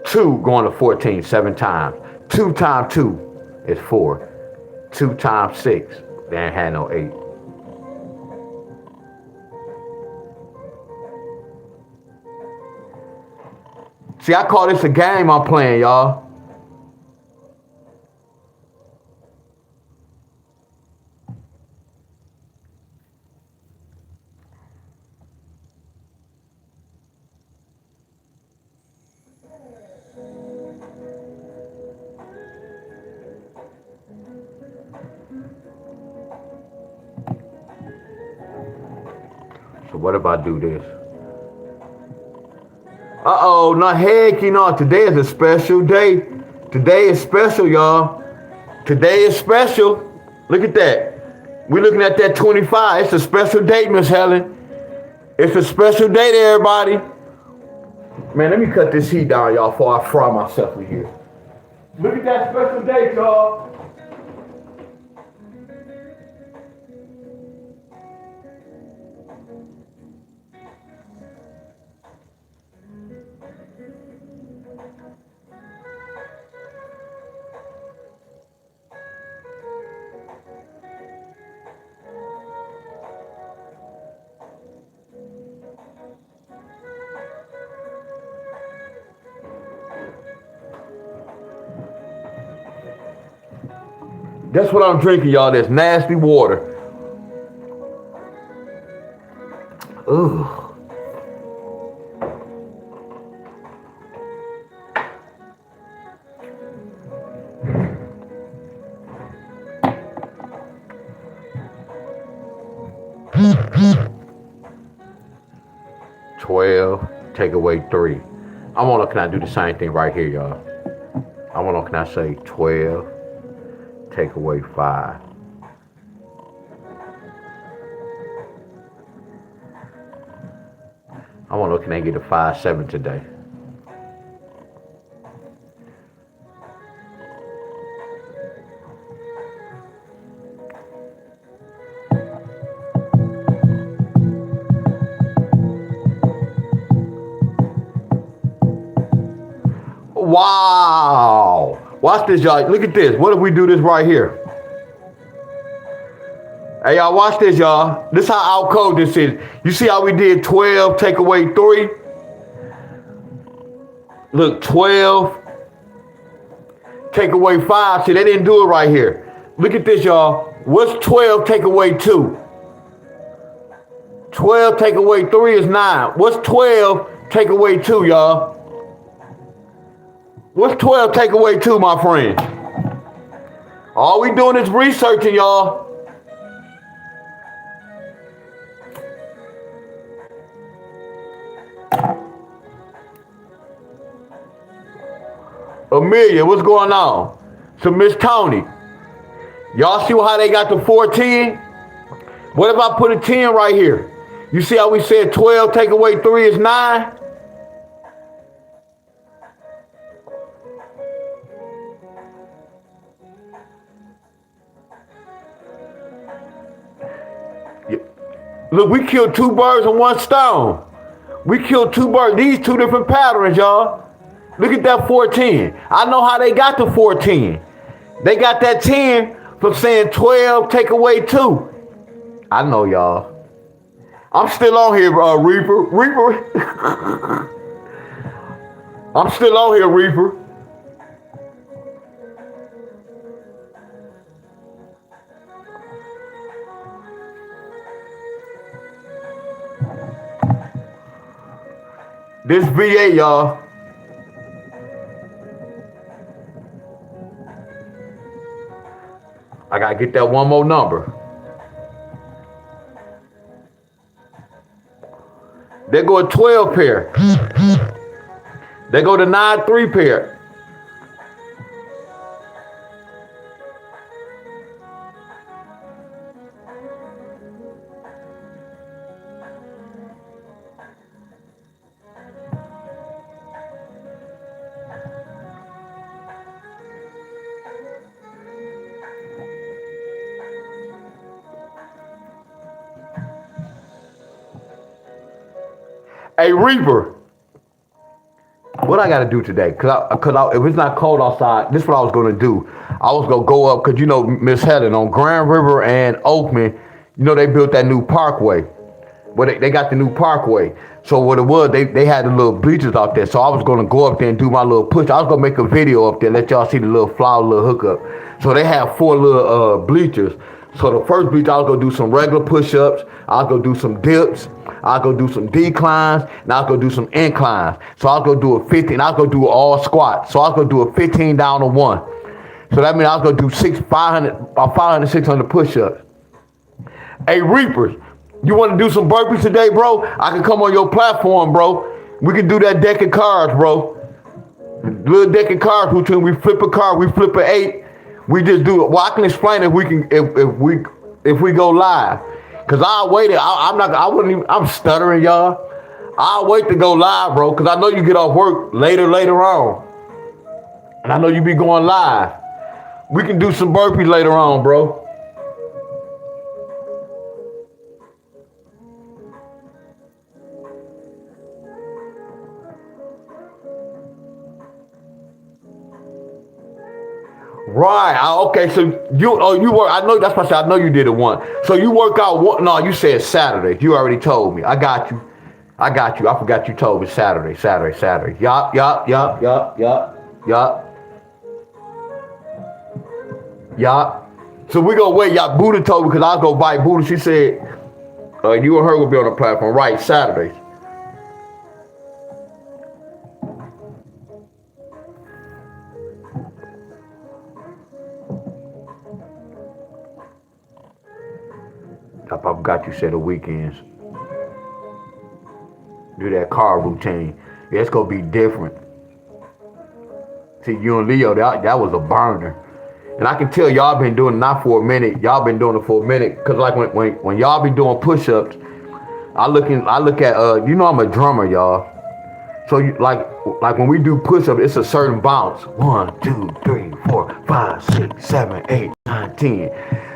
Two going to 14 7 times. 2 times 2 is 4. 2 times 6, they ain't had no 8. See, I call this a game I'm playing, y'all. So what if I do this? Uh-oh, not heck, you know, today is a special day. Today is special, y'all. Today is special. Look at that. We're looking at that 25. It's a special date, Miss Helen. It's a special date, everybody. Man, let me cut this heat down, y'all, before I fry myself in here. Look at that special date, y'all. That's what I'm drinking, y'all. This nasty water. Ooh. $12, take away 3. I want to, can I do the same thing right here, y'all? I want to, can I say 12, take away 5. I want to, can I get a 5-7 today? Wow. Watch this, y'all. Look at this. What if we do this right here? Hey, y'all, watch this, y'all. This is how out cold this is. You see how we did 12, take away 3? Look, 12, take away 5. See, they didn't do it right here. Look at this, y'all. What's 12, take away 2? 12, take away 3 is 9. What's 12, take away 2, y'all? What's 12 take away 2, my friend? All we doing is researching, y'all. Amelia, what's going on? So Miss Tony, y'all see how they got the 14? What if I put a 10 right here? You see how we said 12 take away 3 is 9? Look, we killed 2 birds with 1 stone. We killed 2 birds. These 2 different patterns, y'all. Look at that 14. I know how they got the 14. They got that 10 from saying 12 take away 2. I know, y'all. I'm still on here, Reaper. Reaper. I'm still on here, Reaper. This VA, y'all. I gotta get that one more number. They go a 12 pair. They go to 9-3 pair. Hey, Reaper, what I got to do today? Cause if it's not cold outside, this is what I was going to do. I was going to go up, because, you know, Miss Helen, on Grand River and Oakman, you know, they built that new parkway. Well, they got the new parkway. So what it was, they had the little bleachers out there. So I was going to go up there and do my little push. I was going to make a video up there, let y'all see the little flower, little hookup. So they have 4 little bleachers. So the first bleacher, I was going to do some regular push-ups. I was going to do some dips. I'll go do some declines, and I'll go do some inclines. So I'll go do a 15, I'll go do all squats. So I'll go do a 15 down to 1. So that means I'll go do 500, 600 push-ups. Hey, Reapers, you want to do some burpees today, bro? I can come on your platform, bro. We can do that deck of cards, bro. Little deck of cards routine. We flip a card, we flip an 8. We just do it. Well, I can explain if we can, if we go live. Cause I'll wait. I'm stuttering, y'all. I'll wait to go live, bro. Cause I know you get off work later on. And I know you be going live. We can do some burpees later on, bro. Right. Okay. So you work. I know that's what I said. I know you did it once. So you work out one. No, you said Saturday. You already told me. I got you. I forgot you told me Saturday. Yup. So we gonna wait. Y'all, Buddha told me because I'll go bite Buddha. She said you and her will be on the platform. Right. Saturday. I forgot you said the weekends. Do that car routine. It's gonna be different. See, you and Leo, that was a burner. And I can tell y'all been doing it not for a minute. Y'all been doing it for a minute. Cause like when y'all be doing push-ups, I look at you know I'm a drummer, y'all. So like when we do push-ups, it's a certain bounce. 1, 2, 3, 4, 5, 6, 7, 8, 9, 10.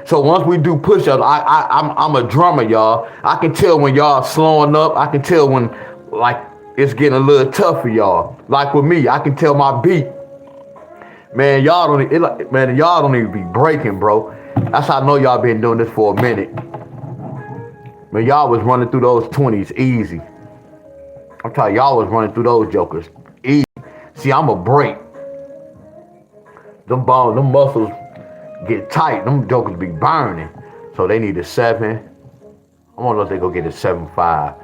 So once we do push-ups, I'm a drummer, y'all. I can tell when y'all slowing up. I can tell when like it's getting a little tough for y'all. Like with me, I can tell my beat. Man, y'all don't even be breaking, bro. That's how I know y'all been doing this for a minute. Man, y'all was running through those 20s easy. I'm telling y'all was running through those jokers easy. See, I'm a break. Them bones, them muscles get tight. Them jokers be burning. So they need a 7. I wonder if they go get a 7.5.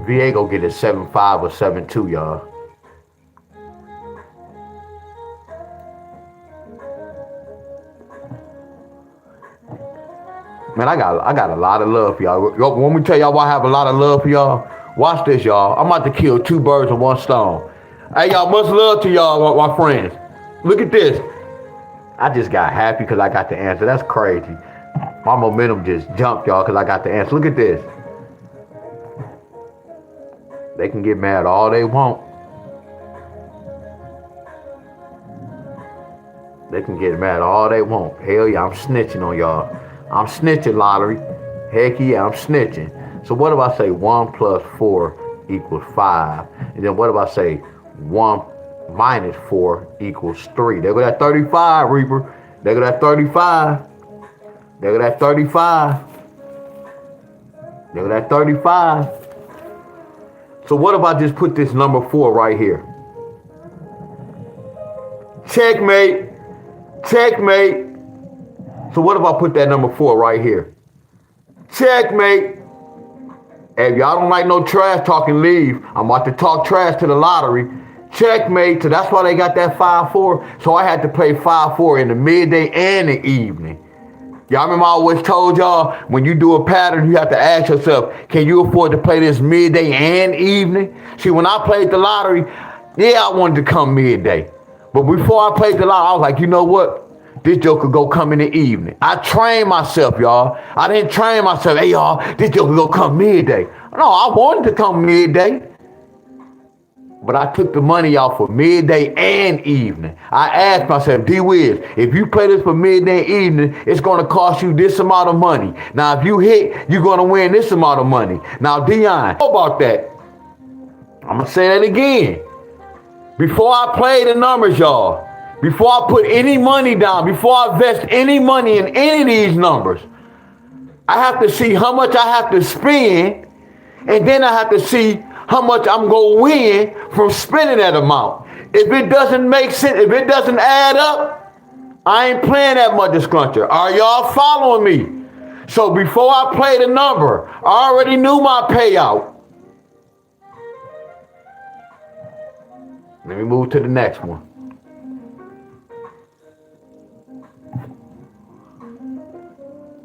VA go get a 7.5 or 7.2, y'all. Man, I got a lot of love for y'all. Want me to tell y'all why I have a lot of love for y'all? Watch this, y'all. I'm about to kill 2 birds with 1 stone. Hey, y'all, much love to y'all, my friends. Look at this. I just got happy because I got the answer. That's crazy. My momentum just jumped, y'all, because I got the answer. Look at this. They can get mad all they want. They can get mad all they want. Hell yeah, I'm snitching on y'all. I'm snitching, lottery. Heck yeah, I'm snitching. So what if I say 1 plus 4 equals 5? And then what if I say 1 minus 4 equals 3? There go that 35, Reaper. There go that 35. There go that 35. There go that 35. So what if I just put this number 4 right here? Checkmate. Checkmate. So what if I put that number 4 right here? Checkmate. Hey, if y'all don't like no trash talking, leave. I'm about to talk trash to the lottery. Checkmate. So that's why they got that 5-4. So I had to play 5-4 in the midday and the evening. Y'all remember I always told y'all, when you do a pattern, you have to ask yourself, can you afford to play this midday and evening? See, when I played the lottery, yeah, I wanted to come midday. But before I played the lottery, I was like, you know what? This joker go come in the evening. I trained myself, y'all. I didn't train myself. Hey, y'all, this joker go come midday. No, I wanted to come midday. But I took the money out for midday and evening. I asked myself, D-Wiz, if you play this for midday and evening, it's going to cost you this amount of money. Now, if you hit, you're going to win this amount of money. Now, Deon, how about that? I'm going to say that again. Before I play the numbers, y'all, before I put any money down, before I invest any money in any of these numbers, I have to see how much I have to spend, and then I have to see how much I'm going to win from spending that amount. If it doesn't make sense, if it doesn't add up, I ain't playing that much scruncher. Are y'all following me? So before I play the number, I already knew my payout. Let me move to the next one.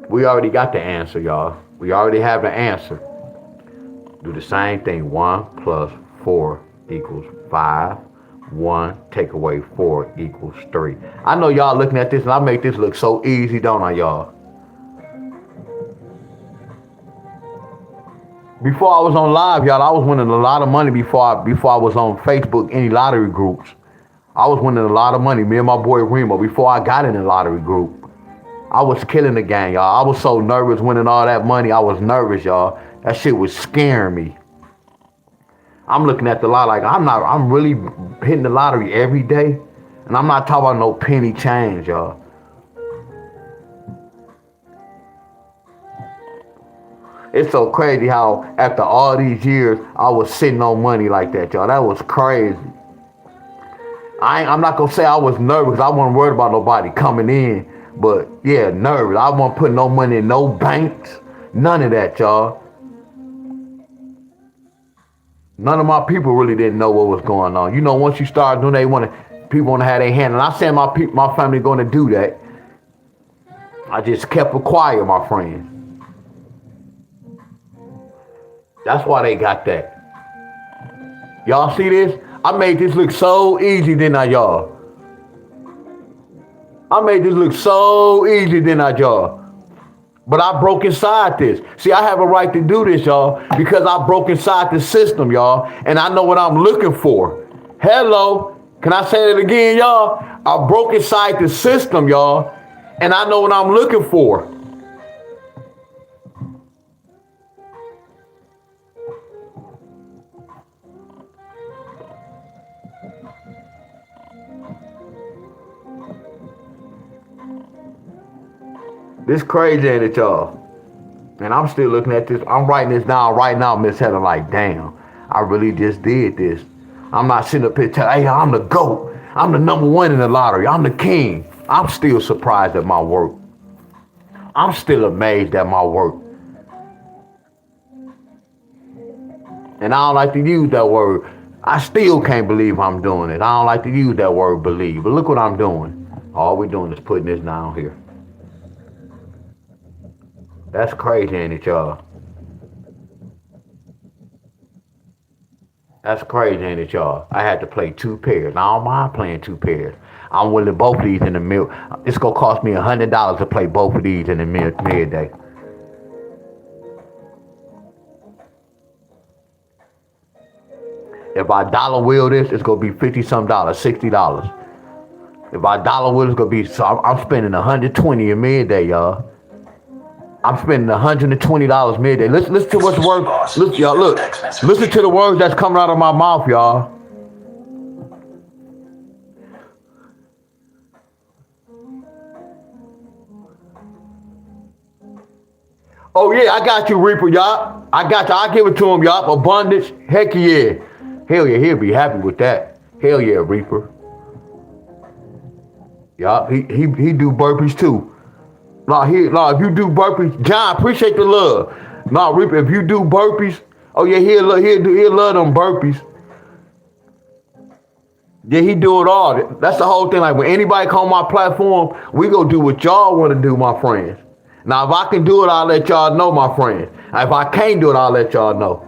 We already got the answer, y'all. We already have the answer. Do the same thing. 1 plus 4 equals 5. 1 take away 4 equals 3. I know y'all looking at this and I make this look so easy, don't I, y'all? Before I was on live, y'all, I was winning a lot of money before I was on Facebook, any lottery groups. I was winning a lot of money, me and my boy Remo, before I got in the lottery group. I was killing the gang, y'all. I was so nervous winning all that money. I was nervous, y'all. That shit was scaring me. I'm looking at the lot like I'm really hitting the lottery every day. And I'm not talking about no penny change, y'all. It's so crazy how after all these years, I was sitting on money like that, y'all. That was crazy. I'm not going to say I was nervous. I wasn't worried about nobody coming in. But, yeah, nervous. I wasn't putting no money in no banks. None of that, y'all. None of my people really didn't know what was going on. You know, once you start doing that, people want to have their hand. And I said my family going to do that. I just kept it quiet, my friends. That's why they got that. Y'all see this? I made this look so easy, didn't I, y'all? I made this look so easy, didn't I, y'all? But I broke inside this. See, I have a right to do this, y'all, because I broke inside the system, y'all, and I know what I'm looking for. Hello. Can I say that again, y'all? I broke inside the system, y'all, and I know what I'm looking for. This crazy, ain't it, y'all? And I'm still looking at this. I'm writing this down right now, Miss Heather, like, damn, I really just did this. I'm not sitting up here telling, hey, I'm the GOAT. I'm the number one in the lottery. I'm the king. I'm still surprised at my work. I'm still amazed at my work. And I don't like to use that word. I still can't believe I'm doing it. I don't like to use that word believe. But look what I'm doing. All we're doing is putting this down here. That's crazy, ain't it, y'all? That's crazy, ain't it, y'all? I had to play two pairs. I don't mind playing two pairs. I'm willing both of these in the middle. It's going to cost me $100 to play both of these in the midday. If I dollar wheel this, it's going to be 50 some dollars, $60. If I dollar wheel, it's going to be, so I'm spending 120 in midday, y'all. I'm spending $120 midday. Listen to what's the word. Listen, y'all, look. Listen to the words that's coming out of my mouth, y'all. Oh yeah, I got you, Reaper, y'all. I got you. I'll give it to him, y'all. Abundance. Heck yeah. Hell yeah, he'll be happy with that. Hell yeah, Reaper. Y'all, he do burpees too. Nah, if you do burpees, John, appreciate the love. Nah, Reaper, if you do burpees, oh yeah, he'll love them burpees. Yeah, he do it all. That's the whole thing. Like when anybody come on my platform, we go do what y'all want to do, my friends. Now, if I can do it, I'll let y'all know, my friends. If I can't do it, I'll let y'all know.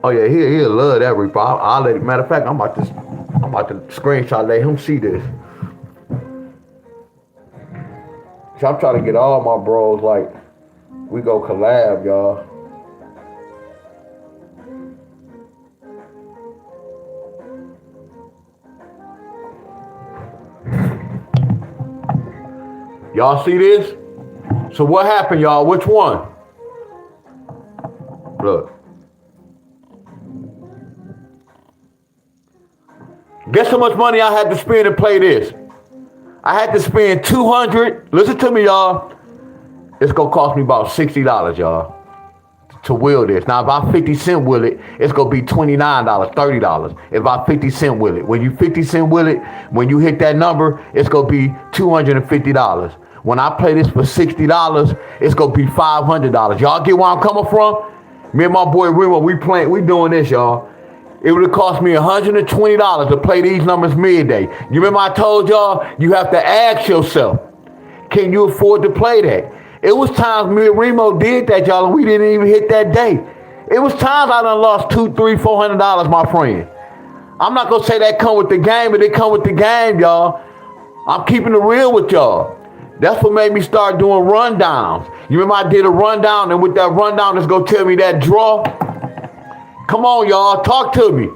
Oh yeah, he'll love that, Reaper. I'll let it. Matter of fact, I'm about to screenshot, let him see this. So I'm trying to get all my bros, like, we go collab, y'all. Y'all see this? So what happened, y'all? Which one? Look. Guess how much money I had to spend to play this? I had to spend $200. Listen to me, y'all. It's going to cost me about $60, y'all, to wheel this. Now, if I 50 cent wheel it, it's going to be $29, $30. If I 50 cent wheel it. When you 50 cent wheel it, when you hit that number, it's going to be $250. When I play this for $60, it's going to be $500. Y'all get where I'm coming from? Me and my boy Remo, we doing this, y'all. It would have cost me $120 to play these numbers midday. You remember I told y'all, you have to ask yourself, can you afford to play that? It was times me and Remo did that, y'all, and we didn't even hit that day. It was times I done lost $200, $300, $400, my friend. I'm not gonna say that come with the game, but it come with the game, y'all. I'm keeping it real with y'all. That's what made me start doing rundowns. You remember I did a rundown, and with that rundown, it's gonna tell me that draw. Come on, y'all, talk to me.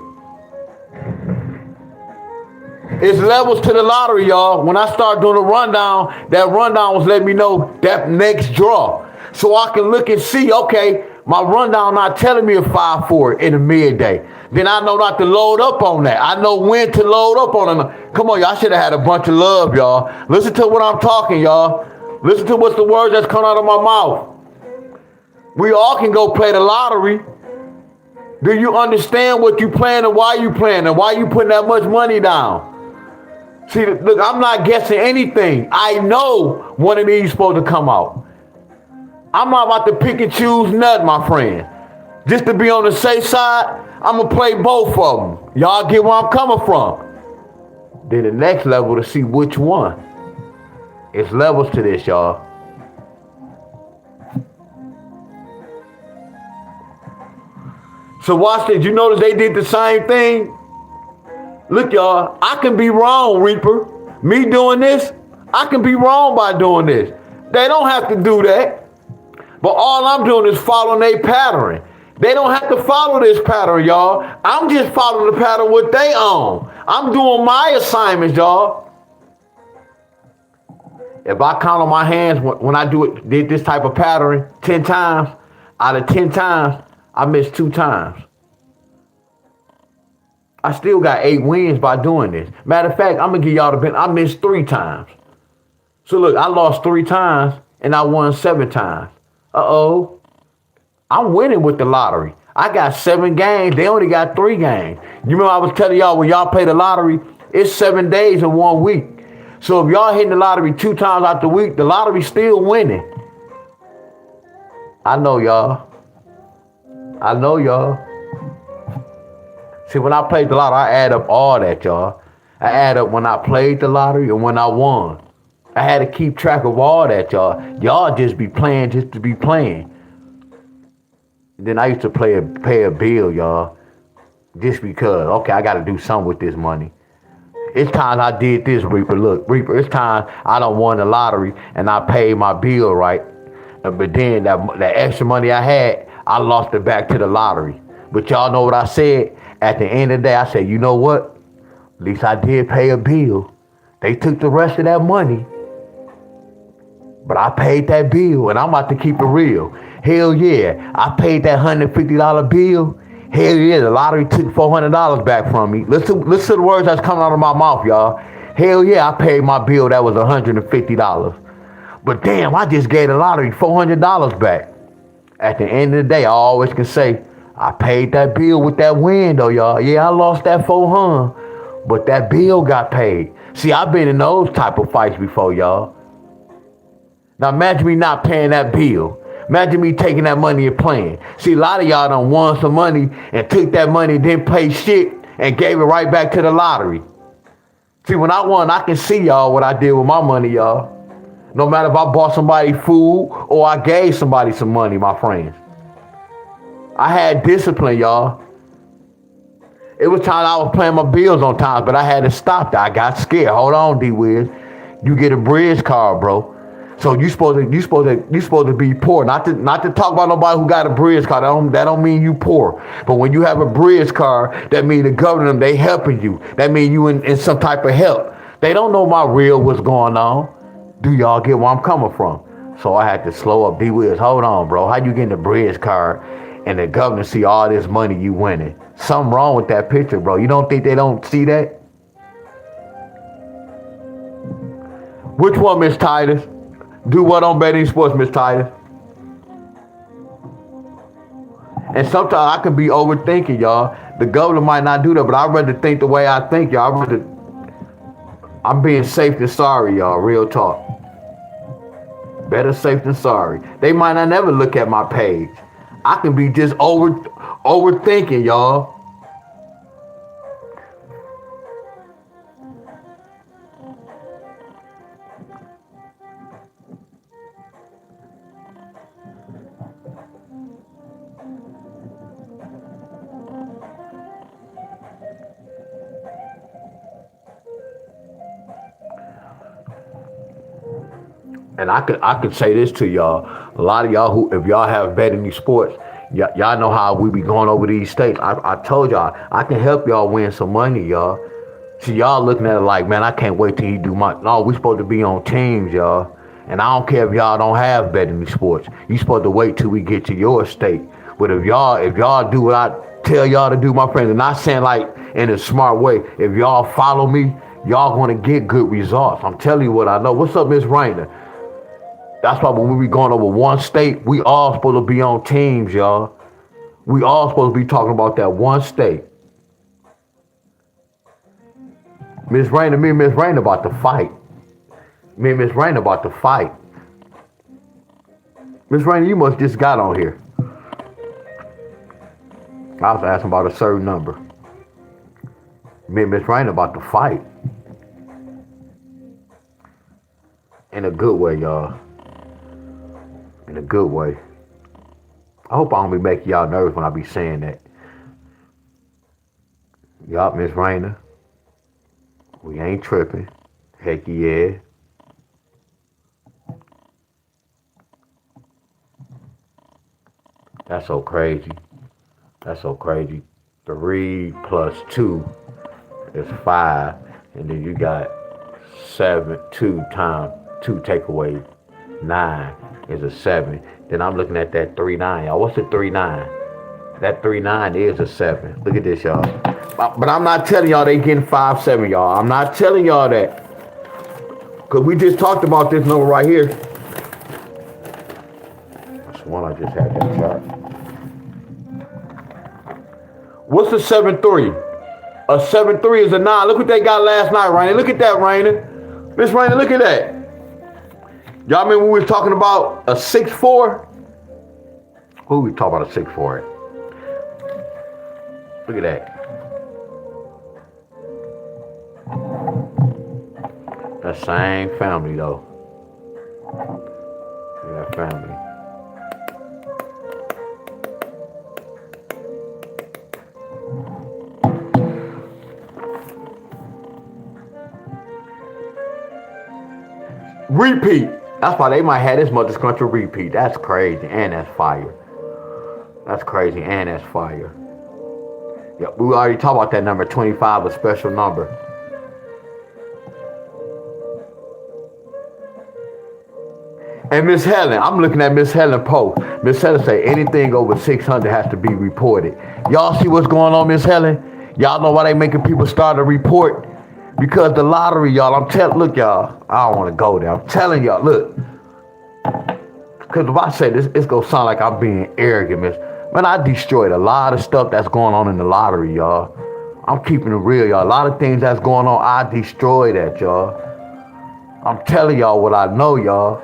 It's levels to the lottery, y'all. When I start doing a rundown, that rundown was letting me know that next draw. So I can look and see, okay, my rundown not telling me a 5-4 in the midday. Then I know not to load up on that. I know when to load up on it. Come on, y'all, I should have had a bunch of love, y'all. Listen to what I'm talking, y'all. Listen to what's the words that's coming out of my mouth. We all can go play the lottery. Do you understand what you playing and why you playing and why you putting that much money down? See, look, I'm not guessing anything. I know one of these is supposed to come out. I'm not about to pick and choose nothing, my friend. Just to be on the safe side, I'm going to play both of them. Y'all get where I'm coming from. Then the next level to see which one. It's levels to this, y'all. So watch this. You notice they did the same thing? Look, y'all, I can be wrong, Reaper. Me doing this, I can be wrong by doing this. They don't have to do that. But all I'm doing is following their pattern. They don't have to follow this pattern, y'all. I'm just following the pattern what they own. I'm doing my assignments, y'all. If I count on my hands when I did this type of pattern 10 times, out of 10 times, I missed 2 times. I still got 8 wins by doing this. Matter of fact, I'm going to give y'all the benefit. I missed 3 times. So look, I lost 3 times and I won 7 times. Uh-oh. I'm winning with the lottery. I got 7 games. They only got 3 games. You remember I was telling y'all when y'all play the lottery, it's 7 days in 1 week. So if y'all hitting the lottery 2 times out the week, the lottery's still winning. I know y'all. I know y'all. See, when I played the lottery, I add up all that, y'all. I add up when I played the lottery and when I won. I had to keep track of all that, y'all. Y'all just be playing just to be playing. Then I used to pay a bill, y'all, just because, okay, I got to do something with this money. It's times I did this, Reaper. Look, Reaper, it's times I done won the lottery and I paid my bill, right? But then that extra money I had, I lost it back to the lottery. But y'all know what I said? At the end of the day, I said, you know what? At least I did pay a bill. They took the rest of that money. But I paid that bill, and I'm about to keep it real. Hell yeah, I paid that $150 bill. Hell yeah, the lottery took $400 back from me. Listen to the words that's coming out of my mouth, y'all. Hell yeah, I paid my bill. That was $150. But damn, I just gave the lottery $400 back. At the end of the day, I always can say, I paid that bill with that win, though, y'all. Yeah, I lost that $400, but that bill got paid. See, I've been in those type of fights before, y'all. Now imagine me not paying that bill. Imagine me taking that money and playing. See, a lot of y'all done won some money and took that money and didn't pay shit and gave it right back to the lottery. See, when I won, I can see y'all what I did with my money, y'all. No matter if I bought somebody food or I gave somebody some money, my friends. I had discipline, y'all. It was times I was paying my bills on time, but I had to stop that. I got scared. Hold on, D-Wiz. You get a bridge card, bro. So you supposed to be poor. Not to talk about nobody who got a bridge card. That don't mean you poor. But when you have a bridge card, that means the government, they helping you. That means you in some type of help. They don't know my real what's going on. Do y'all get where I'm coming from? So I had to slow up. D-Wiz, hold on, bro. How you getting a bridge card and the government see all this money you winning? Something wrong with that picture, bro. You don't think they don't see that? Which one, Miss Titus? Do what on betting sports, Miss Titus? And sometimes I could be overthinking, y'all. The government might not do that, but I'd rather think the way I think, y'all. I'm being safe than sorry, y'all. Real talk. Better safe than sorry. They might not never look at my page. I can be just overthinking, y'all. And I could say this to y'all. A lot of y'all who, if y'all have bet in these sports, y'all know how we be going over these states. I told y'all, I can help y'all win some money, y'all. See, y'all looking at it like, man, I can't wait till he do my. No, we supposed to be on teams, y'all. And I don't care if y'all don't have bet in these sports. You supposed to wait till we get to your state. But if y'all do what I tell y'all to do, my friends, and not saying like in a smart way, if y'all follow me, y'all gonna get good results. I'm telling you what I know. What's up, Miss Rainer? That's why when we be going over one state, we all supposed to be on teams, y'all. We all supposed to be talking about that one state. Miss Rainer, me and Miss Rainer about to fight. Me and Miss Rainer about to fight. Miss Rainer, you must just got on here. I was asking about a certain number. Me and Miss Rainer about to fight. In a good way, y'all. In a good way. I hope I don't be making y'all nervous when I be saying that. Yup, Miss Raina. We ain't tripping. Heck yeah. That's so crazy. That's so crazy. 3 plus 2 is 5. And then you got 7, 2 times 2 take away 9 is a 7. Then I'm looking at that 3-9, y'all. What's the 3-9? That 3-9 is a 7. Look at this, y'all. But I'm not telling y'all they getting 5-7, y'all. I'm not telling y'all that. Because we just talked about this number right here. That's the one I just had that chart. What's a 7-3? A 7-3 is a 9. Look what they got last night, Raina. Look at that, Raina. Miss Raina, look at that. Y'all remember we were talking about a 6-4? Who we talking about a 6-4 at? Look at that. That same family, though. That family. Repeat. That's why they might have this Mother's Country repeat. That's crazy. And that's fire. That's crazy. And that's fire. Yeah, we already talked about that number 25, a special number. And Miss Helen, I'm looking at Miss Helen post. Miss Helen say anything over 600 has to be reported. Y'all see what's going on, Miss Helen? Y'all know why they making people start a report? Because the lottery, y'all. Look, y'all. I don't want to go there. I'm telling y'all, look. Because if I say this, it's gonna sound like I'm being arrogant, Miss. Man, I destroyed a lot of stuff that's going on in the lottery, y'all. I'm keeping it real, y'all. A lot of things that's going on, I destroyed that, y'all. I'm telling y'all what I know, y'all.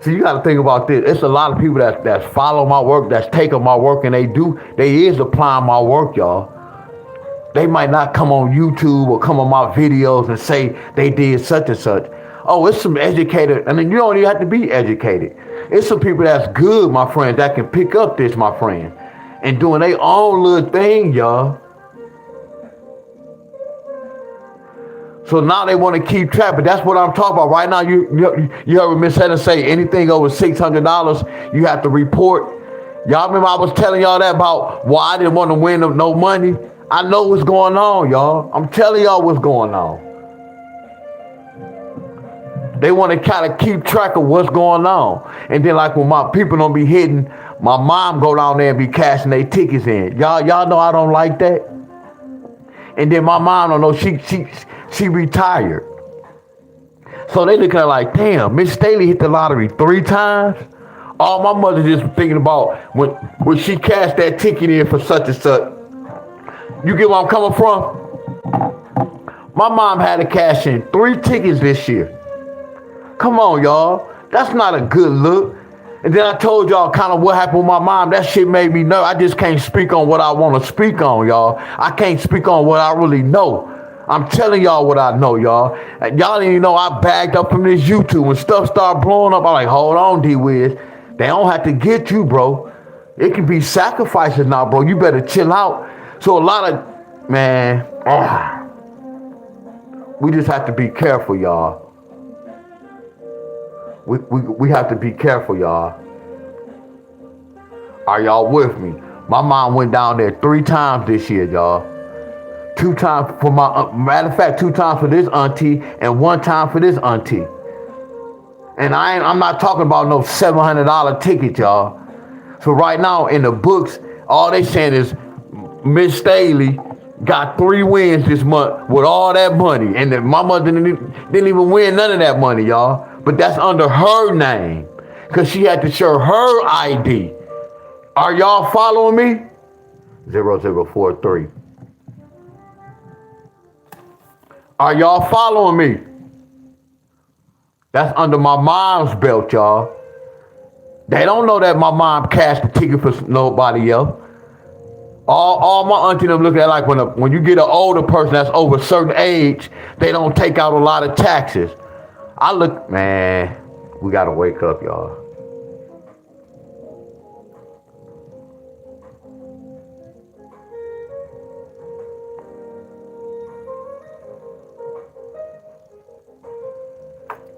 So you got to think about this. It's a lot of people that follow my work, that's taking my work, and they is applying my work, y'all. They might not come on YouTube or come on my videos and say they did such and such. Oh, it's some educated, and then you don't even have to be educated. It's some people that's good, my friends, that can pick up this, my friend, and doing their own little thing, y'all. So now they want to keep track, but that's what I'm talking about right now. You heard Miss Helen say anything over $600, you have to report. Y'all remember I was telling y'all that about why I didn't want to win no money? I know what's going on, y'all. I'm telling y'all what's going on. They want to kind of keep track of what's going on. And then like when my people don't be hitting, my mom go down there and be cashing their tickets in. Y'all know I don't like that. And then my mom don't know she retired. So they looking at like, damn, Miss Staley hit the lottery 3 times. All my mother just thinking about when she cashed that ticket in for such and such. You get where I'm coming from? My mom had to cash in 3 tickets this year. Come on, y'all. That's not a good look. And then I told y'all kind of what happened with my mom. That shit made me nervous. I just can't speak on what I want to speak on, y'all. I can't speak on what I really know. I'm telling y'all what I know, y'all. Y'all didn't even know I bagged up from this YouTube. When stuff started blowing up, I'm like, hold on, D-Wiz. They don't have to get you, bro. It can be sacrifices now, bro. You better chill out. So a lot of, man, we just have to be careful, y'all. We have to be careful, y'all. Are y'all with me? My mom went down there 3 times this year, y'all. 2 times for my, matter of fact, 2 times for this auntie and 1 time for this auntie. And I'm not talking about no $700 ticket, y'all. So right now in the books, all they saying is Miss Staley got 3 wins this month with all that money. And my mother didn't even win none of that money, y'all. But that's under her name. Because she had to show her ID. Are y'all following me? 0043. Are y'all following me? That's under my mom's belt, y'all. They don't know that my mom cashed the ticket for nobody else. All my auntie them look at like when you get an older person that's over a certain age, they don't take out a lot of taxes. I look, man, we gotta wake up, y'all.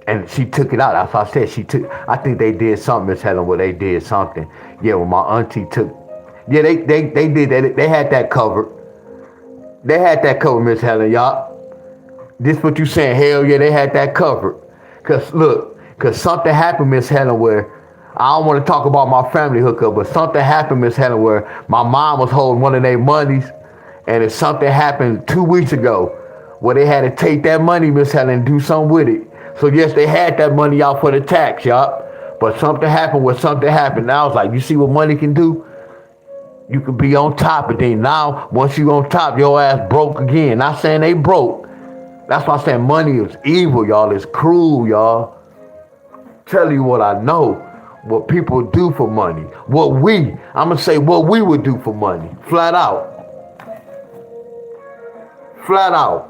And she took it out. That's why I said she took. I think they did something, Miss Helen, where they did something. Yeah, when my auntie took. Yeah, they did that. They had that covered. They had that covered, Miss Helen, y'all. This what you saying? Hell yeah, they had that covered. Cause look, cause something happened, Miss Helen, where I don't want to talk about my family hookup, but something happened, Miss Helen, where my mom was holding one of their monies, and if something happened 2 weeks ago, where they had to take that money, Miss Helen, and do something with it. So yes, they had that money out for the tax, y'all. But something happened where something happened. Now it's like, you see what money can do? You could be on top, and then now, once you on top, your ass broke again. Not saying they broke. That's why I'm saying money is evil, y'all. It's cruel, y'all. Tell you what I know. What people do for money. I'm going to say what we would do for money. Flat out. Flat out.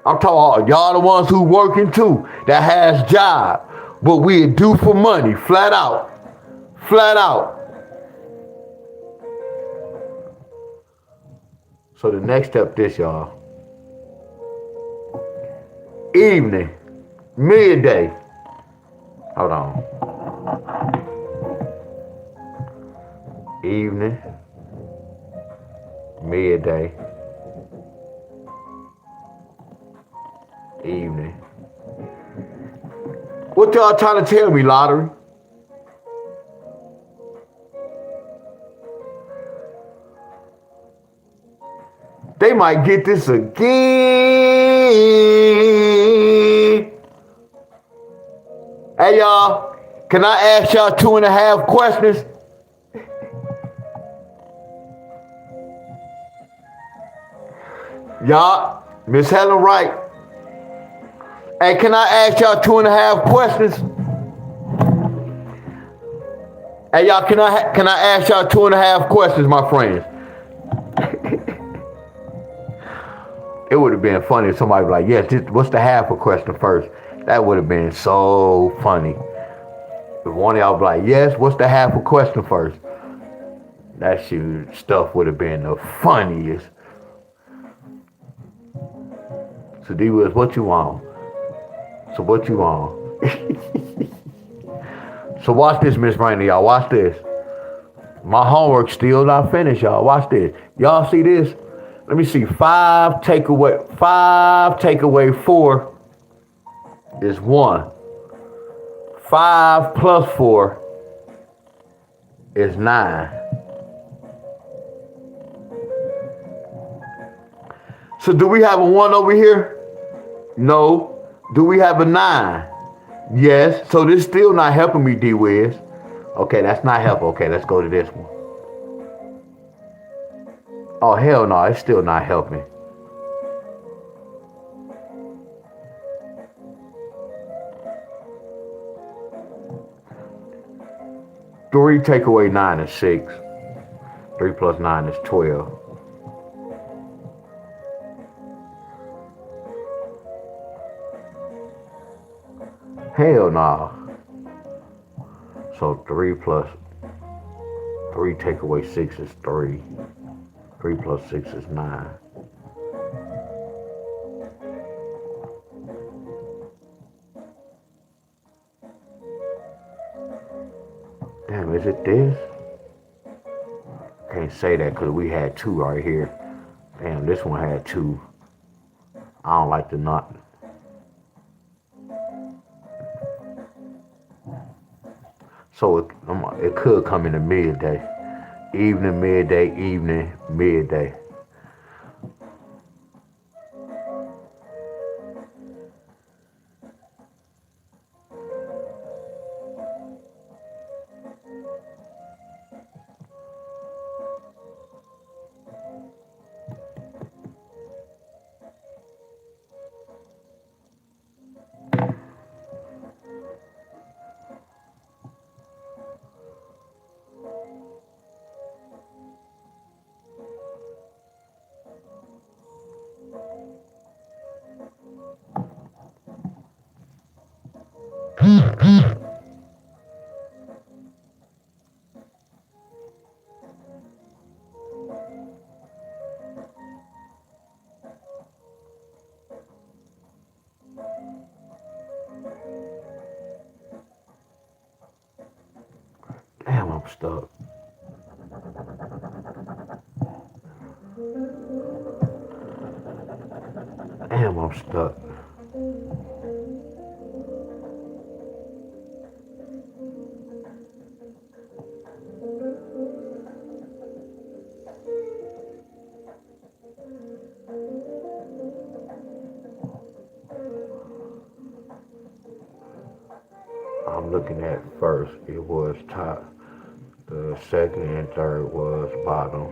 I'm talking about y'all the ones who working too. That has job. What we do for money. Flat out. Flat out. So the next step this, y'all. Evening. Midday. Hold on. Evening. Midday. Evening. What y'all trying to tell me, lottery? They might get this again. Hey, y'all, can I ask y'all 2.5 questions? Y'all, Miss Helen Wright. Hey, can I ask y'all 2.5 questions? Hey, y'all, can I ask y'all 2.5 questions, my friends? It would have been funny if somebody was like, yes, what's the half a question first? That would have been so funny. If one of y'all was like, yes, what's the half a question first? That shit stuff would have been the funniest. So D Wills, what you want? So what you want? So watch this, Miss Rainey, y'all. Watch this. My homework's still not finished, y'all. Watch this. Y'all see this? Let me see. 5 take away 4 is 1. 5 plus 4 is 9. So do we have a 1 over here? No. Do we have a 9? Yes. So this still not helping me, D-Wiz. Okay, that's not helping. Okay, let's go to this one. Oh, hell no. It's still not helping. Three take away 9 is 6. 3 plus 9 is 12. Hell no. So 3 take away 6 is 3. 3 plus 6 is 9. Damn, is it this? Can't say that because we had 2 right here. Damn, this one had 2. I don't like the nut. So it could come in the midday. Evening, midday, evening, midday. stuck. Damn, I'm stuck. I'm looking at first, it was top. The second and third was bottom.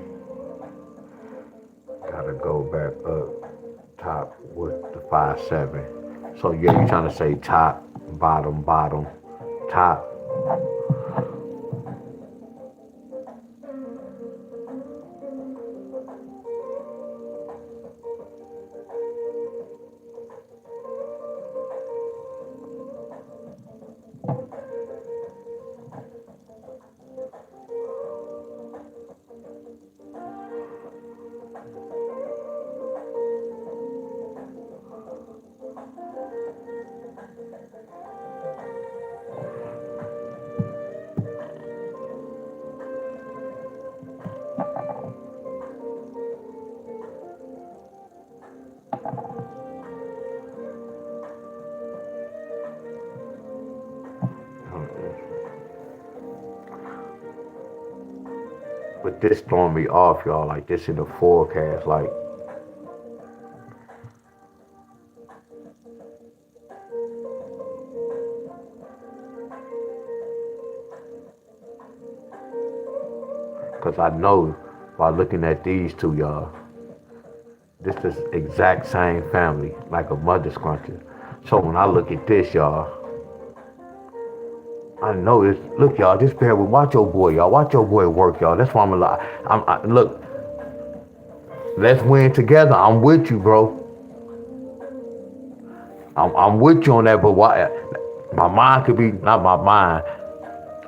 Gotta go back up top with the 5-7. So yeah, you're trying to say top, bottom, bottom, top. But this throwing me off, y'all. Like this in the forecast, like because I know by looking at these two, y'all, this is exact same family, like a mother scruncher. So when I look at this, y'all, I know this. Look, y'all, this pair will watch your boy, y'all. Watch your boy work, y'all. That's why I'm alive. Look, let's win together. I'm with you, bro. I'm with you on that, but why? My mind could be not my mind.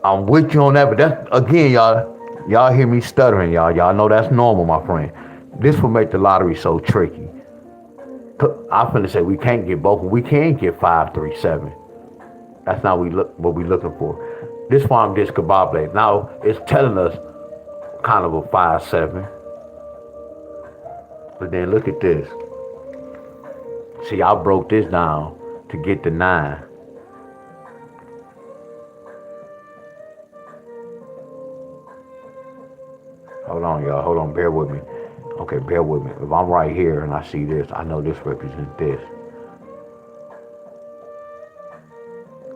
I'm with you on that, but that's again, y'all. Y'all hear me stuttering, y'all. Y'all know that's normal, my friend. This will make the lottery so tricky. I'm finna say we can't get both. We can get 5-3-7. That's not what we looking for. This why I'm discombobulated. Now it's telling us kind of a 5-7. But then look at this. See, I broke this down to get the 9. Hold on, y'all. Hold on. Bear with me. Okay, bear with me. If I'm right here and I see this, I know this represents this.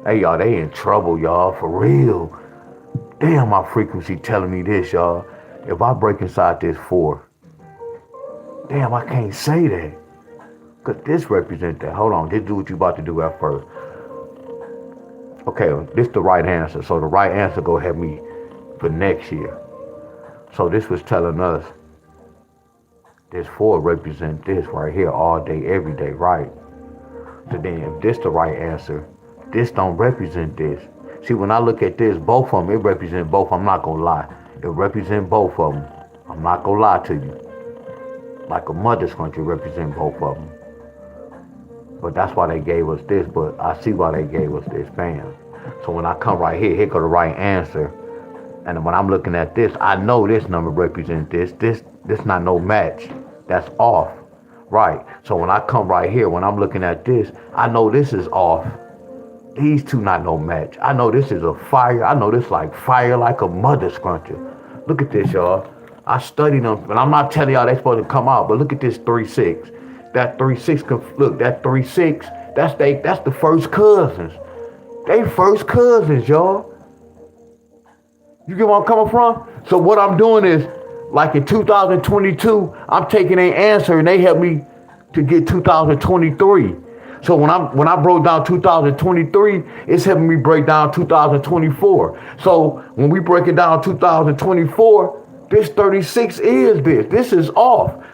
Hey, y'all, they in trouble, y'all, for real. Damn, my frequency telling me this, y'all. If I break inside this 4, damn, I can't say that. Because this represents that. Hold on, just do what you about to do at first. Okay, this the right answer. So the right answer go have me for next year. So this was telling us this 4 represent this right here all day, every day, right? So then if this the right answer, this don't represent this. See, when I look at this, both of them, it represents both. I'm not going to lie. It represents both of them. I'm not going to lie to you. Like a mother's country represent both of them. But that's why they gave us this, but I see why they gave us this, bam. So when I come right here, here go the right answer. And when I'm looking at this, I know this number represents this. This not no match. That's off. Right. So when I come right here, when I'm looking at this, I know this is off. These two not no match. I know this is a fire. I know this like fire like a mother scruncher. Look at this, y'all. I studied them, and I'm not telling y'all they supposed to come out, but look at this 3-6. That 3-6, look, that 3-6, that's the first cousins. They first cousins, y'all. You get where I'm coming from? So what I'm doing is, like in 2022, I'm taking an answer and they help me to get 2023. So when I broke down 2023, it's helping me break down 2024. So when we break it down 2024, this 36 is this. This is off.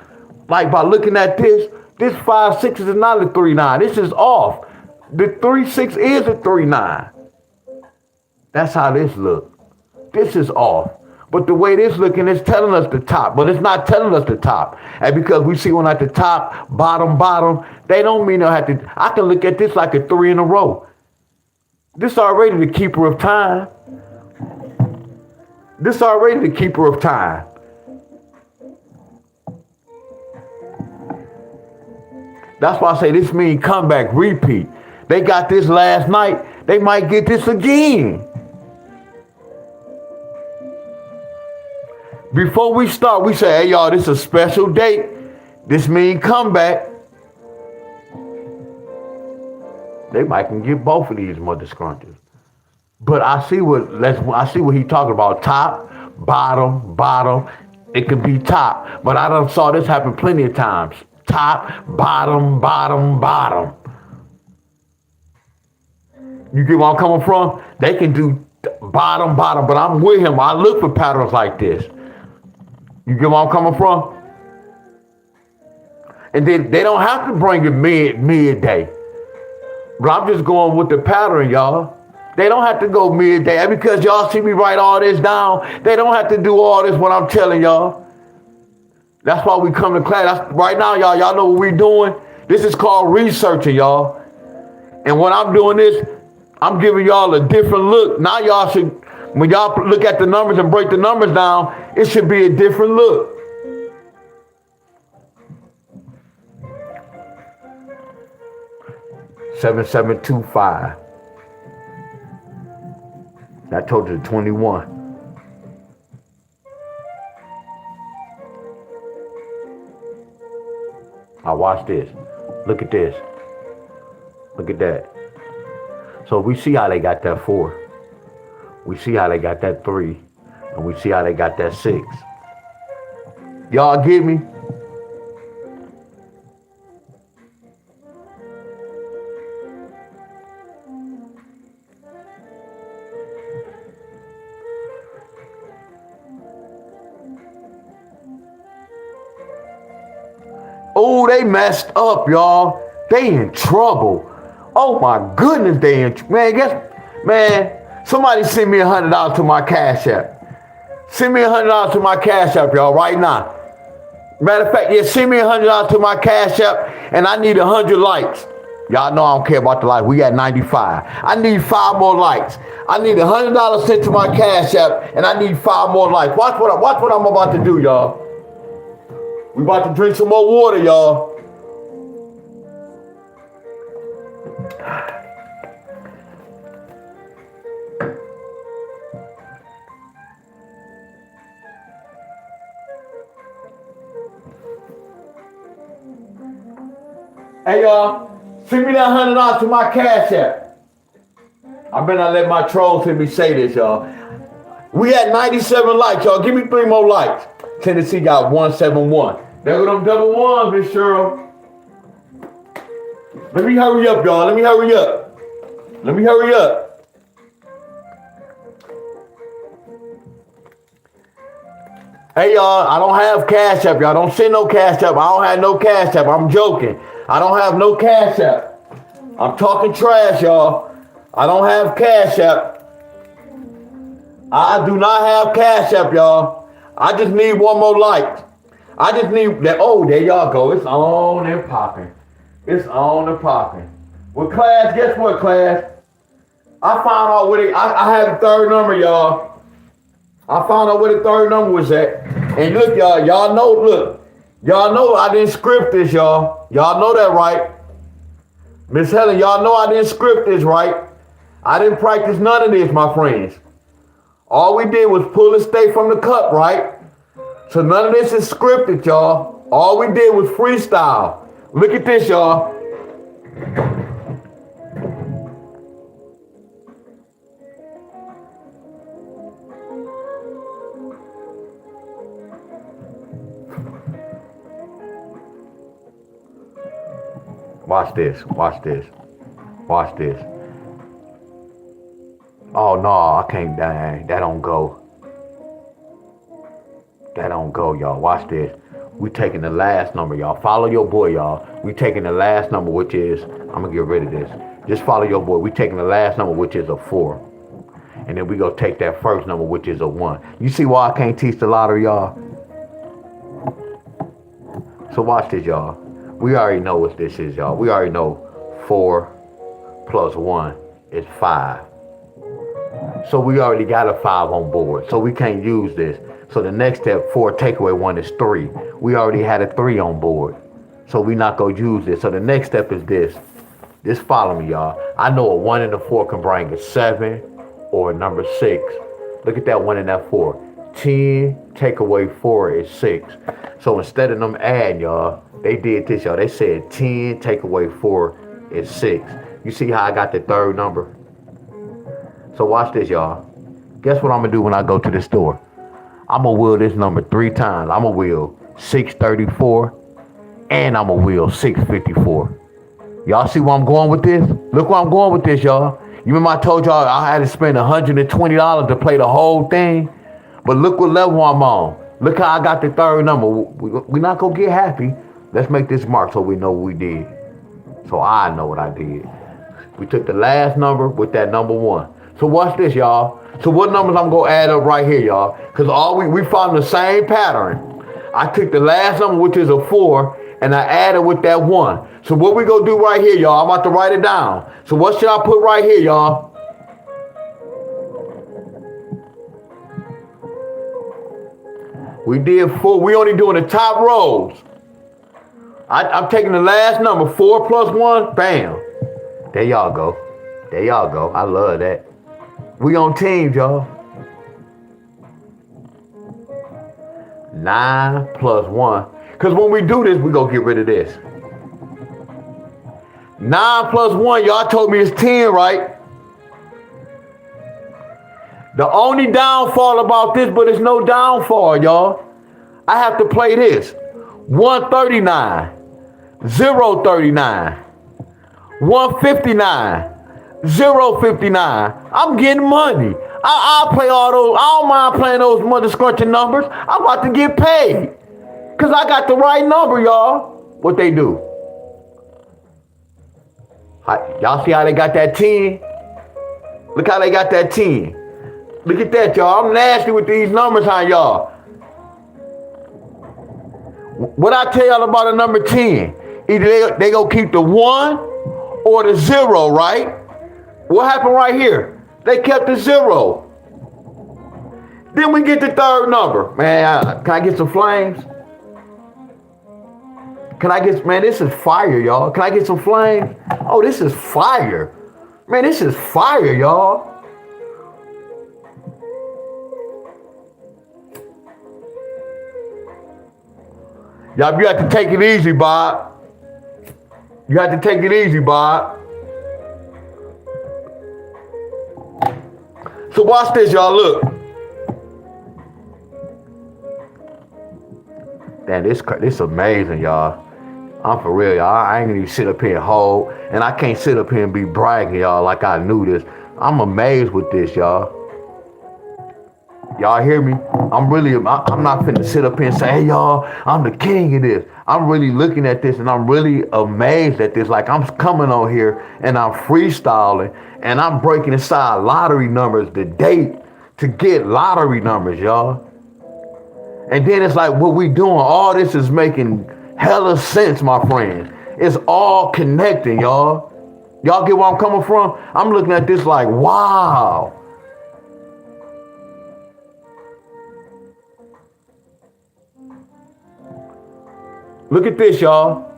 Like by looking at this 5-6 is not a 3-9. This is off. The 3-6 is a 3-9. That's how this looks. This is off. But the way this looking, it's telling us the top, but it's not telling us the top. And because we see one at the top, bottom, they don't mean they'll have to. I can look at this like a 3 in a row. This already the keeper of time. This already the keeper of time. That's why I say this means comeback, repeat. They got this last night. They might get this again. Before we start, we say, hey, y'all, this is a special date. This means comeback. They might can get both of these mother scrunches. But I see what he talking about. Top, bottom. It could be top. But I done saw this happen plenty of times. Top, bottom. You get where I'm coming from? They can do bottom, but I'm with him. I look for patterns like this. You get where I'm coming from? And then they don't have to bring it midday. But I'm just going with the pattern, y'all. They don't have to go midday. And because y'all see me write all this down, they don't have to do all this what I'm telling y'all. That's why we come to class. Right now, y'all know what we're doing? This is called researching, y'all. And when I'm doing this, I'm giving y'all a different look. Now y'all should, when y'all look at the numbers and break the numbers down, it should be a different look. $7,725. I told you 21. Now watch this. Look at this. Look at that. So we see how they got that 4. We see how they got that 3. And we see how they got that 6. Y'all get me? Oh, they messed up, y'all. They in trouble. Oh my goodness, they in man, somebody send me $100 to my Cash App. Send me $100 to my Cash App, y'all, right now. Matter of fact, yeah, send me $100 to my Cash App, and I need 100 likes. Y'all know I don't care about the likes. We at 95. I need 5 more likes. I need $100 sent to my Cash App, and I need 5 more likes. Watch what I'm about to do, y'all. We about to drink some more water, y'all. Hey, y'all, send me that $100 to my Cash App. I better not let my trolls hear me say this, y'all. We at 97 likes, y'all. Give me 3 more likes. Tennessee got 171. There go them double ones, Miss Cheryl. Let me hurry up, y'all. Let me hurry up. Hey, y'all, I don't have Cash App, y'all. Don't send no Cash App. I don't have no Cash App. I'm joking. I don't have no Cash App. I'm talking trash, y'all. I don't have Cash App. I do not have Cash App, y'all. I just need 1 more like. I just need that. Oh, there y'all go. It's on and popping. Well, class, guess what, class? I found out where I had a 3rd number, y'all. I found out where the 3rd number was at. And look, y'all know I didn't script this, y'all. Y'all know that, right? Miss Helen, y'all know I didn't script this, right? I didn't practice none of this, my friends. All we did was pull and stay from the cup, right? So none of this is scripted, y'all. All we did was freestyle. Look at this, y'all. Watch this. Oh no, I can't, dang, that don't go, y'all. Watch this. We taking the last number, y'all. Follow your boy, y'all. We taking the last number, which is, I'm gonna get rid of this. Just follow your boy. We taking the last number, which is a 4. And then we go take that first number, which is a 1. You see why I can't teach the lottery, y'all? So watch this, y'all. We already know what this is, y'all. We already know 4 plus 1 is 5. So we already got a 5 on board. So we can't use this. So the next step for takeaway 1 is 3. We already had a 3 on board. So we not going to use this. So the next step is this. Just follow me, y'all. I know a 1 and a 4 can bring a 7 or a number 6. Look at that 1 and that 4. 10 take away 4 is 6. So instead of them adding, y'all, they did this, y'all. They said 10 take away 4 is 6. You see how I got the third number? So watch this, y'all. Guess what I'm going to do when I go to the store? I'm going to wheel this number 3 times. I'm going to wheel 634 and I'm going to wheel 654. Y'all see where I'm going with this? Look where I'm going with this, y'all. You remember I told y'all I had to spend $120 to play the whole thing? But look what level I'm on. Look how I got the third number. We're not going to get happy. Let's make this mark so we know what we did. So I know what I did. We took the last number with that number 1. So watch this, y'all. So what numbers I'm going to add up right here, y'all? Because we found the same pattern. I took the last number, which is a 4, and I added with that 1. So what we going to do right here, y'all? I'm about to write it down. So what should I put right here, y'all? We did 4. We only doing the top rows. I'm taking the last number, 4 plus 1, bam. There y'all go. There y'all go. I love that. We on teams, y'all. 9 plus 1. Because when we do this, we going to get rid of this. 9 plus 1, y'all told me it's 10, right? The only downfall about this, but it's no downfall, y'all. I have to play this. 139, 039, 159, 059. I'm getting money. I'll play all those. I don't mind playing those mother scrunching numbers. I'm about to get paid. Because I got the right number, y'all. What they do? Y'all see how they got that 10? Look how they got that 10. Look at that, y'all. I'm nasty with these numbers, huh, y'all? What I tell y'all about a number 10? Either they gonna keep the 1 or the 0, right? What happened right here? They kept the 0. Then we get the third number. Man, can I get some flames? Man, this is fire, y'all. Can I get some flames? Oh, this is fire. Man, this is fire, y'all. Y'all, you have to take it easy, Bob. You have to take it easy, Bob. So watch this, y'all. Look. Damn, this amazing, y'all. I'm for real, y'all. I ain't gonna even sit up here and hold. And I can't sit up here and be bragging, y'all, like I knew this. I'm amazed with this, y'all. Y'all hear me? I'm not finna sit up here and say, hey, y'all, I'm the king of this. I'm really looking at this and I'm really amazed at this. Like I'm coming on here and I'm freestyling and I'm breaking inside lottery numbers, the date to get lottery numbers, y'all. And then it's like what we doing, all this is making hella sense, my friends. It's all connecting, y'all. Y'all get where I'm coming from? I'm looking at this like, wow. Look at this, y'all.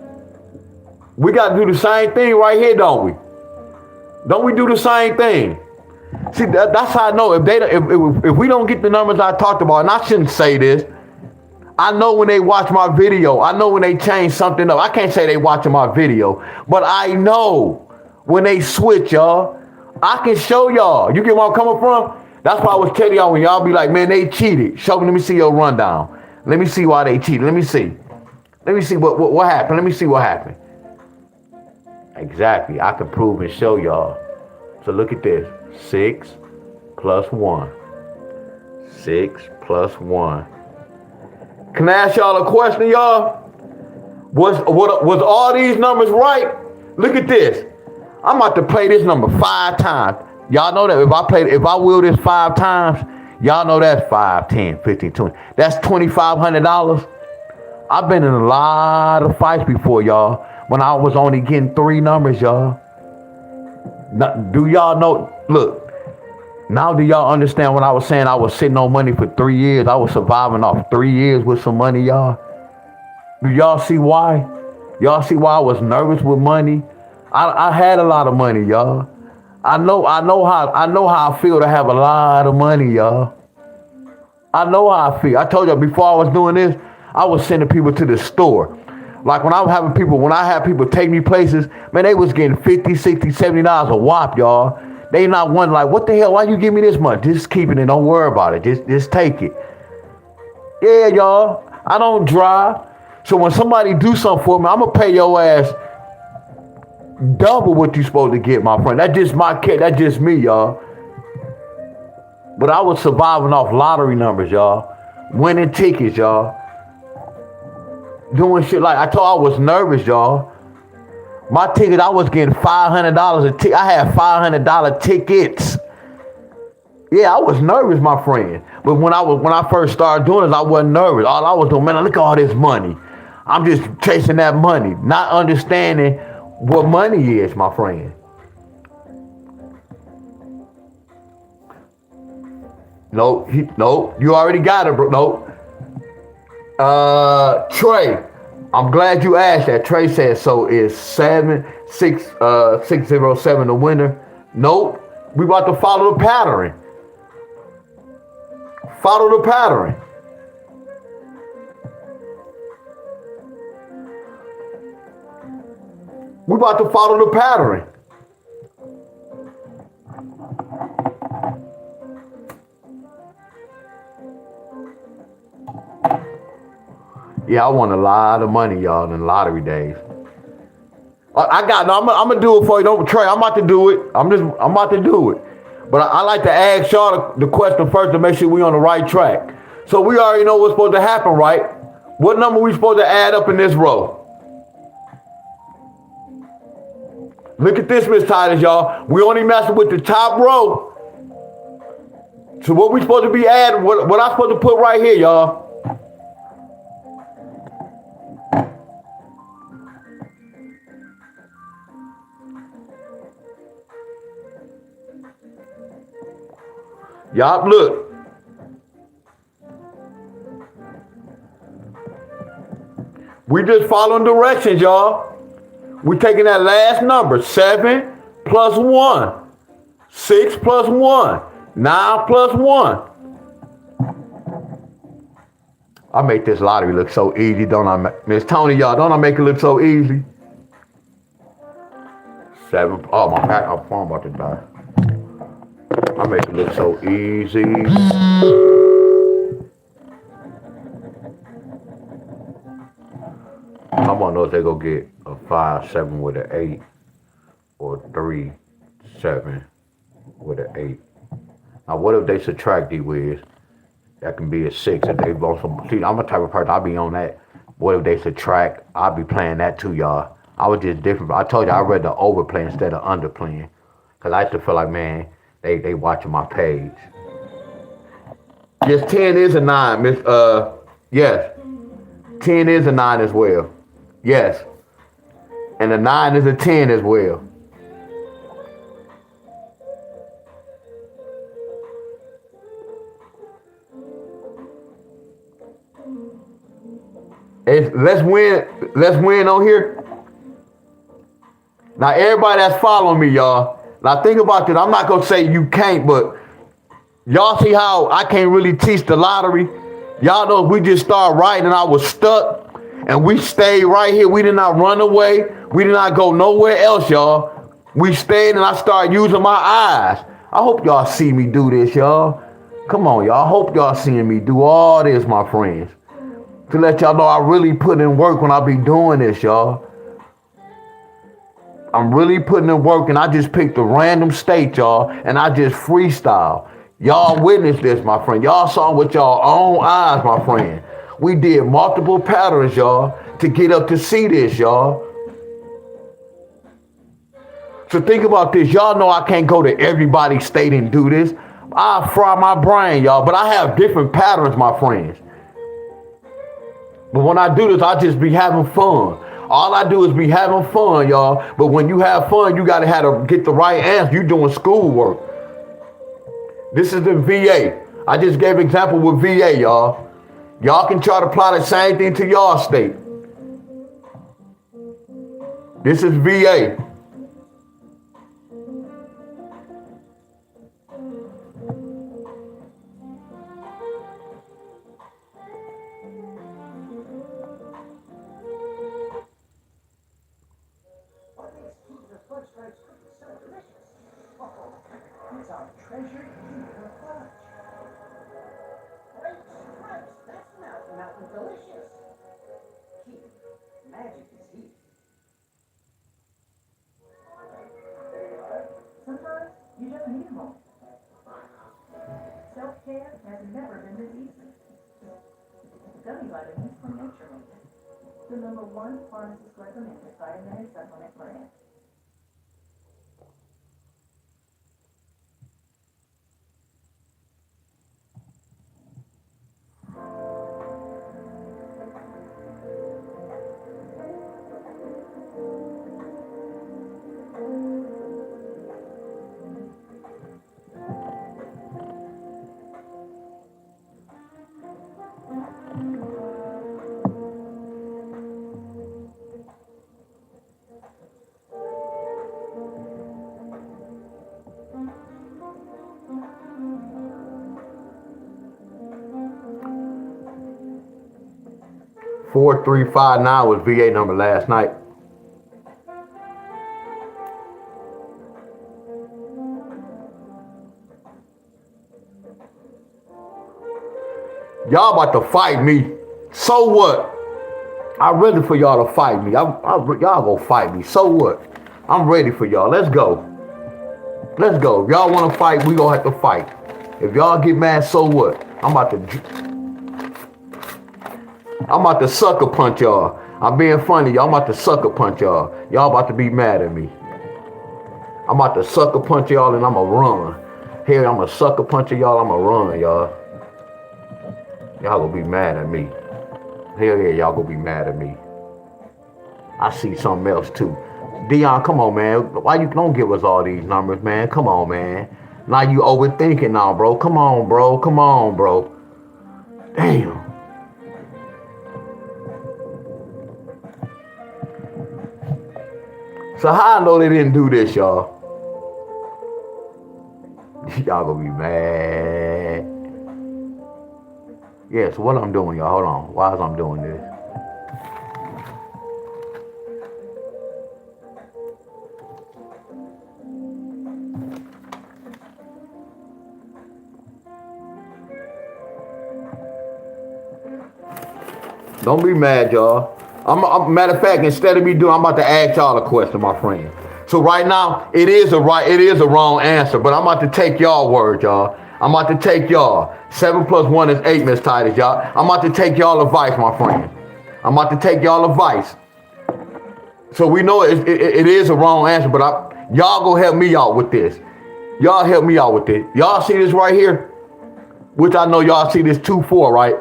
We got to do the same thing right here, don't we? Don't we do the same thing? See, that's how I know if we don't get the numbers I talked about, and I shouldn't say this. I know when they watch my video. I know when they change something up. I can't say they watching my video, but I know when they switch, y'all. I can show y'all. You get where I'm coming from? That's why I was telling y'all when y'all be like, man, they cheated. Show me, let me see your rundown. Let me see why they cheated. Let me see. Let me see what happened. Let me see what happened. Exactly. I can prove and show y'all. So look at this. 6 plus 1. 6 plus 1. Can I ask y'all a question, y'all? Was all these numbers right? Look at this. I'm about to play this number 5 times. Y'all know that if I wheel this 5 times, y'all know that's 5, 10, 15, 20. That's $2,500. I've been in a lot of fights before, y'all, when I was only getting 3 numbers, y'all. Do y'all know? Look, Now do y'all understand when I was saying I was sitting on money for 3 years? I was surviving off 3 years with some money, y'all. Do y'all see why? Y'all see why I was nervous with money? I had a lot of money, y'all. I know how I feel to have a lot of money, y'all. I know how I feel. I told y'all before I was doing this, I was sending people to the store. Like when I had people take me places, man, they was getting 50, 60, $70 a whop, y'all. They not one like, what the hell? Why you give me this much? Just keep it and don't worry about it. Just take it. Yeah, y'all. I don't drive. So when somebody do something for me, I'm gonna pay your ass double what you supposed to get, my friend. That's just my kid. That's just me, y'all. But I was surviving off lottery numbers, y'all. Winning tickets, y'all. Doing shit like I told I was nervous, y'all. My ticket, I was getting $500 a ticket. I had $500 tickets. Yeah, I was nervous, my friend. But when I first started doing this, I wasn't nervous. All I was doing, man, look at all this money. I'm just chasing that money, not understanding what money is, my friend. Nope, nope. You already got it, bro. Nope. Trey, I'm glad you asked that. Trey said so. Is 607 the winner? Nope. We about to follow the pattern. Follow the pattern. We about to follow the pattern. Yeah, I won a lot of money, y'all, in lottery days. I'm gonna do it for you. Don't Trey, I'm about to do it. I'm about to do it. But I like to ask y'all the question first to make sure we on the right track. So we already know what's supposed to happen, right? What number we supposed to add up in this row? Look at this, Miss Titus, y'all. We only messing with the top row. So what we supposed to be adding? What I supposed to put right here, y'all? Y'all, look. We just following directions, y'all. We taking that last number, 7 plus 1, 6 plus 1, 9 plus 1. I make this lottery look so easy, don't I? Miss Tony, y'all, don't I make it look so easy? 7, oh, my phone about to die. I make it look so easy. I want to know if they go get a 5, 7 with an 8, or 3, 7 with an 8. Now, what if they subtract these with? That can be a 6 if they want some. See, I'm a type of person, I'll be on that. What if they subtract? I'll be playing that too, y'all. I was just different. I told you I read the overplay instead of underplaying. Because I used to feel like, man, they watching my page. Yes, 10 is a 9, Miss. Yes. 10 is a 9 as well. Yes. And a 9 is a 10 as well. Let's win on here. Now everybody that's following me, y'all. Now think about this. I'm not gonna say you can't, but y'all see how I can't really teach the lottery. Y'all know if we just start writing and I was stuck and we stayed right here. We did not run away. We did not go nowhere else, y'all. We stayed and I started using my eyes. I hope y'all see me do this, y'all. Come on, y'all. I hope y'all seeing me do all this, my friends. To let y'all know I really put in work when I be doing this, y'all. I'm really putting in work and I just picked a random state, y'all, and I just freestyle. Y'all witnessed this, my friend. Y'all saw with y'all own eyes, my friend. We did multiple patterns, y'all, to get up to see this, y'all. So think about this. Y'all know I can't go to everybody's state and do this. I fry my brain, y'all, but I have different patterns, my friends. But when I do this, I just be having fun. All I do is be having fun, y'all. But when you have fun, you got to get the right answer. You're doing schoolwork. This is the VA. I just gave an example with VA, y'all. Y'all can try to apply the same thing to y'all state. This is VA. It's our treasure in the fudge. Grapes, grapes, that's mountain delicious. Keep magic is heat. Sometimes you just need a moment. Self-care has never been this easy. Gummy vitamins from Nature Made. The #1 pharmacist recommended vitamin and supplement brand. $4359 was VA number last night. Y'all about to fight me. So what? I'm ready for y'all to fight me. Y'all gonna fight me. So what? I'm ready for y'all. Let's go. Let's go. If y'all want to fight, we gonna have to fight. If y'all get mad, so what? I'm about to sucker punch y'all. I'm being funny, y'all. I'm about to sucker punch y'all. Y'all about to be mad at me. I'm about to sucker punch y'all and I'ma run. Here, I'm a sucker punch y'all. I'ma run, y'all. Y'all gonna be mad at me. Hell yeah, y'all gonna be mad at me. I see something else too. Deon, come on, man. Why you don't give us all these numbers, man? Come on, man. Now you overthinking now, bro. Come on, bro. Come on, bro. Damn. So how I know they didn't do this, y'all? Y'all gonna be mad. Yeah, so what I'm doing, y'all, hold on. Why is I'm doing this? Don't be mad, y'all. Matter of fact, instead of me doing, I'm about to ask y'all a question, my friend. So right now, it is a wrong answer, but I'm about to take y'all word, y'all. I'm about to take y'all. 7 + 1 is 8, Miss Titus, y'all. I'm about to take y'all advice, my friend. I'm about to take y'all advice. So we know it is a wrong answer, but y'all go help me out with this. Y'all help me out with this. Y'all see this right here? Which I know y'all see this 2-4, right?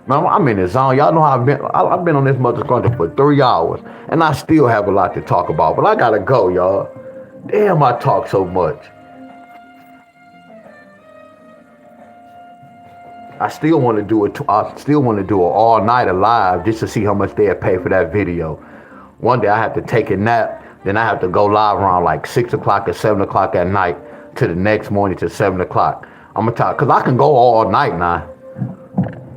Man, I'm in the zone. Y'all know how I've been on this motherfucker for 3 hours, and I still have a lot to talk about. But I gotta go, y'all. Damn, I talk so much. I still want to do it. I still want to do it all night live just to see how much they'll pay for that video. One day I have to take a nap, then I have to go live around like 6 o'clock or 7 o'clock at night to the next morning to 7 o'clock. I'm gonna talk, cause I can go all night now.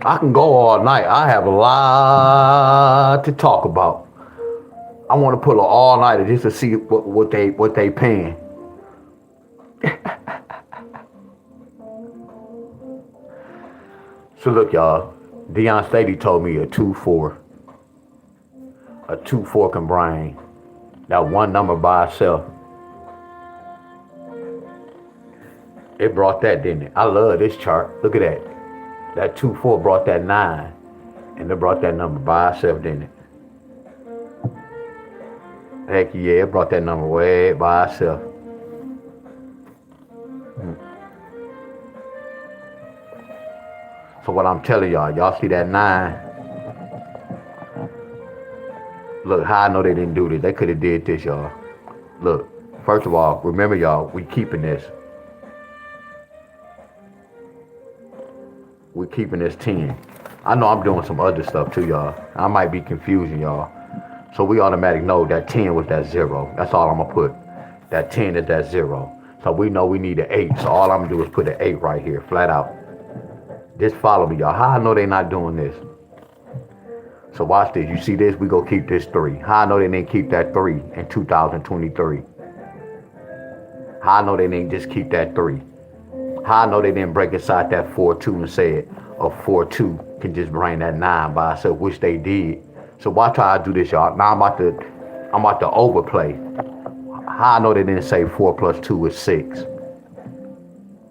I can go all night. I have a lot to talk about. I want to pull an all-nighter just to see what they paying. So look, y'all. Deon Staley told me a 2-4 can bring that one number by itself. It brought that, didn't it? I love this chart. Look at that. That 2-4 brought that 9, and it brought that number by itself, didn't it? Heck yeah, it brought that number way by itself. So what I'm telling y'all see that 9? Look, how I know they didn't do this. They could have did this, y'all. Look, first of all, remember y'all, we keeping this. we're keeping this 10. I know I'm doing some other stuff too, y'all. I might be confusing y'all. So we automatically know that 10 was that 0. That's all I'm going to put. That 10 is that 0. So we know we need an 8. So all I'm going to do is put an 8 right here, flat out. Just follow me, y'all. How I know they not doing this? So watch this. You see this? We go keep this 3. How I know they didn't keep that 3 in 2023? How I know they didn't just keep that 3? How I know they didn't break inside that 4-2 and say a 4-2 can just bring that 9 by itself, which they did. So watch how I do this, y'all. Now I'm about to overplay. How I know they didn't say 4 plus 2 is 6?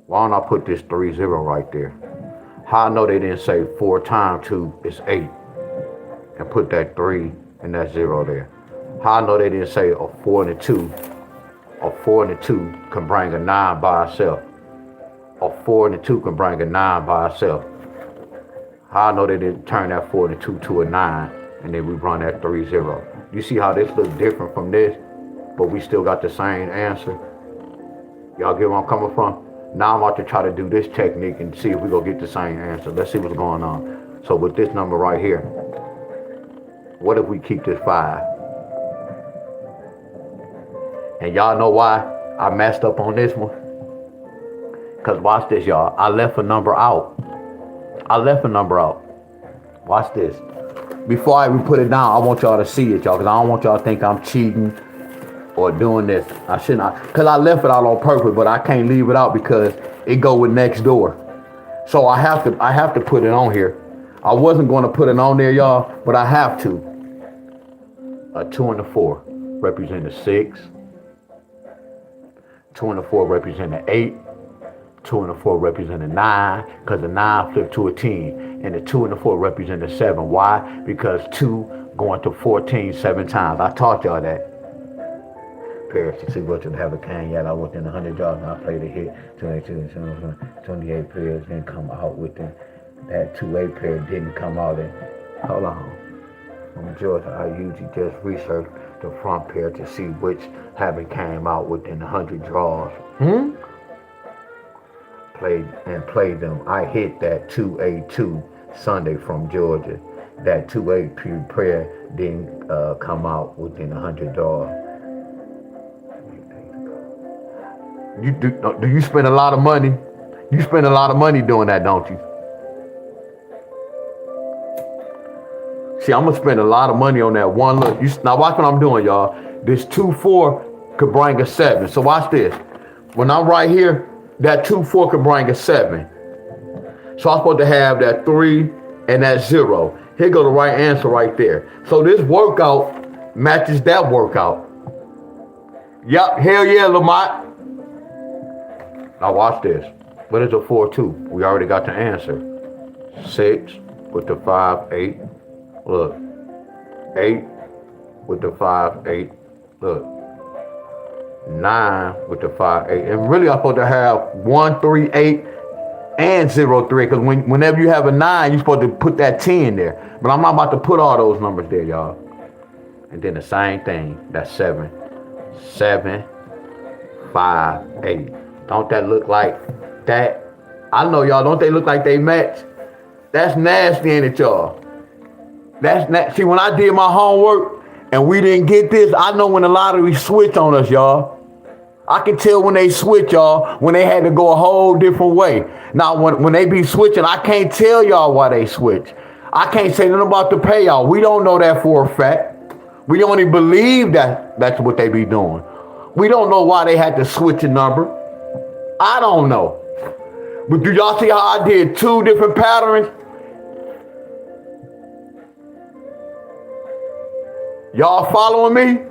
Why don't I put this 3-0 right there? How I know they didn't say 4 times 2 is 8? And put that 3 and that 0 there. How I know they didn't say a 4 and a 2? A 4 and a 2 can bring a 9 by itself. A 4 and a 2 can bring a 9 by itself. How I know they didn't turn that 4 and a 2 to a 9, and then we run that 3-0. You see how this looks different from this, but we still got the same answer? Y'all get where I'm coming from? Now I'm about to try to do this technique and see if we gonna get the same answer. Let's see what's going on. So with this number right here, what if we keep this 5? And y'all know why I messed up on this one? Because watch this, y'all. I left a number out. Watch this. Before I even put it down, I want y'all to see it, y'all, because I don't want y'all to think I'm cheating or doing this. I should not. Because I left it out on purpose, but I can't leave it out because it go with next door. So I have to put it on here. I wasn't going to put it on there, y'all, but I have to. A 2 and a 4 represent a 6. 2 and a 4 represent an 8. 2 and a 4 represent a 9, because the 9 flipped to a 10. And the 2 and the 4 represent a 7. Why? Because 2 going to 14 7 times. I taught y'all that. Paris to see what to have a can yet. I within 100 yards and I played a hit. 22, 28 pairs didn't come out with it. That 2-8 pair didn't come out. And hold on. From Georgia, I usually just research the front pair to see which haven't came out within 100 draws. Played them. I hit that 2-8-2 Sunday from Georgia. That 2-8 prayer didn't come out within 100 draws. Do you spend a lot of money? You spend a lot of money doing that, don't you? See, I'm gonna spend a lot of money on that one look. Now watch what I'm doing, y'all. This 2-4 could bring a 7. So watch this. When I'm right here, that 2-4 could bring a 7. So I'm supposed to have that 3 and that 0. Here go the right answer right there. So this workout matches that workout. Yup, hell yeah, Lamont. Now watch this. What is a 4-2? We already got the answer. 6 with the 5-8. Look. 8 with the 5-8. Look. 9 with the 5-8. And really I'm supposed to have 1, 3, 8 and 0, 3. Because whenever you have a 9, you're supposed to put that 10 there. But I'm not about to put all those numbers there, y'all. And then the same thing. That's 7. 7, 5, 8. Don't that look like that? I know, y'all. Don't they look like they match? That's nasty, ain't it, y'all? That's nasty. See, when I did my homework and we didn't get this, I know when the lottery switched on us, y'all. I can tell when they switch, y'all, when they had to go a whole different way. Now, when they be switching, I can't tell y'all why they switch. I can't say nothing about the payout. We don't know that for a fact. We only believe that that's what they be doing. We don't know why they had to switch a number. I don't know. But do y'all see how I did 2 different patterns? Y'all following me?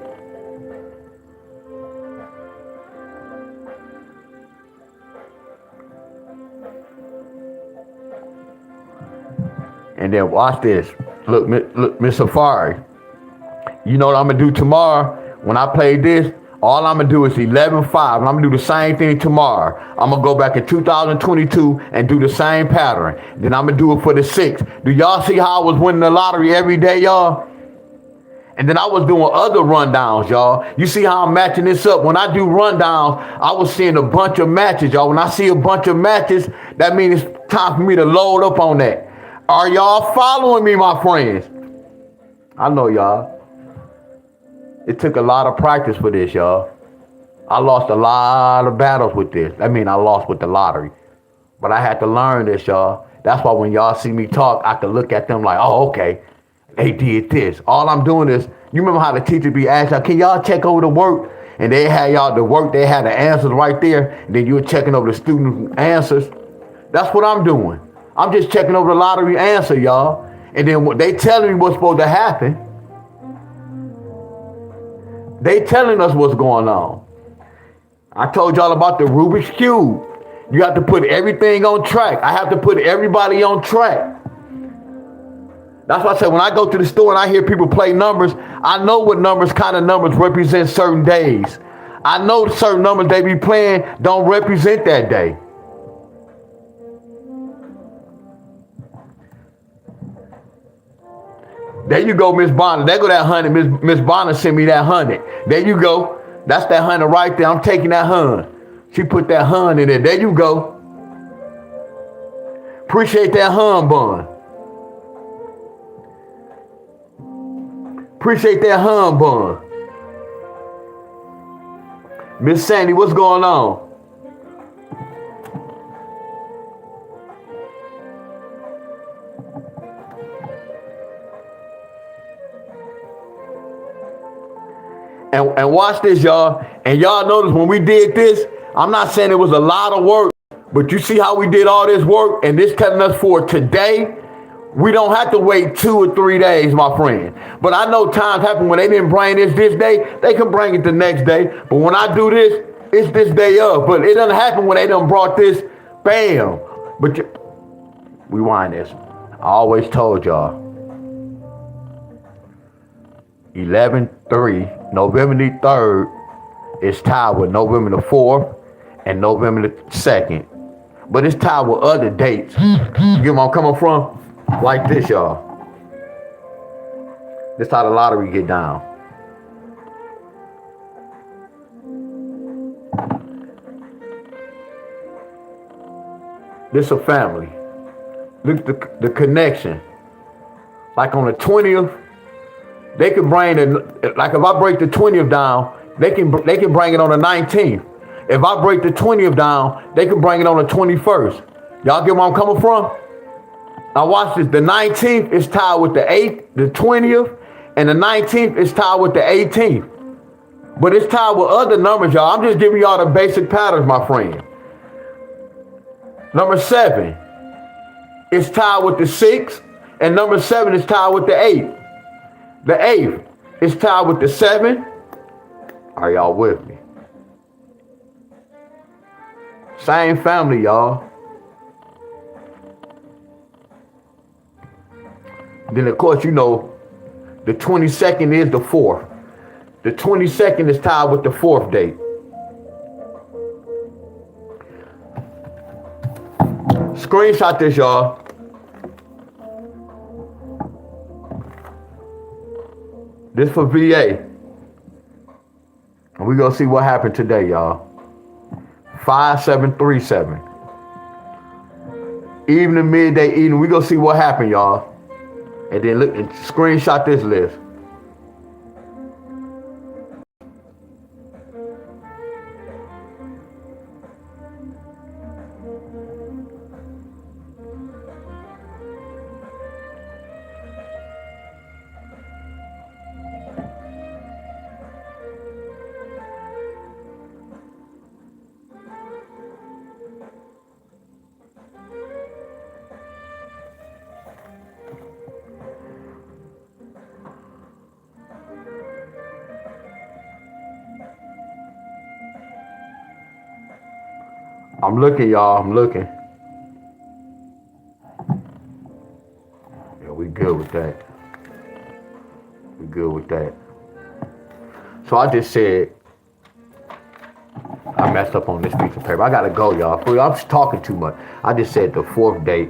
And then watch this. Look, Miss Safari. You know what I'm going to do tomorrow? When I play this, all I'm going to do is 11-5. And I'm going to do the same thing tomorrow. I'm going to go back in 2022 and do the same pattern. Then I'm going to do it for the 6. Do y'all see how I was winning the lottery every day, y'all? And then I was doing other rundowns, y'all. You see how I'm matching this up? When I do rundowns, I was seeing a bunch of matches, y'all. When I see a bunch of matches, that means Time for me to load up on that. Are y'all following me, my friends? I know y'all. It took a lot of practice for this, y'all. I lost a lot of battles with this. I mean, I lost with the lottery. But I had to learn this, y'all. That's why when y'all see me talk, I can look at them like, oh, okay, they did this. All I'm doing is, you remember how the teacher be asking, can y'all check over the work? And they had y'all the work, they had the answers right there. And then you were checking over the student answers. That's what I'm doing. I'm just checking over the lottery answer, y'all. And then what they telling me what's supposed to happen. They telling us what's going on. I told y'all about the Rubik's Cube. You have to put everything on track. I have to put everybody on track. That's why I said when I go to the store and I hear people play numbers, I know what kind of numbers represent certain days. I know certain numbers they be playing don't represent that day. There you go, Miss Bonner. There go that 100. Miss Bonner sent me that 100. There you go. That's that 100 right there. I'm taking that 100. She put that 100 in there. There you go. Appreciate that bun. Appreciate that bun. Miss Sandy, what's going on? And watch this, y'all. And y'all notice when we did this, I'm not saying it was a lot of work, but you see how we did all this work and this telling us for today? We don't have to wait 2 or 3 days, my friend. But I know times happen when they didn't bring this day, they can bring it the next day. But when I do this, it's this day up. But it doesn't happen when they done brought this, bam. But rewind this. I always told y'all. 11/3, November the 3rd is tied with November the 4th and November the 2nd. But it's tied with other dates. You get where I'm coming from? Like this, y'all. This how the lottery get down. This a family. Look at the connection. Like on the 20th, they can bring it, like if I break the 20th down, they can bring it on the 19th. If I break the 20th down, they can bring it on the 21st. Y'all get where I'm coming from? Now watch this. The 19th is tied with the 8th, the 20th, and the 19th is tied with the 18th. But it's tied with other numbers, y'all. I'm just giving y'all the basic patterns, my friend. Number 7 is tied with the 6th, and number 7 is tied with the 8th. The 8th is tied with the 7. Are y'all with me? Same family, y'all. Then, of course, you know, the 22nd is the 4th. The 22nd is tied with the 4th date. Screenshot this, y'all. This for VA. And we're going to see what happened today, y'all. 5737. Evening, midday, evening. We're going to see what happened, y'all. And then look and screenshot this list. I'm looking, y'all. I'm looking. Yeah, we good with that. We good with that. So I just said, I messed up on this piece of paper. I gotta go, y'all. I'm just talking too much. I just said the 4th date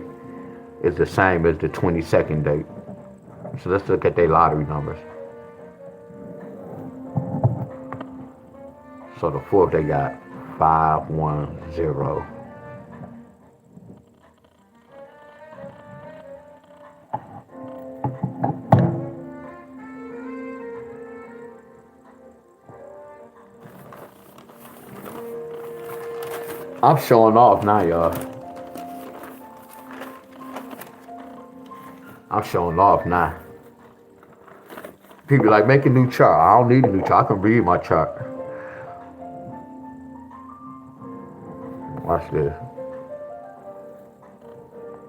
is the same as the 22nd date. So let's look at their lottery numbers. So the 4th, they got 510. I'm showing off now, y'all. I'm showing off now. People like, make a new chart. I don't need a new chart. I can read my chart. Watch this.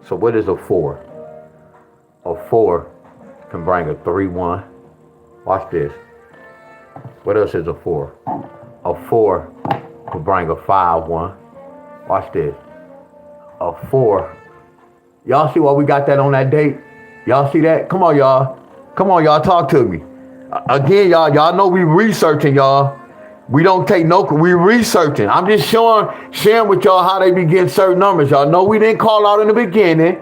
So what is a 4? A 4 can bring a 3-1. Watch this. What else is a 4? A 4 can bring a 5-1. Watch this. A 4. Y'all see why we got that on that date? Y'all see that? Come on, y'all. Come on, y'all. Talk to me. Again, y'all know we researching, y'all. We don't take no, we researching. I'm just sharing with y'all how they be getting certain numbers. Y'all know we didn't call out in the beginning.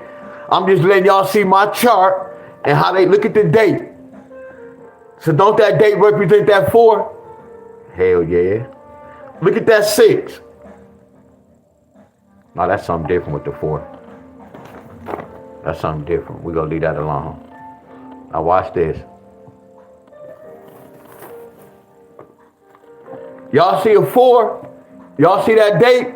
I'm just letting y'all see my chart and how they look at the date. So don't that date represent that 4? Hell yeah. Look at that 6. No, that's something different with the 4. That's something different. We're going to leave that alone. Now watch this. Y'all see a 4? Y'all see that date?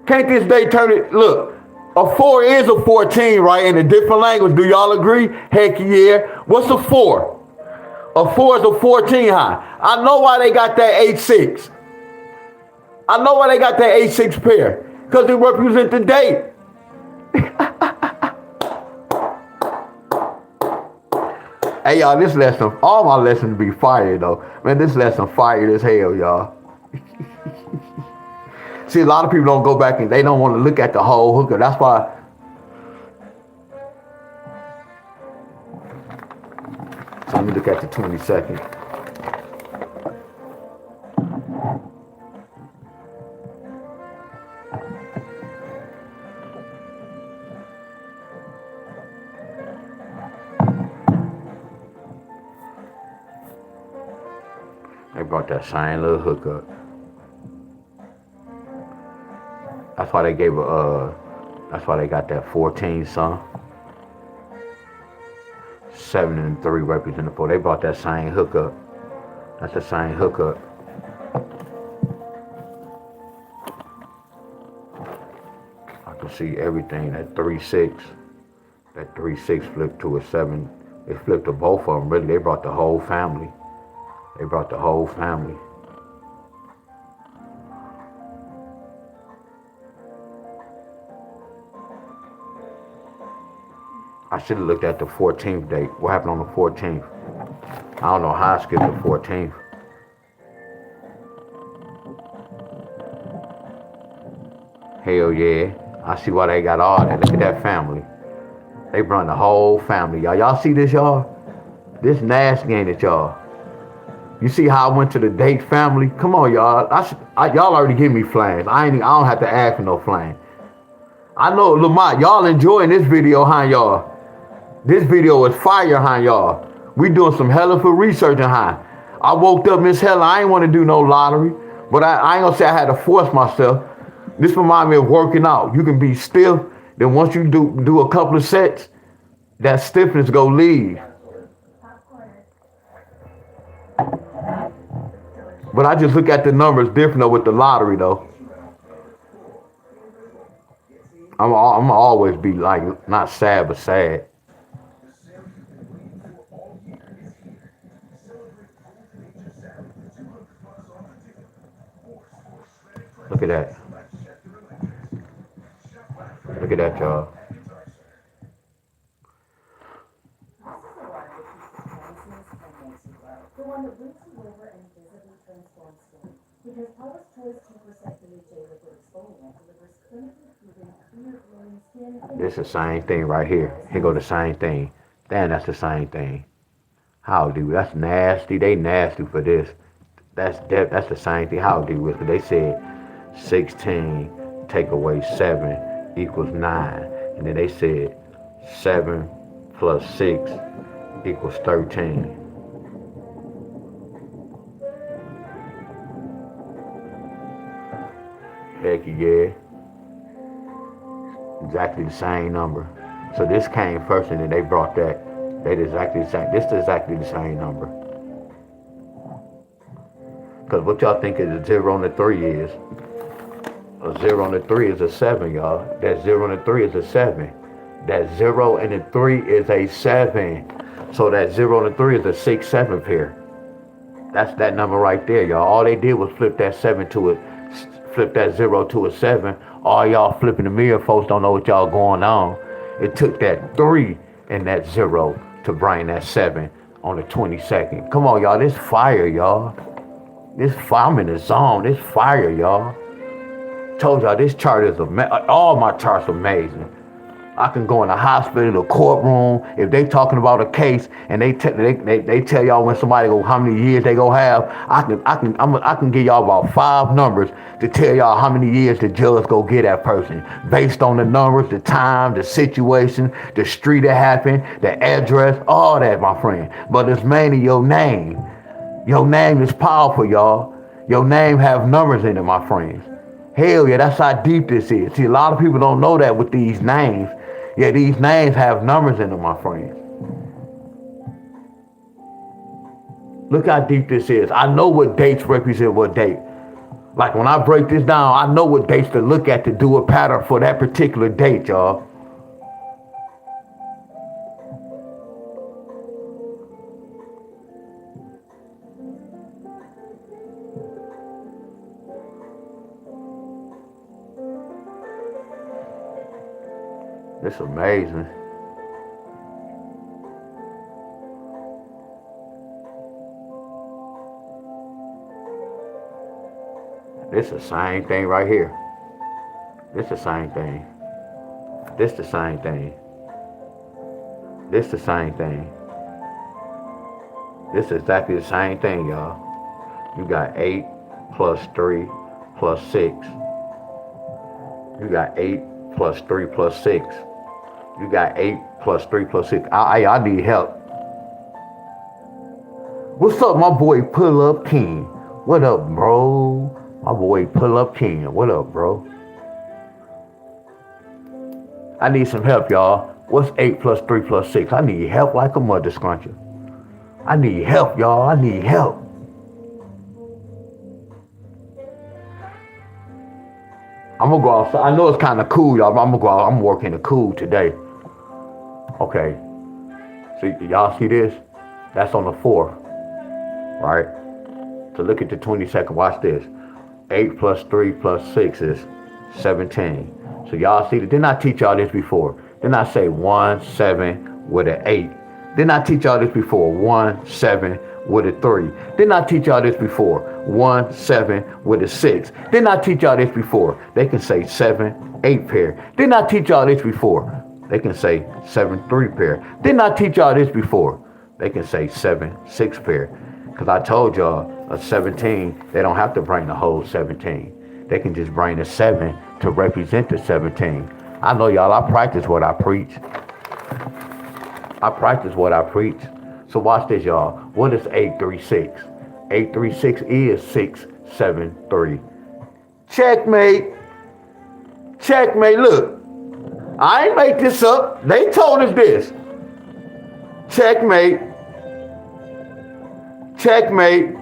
Can't this date turn it? Look, a 4 is a 14, right? In a different language. Do y'all agree? Heck yeah. What's a 4? A 4 is a 14 high. I know why they got that 8-6. I know why they got that 8-6 pair. Because it represents the date. Hey, y'all, this lesson, all my lessons be fire, though. Man, this lesson fire as hell, y'all. See, a lot of people don't go back and they don't want to look at the whole hookup. That's why. So let me look at the 22nd. They brought that same little hookup. That's why they gave that's why they got that 14 son. 7 and 3 represent the 4. They brought that same hookup. That's the same hookup. I can see everything. That 3-6. That 3-6 flipped to a 7. It flipped to both of them. Really, they brought the whole family. They brought the whole family. I should have looked at the 14th date. What happened on the 14th? I don't know how I skipped the 14th. Hell yeah. I see why they got all that. Look at that family. They brought the whole family, y'all. Y'all see this, y'all? This nasty, ain't it, y'all? You see how I went to the date family? Come on, y'all. Y'all already give me flames. I don't have to ask for no flame. I know, Lamont, y'all enjoying this video, huh, y'all? This video is fire, huh, y'all? We doing some hella for researching, huh? I woke up, Miss Hella. I ain't want to do no lottery, but I ain't gonna say I had to force myself. This reminds me of working out. You can be stiff, then once you do a couple of sets, that stiffness go leave. But I just look at the numbers different though with the lottery though. I'm always be like not sad but sad. Look at that. Look at that, y'all. The one that wins you over and visibly transforms skin. Because Paula's Choice 2% DHA liquid exfoliant delivers clinically proven clear glowing skin. It's the same thing right here. Here go the same thing. Damn, that's the same thing. How do that's nasty? They nasty for this. That's the same thing. How do it? They said 16 take away 7 equals 9, and then they said 7 plus 6 equals 13. Heck yeah. Exactly the same number. So this came first and then they brought that. They exactly the same. This is exactly the same number. Because what y'all think is a 0 and a 3 is. A 0 and a 3 is a 7, y'all. That 0 and a 3 is a 7. That 0 and a 3 is a 7. So that 0 and a 3 is a 6, 7 pair. That's that number right there, y'all. All they did was flip that 7 to it, flip that 0 to a 7. All y'all flipping the mirror folks don't know what y'all going on. It took that 3 and that 0 to bring that 7 on the 22nd. Come on, y'all. This fire, y'all. This fire, I'm in the zone. This fire, y'all. Told y'all this chart is amazing. All my charts are amazing. I can go in the hospital, the courtroom, if they talking about a case and they tell y'all when somebody go how many years they gonna have. I can give y'all about 5 numbers to tell y'all how many years the judge go get that person based on the numbers, the time, the situation, the street it happened, the address, all that, my friend. But it's mainly your name. Your name is powerful, y'all. Your name have numbers in it, my friends. Hell yeah, that's how deep this is. See, a lot of people don't know that with these names. Yeah, these names have numbers in them, my friends. Look how deep this is. I know what dates represent what date. Like when I break this down, I know what dates to look at to do a pattern for that particular date, y'all. It's amazing. This the same thing right here. This the same thing. This the same thing. This the same thing. This is exactly the same thing, y'all. You got 8 plus 3 plus 6. You got 8 plus 3 plus 6. You got 8 plus 3 plus 6. I need help. What's up, my boy Pull Up King? What up, bro? My boy Pull Up King. What up, bro? I need some help, y'all. What's 8 plus 3 plus 6? I need help like a mother scruncher. I need help, y'all. I need help. I'm gonna go outside. I know it's kind of cool, y'all, but I'm gonna go out. I'm working the cool today. Okay. So y'all see this? That's on the 4th, right? So look at the 22nd. Watch this. 8 plus 3 plus 6 is 17. So y'all see that? Didn't I teach y'all this before? Didn't I say 1, 7 with an 8? Didn't I teach y'all this before? 1, 7 with a 3. Didn't I teach y'all this before? 1, 7 with a 6. Didn't I teach y'all this before? They can say 7, 8 pair. Didn't I teach y'all this before? They can say 7, 3 pair. Didn't I teach y'all this before? They can say 7, 6 pair. Because I told y'all a 17, they don't have to bring the whole 17. They can just bring the 7 to represent the 17. I know y'all, I practice what I preach. I practice what I preach. So watch this, y'all. What is 836? 836 is 6, 7, 3. Checkmate. Checkmate. Look, I ain't make this up. They told us this. Checkmate. Checkmate.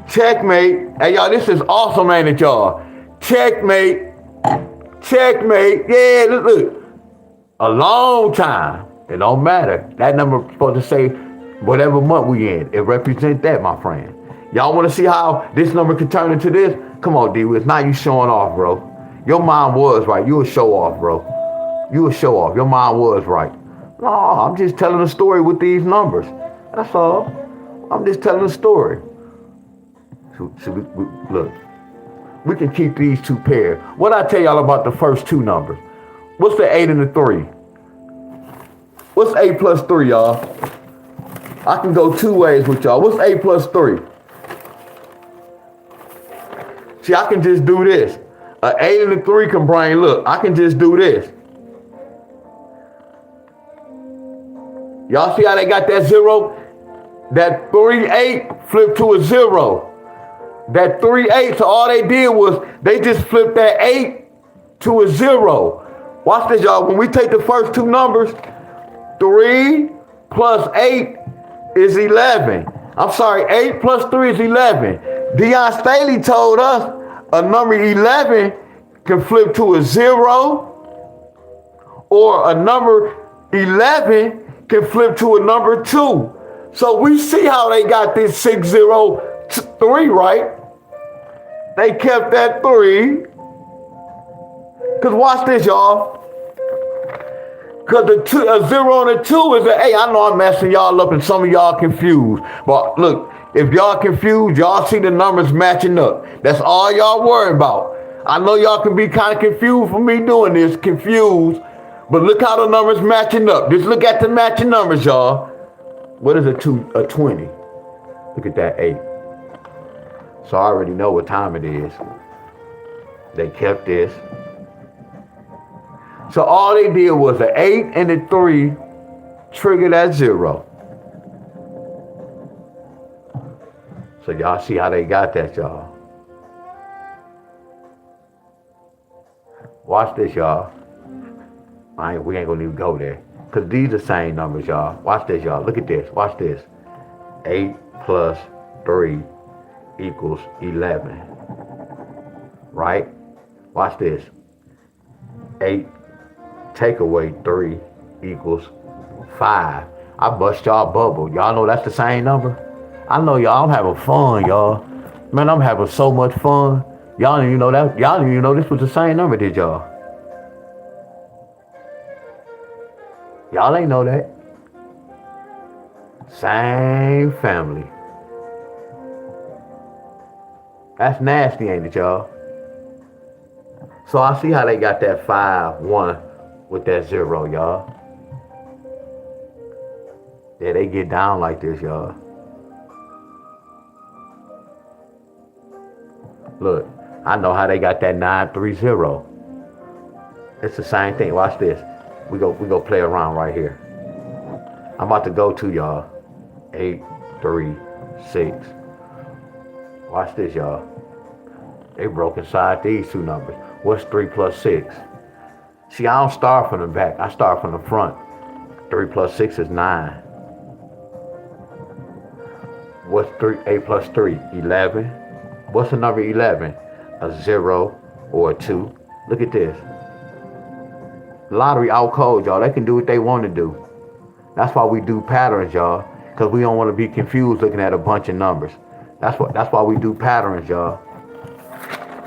Checkmate. Hey, y'all, this is awesome, ain't it, y'all? Checkmate. Checkmate. Yeah, look. A long time. It don't matter. That number supposed to say whatever month we in. It represents that, my friend. Y'all want to see how this number can turn into this? Come on, D-Wiz. Now you showing off, bro. Your mind was right. You a show off, bro. You a show off. Your mind was right. No, I'm just telling a story with these numbers. That's all. I'm just telling a story. So look, we can keep these 2 pairs. What I tell y'all about the first 2 numbers? What's the 8 and the 3? What's 8 plus 3, y'all? I can go 2 ways with y'all. What's 8 plus 3? See, I can just do this. An 8 and a 3 can bring, look, I can just do this. Y'all see how they got that 0? That 3, 8 flipped to a 0. That 3, 8, so all they did was they just flipped that 8 to a 0. Watch this, y'all. When we take the first 2 numbers, 3 plus 8 is 11. I'm sorry, 8 plus 3 is 11. Deon Staley told us a number 11 can flip to a 0, or a number 11 can flip to a number 2. So we see how they got this 603, right? They kept that 3. Because watch this, y'all. Because a 0 and a 2 is an 8. I know I'm messing y'all up and some of y'all confused. But look, if y'all confused, y'all see the numbers matching up. That's all y'all worry about. I know y'all can be kind of confused for me doing this, confused. But look how the numbers matching up. Just look at the matching numbers, y'all. What is a 20? Look at that 8. So I already know what time it is. They kept this. So all they did was an 8 and a 3 trigger that 0. So y'all see how they got that, y'all. Watch this, y'all. We ain't gonna even go there. Because these are the same numbers, y'all. Watch this, y'all. Look at this. Watch this. 8 plus 3 equals 11. Right? Watch this. 8 take away 3 equals 5. I bust y'all bubble. Y'all know that's the same number? I know y'all. I'm having fun, y'all. Man, I'm having so much fun. Y'all didn't even know that. Y'all didn't even know this was the same number, did y'all? Y'all ain't know that. Same family. That's nasty, ain't it, y'all? So I see how they got that 5, 1 with that 0, y'all. Yeah, they get down like this, y'all. Look, I know how they got that 930. It's the same thing. Watch this. We go play around right here. I'm about to go to y'all. 8, 3, 6. Watch this, y'all. They broke inside these two numbers. What's 3 plus 6? See, I don't start from the back. I start from the front. 3 plus 6 is 9. What's 8 plus 3? 11. What's the number 11? A 0 or a 2. Look at this. Lottery out code, y'all. They can do what they want to do. That's why we do patterns, y'all. Because we don't want to be confused looking at a bunch of numbers. That's why we do patterns, y'all.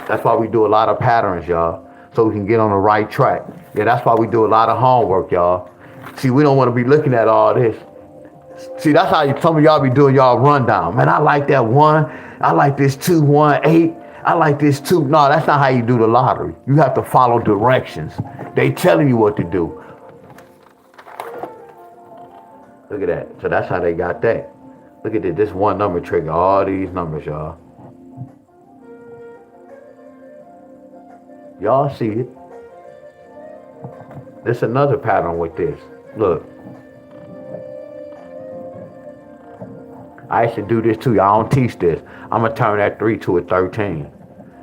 That's why we do a lot of patterns, y'all. So we can get on the right track. Yeah, that's why we do a lot of homework, y'all. See, we don't want to be looking at all this. See, that's how some of y'all be doing y'all rundown. Man, I like that 1. I like this 2, 1, 8. I like this 2. No, that's not how you do the lottery. You have to follow directions. They telling you what to do. Look at that. So that's how they got that. Look at this. This one number trigger all these numbers, y'all. Y'all see it. There's another pattern with this. Look. I used to do this too. Y'all don't teach this. I'm going to turn that 3 to a 13.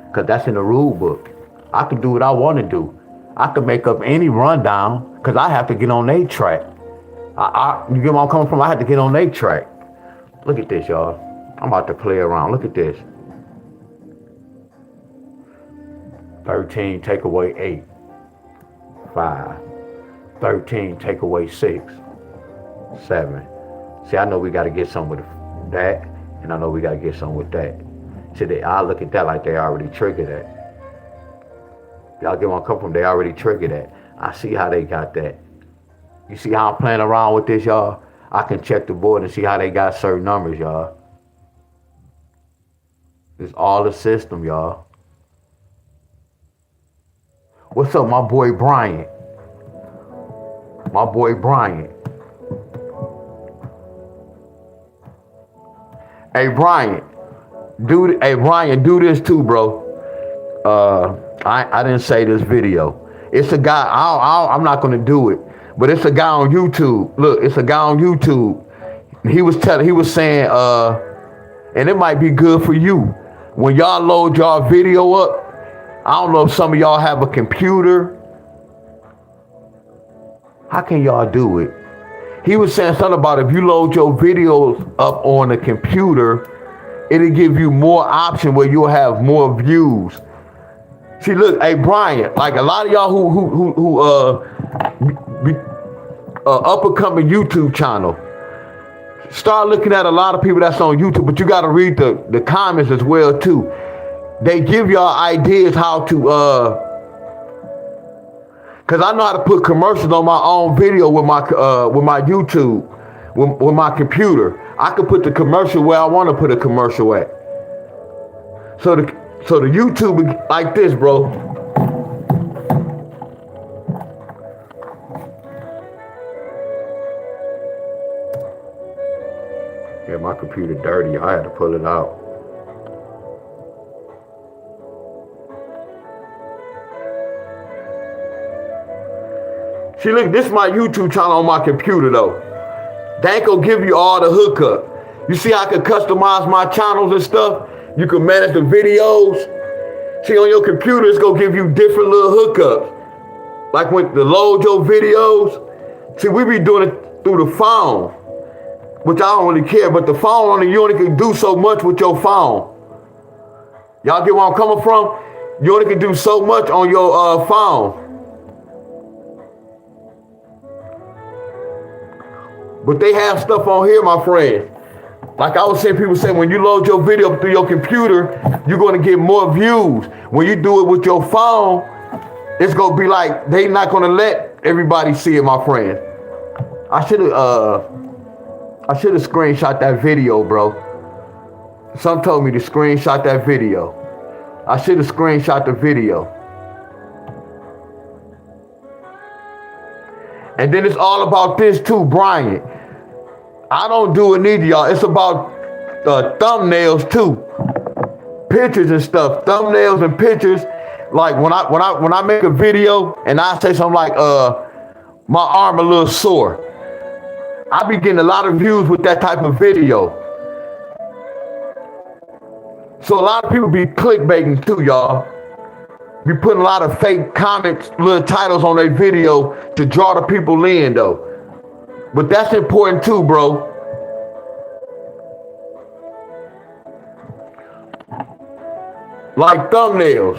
Because that's in the rule book. I can do what I want to do. I can make up any rundown because I have to get on their track. You get where I'm coming from? I have to get on their track. Look at this, y'all. I'm about to play around. Look at this. 13 take away 8. 5. 13 take away 6. 7. See, I know we got to get some with that, and I know we got to get some with that. See, I look at that like they already triggered that. Y'all get where I'm coming from? They already triggered that. I see how they got that. You see how I'm playing around with this, y'all? I can check the board and see how they got certain numbers, y'all. It's all the system, y'all. What's up, my boy Bryant? My boy Bryant. Hey, Bryant. Brian, do this too, bro. I didn't say this video. It's a guy. I'm not gonna do it, but it's a guy on YouTube. Look, it's a guy on YouTube. He was saying, and it might be good for you when y'all load y'all video up. I don't know if some of y'all have a computer. How can y'all do it? He was saying something about if you load your videos up on a computer, it'll give you more option where you'll have more views. See, look, hey Brian, like a lot of y'all who be, up and coming YouTube channel, start looking at a lot of people that's on YouTube, but you got to read the comments as well too. They give y'all ideas how to cause I know how to put commercials on my own video with my YouTube, with my computer. I could put the commercial where I want to put a commercial at. So the YouTube is like this, bro. Yeah, my computer dirty. I had to pull it out. See, look, this is my YouTube channel on my computer, though. They ain't gonna give you all the hookup. You see how I can customize my channels and stuff? You can manage the videos. See, on your computer, it's gonna give you different little hookups. Like when to load your videos. See, we be doing it through the phone, which I don't really care, but the phone, you only can do so much with your phone. Y'all get where I'm coming from? You only can do so much on your phone. But they have stuff on here, my friend. Like I was saying, people say when you load your video through your computer, you're going to get more views. When you do it with your phone, it's going to be like they not going to let everybody see it, my friend. I should have screenshot that video, bro. Some told me to screenshot that video. I should have screenshot the video. And then it's all about this too, Brian. I don't do it neither, y'all. It's about thumbnails too, pictures and stuff. Thumbnails and pictures. Like when I make a video and I say something like my arm a little sore, I be getting a lot of views with that type of video. So a lot of people be clickbaiting too, y'all. Be putting a lot of fake comments, little titles on their video to draw the people in though. But that's important too, bro. Like thumbnails.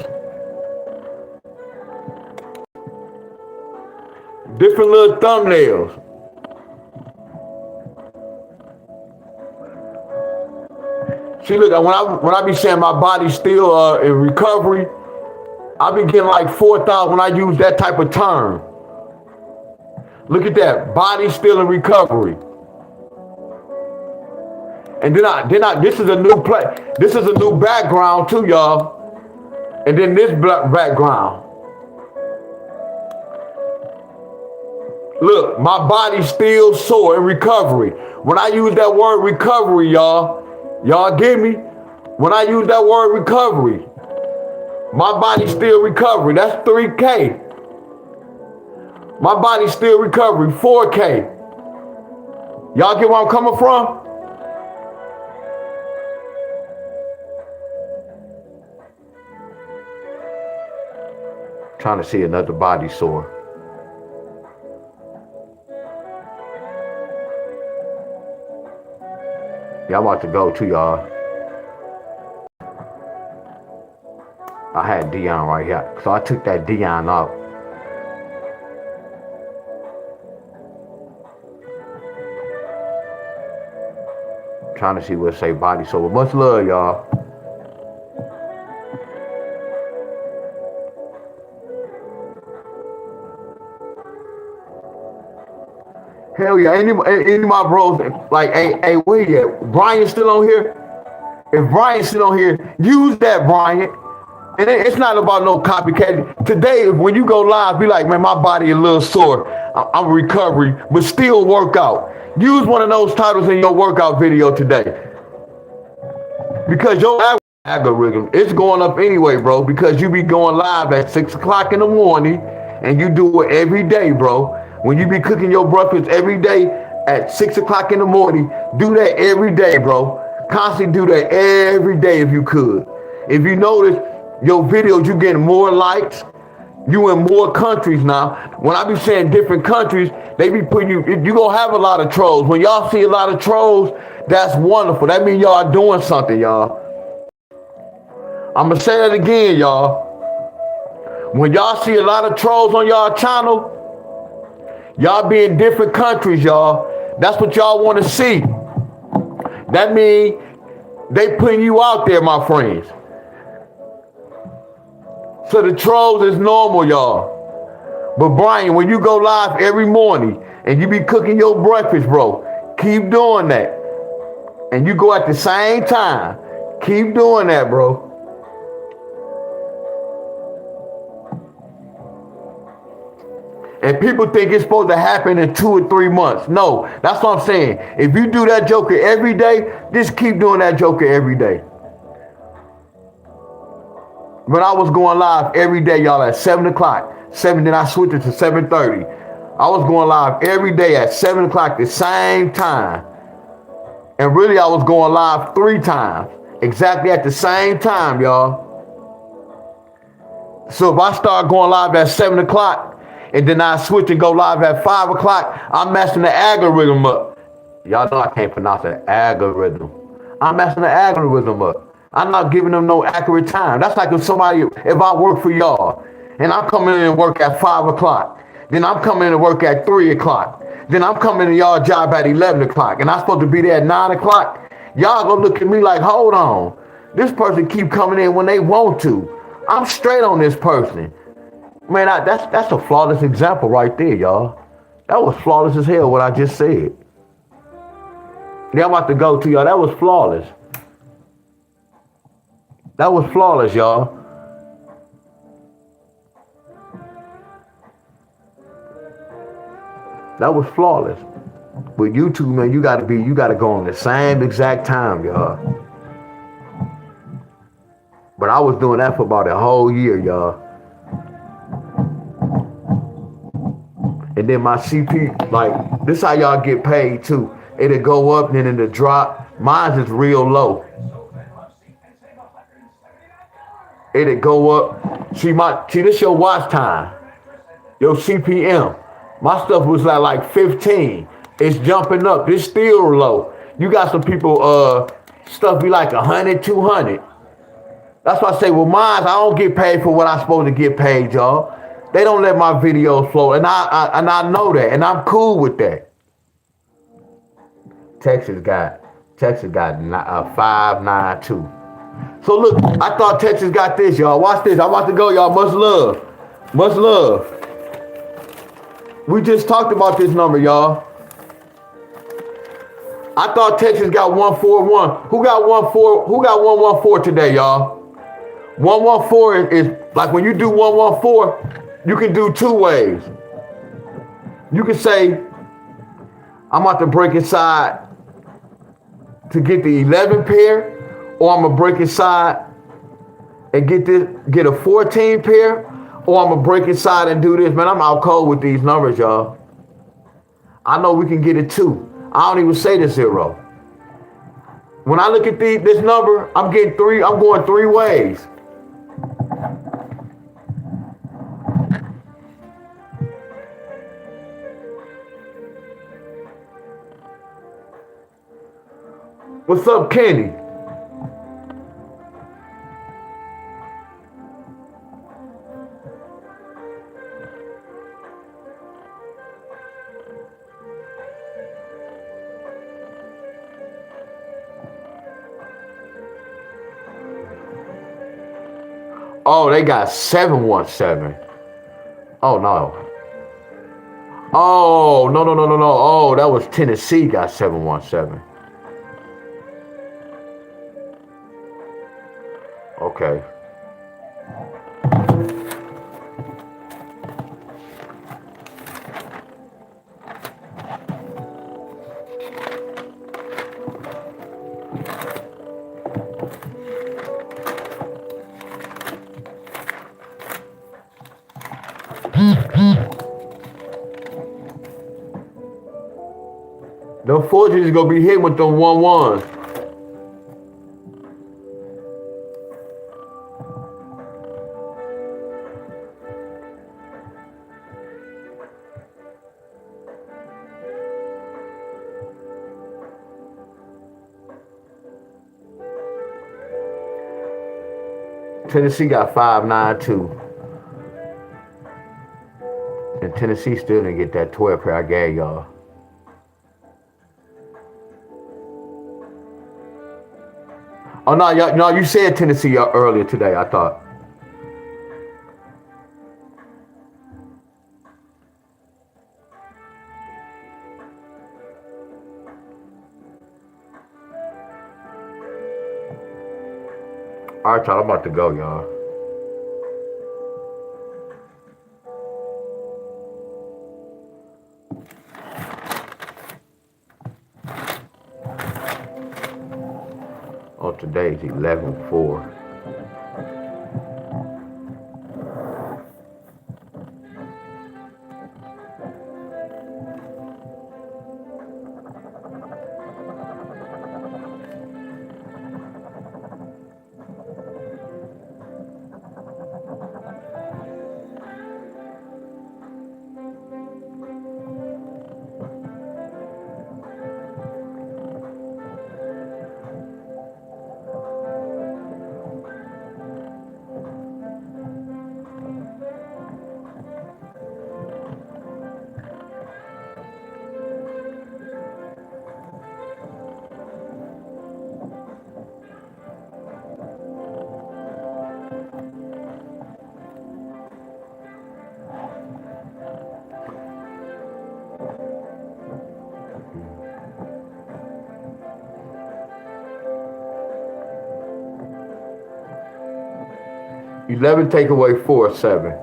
Different little thumbnails. See, look, when I be saying my body's still in recovery, I be getting like 4,000 when I use that type of term. Look at that, body still in recovery. And then this is a new play. This is a new background too, y'all. And then this background. Look, my body's still sore in recovery. When I use that word recovery, y'all get me? When I use that word recovery, my body's still recovering. That's 3K. My body's still recovering. 4K. Y'all get where I'm coming from? Trying to see another body sore. Yeah, I'm about to go too, y'all. I had Deon right here, so I took that Deon out. Trying to see what say body sore. Much love, y'all. Hell yeah, any of my bros, like, hey, wait yeah, Brian's still on here? If Brian's still on here, use that, Brian. And it's not about no copycat. Today, when you go live, be like, man, my body a little sore. I'm recovering, but still work out. Use one of those titles in your workout video today. Because your algorithm, it's going up anyway, bro, because you be going live at 6 o'clock in the morning and you do it every day, bro. When you be cooking your breakfast every day at 6 o'clock in the morning, do that every day, bro. Constantly do that every day if you could. If you notice, your videos, you getting more likes. You in more countries now. When I be saying different countries, they be putting you gonna have a lot of trolls. When y'all see a lot of trolls, that's wonderful. That means y'all are doing something, y'all. I'm gonna say that again, y'all. When y'all see a lot of trolls on y'all channel, y'all be in different countries, y'all. That's what y'all want to see. That means they putting you out there, my friends. So the trolls is normal, y'all. But Brian, when you go live every morning and you be cooking your breakfast, bro, keep doing that. And you go at the same time. Keep doing that, bro. And people think it's supposed to happen in 2 or 3 months. No, that's what I'm saying. If you do that joker every day, just keep doing that joker every day. When I was going live every day, y'all, at 7 o'clock, 7, then I switched it to 7:30. I was going live every day at 7 o'clock the same time. And really, I was going live 3 times, exactly at the same time, y'all. So if I start going live at 7 o'clock, and then I switch and go live at 5 o'clock, I'm messing the algorithm up. Y'all know I can't pronounce that algorithm. I'm messing the algorithm up. I'm not giving them no accurate time. That's like if I work for y'all, and I'm coming in and work at 5 o'clock, then I'm coming in and work at 3 o'clock, then I'm coming to y'all job at 11 o'clock, and I'm supposed to be there at 9 o'clock, y'all gonna look at me like, hold on. This person keep coming in when they want to. I'm straight on this person. Man, that's a flawless example right there, y'all. That was flawless as hell what I just said. Yeah, I'm about to go to y'all. That was flawless. That was flawless, y'all. That was flawless. With YouTube, man, you gotta go on the same exact time, y'all. But I was doing that for about a whole year, y'all. And then my CP, like, this how y'all get paid too. It'll go up, then it'll drop. Mine's is real low. It'll go up. See, this your watch time. Your CPM. My stuff was like 15. It's jumping up. It's still low. You got some people, stuff be like 100, 200. That's why I say, well, mine, I don't get paid for what I'm supposed to get paid, y'all. They don't let my videos flow, and I know that, and I'm cool with that. Texas got 592. So look, I thought Texas got this, y'all. Watch this. I'm about to go, y'all. Much love. Much love. We just talked about this number, y'all. I thought Texas got 141. Who got 14? Who got 114 today, y'all? 114 is like when you do 114. You can do 2 ways. You can say, I'm about to break inside to get the 11 pair, or I'm gonna break inside and get a 14 pair, or I'm gonna break inside and do this. Man, I'm out cold with these numbers, y'all. I know we can get it 2. I don't even say the 0. When I look at this number, I'm getting 3. I'm going 3 ways. What's up, Kenny? Oh, they got 717. Oh, no. Oh, no. Oh, that was Tennessee got 717. Okay. The 4Gs is gonna be hit with them 1-1s. Tennessee got 592. Tennessee still didn't get that 12 pair I gave y'all. Oh no, y'all, no, you said Tennessee earlier today, I thought. All right, y'all, I'm about to go, y'all. Oh, today's 11/4. Eleven take away 4, 7.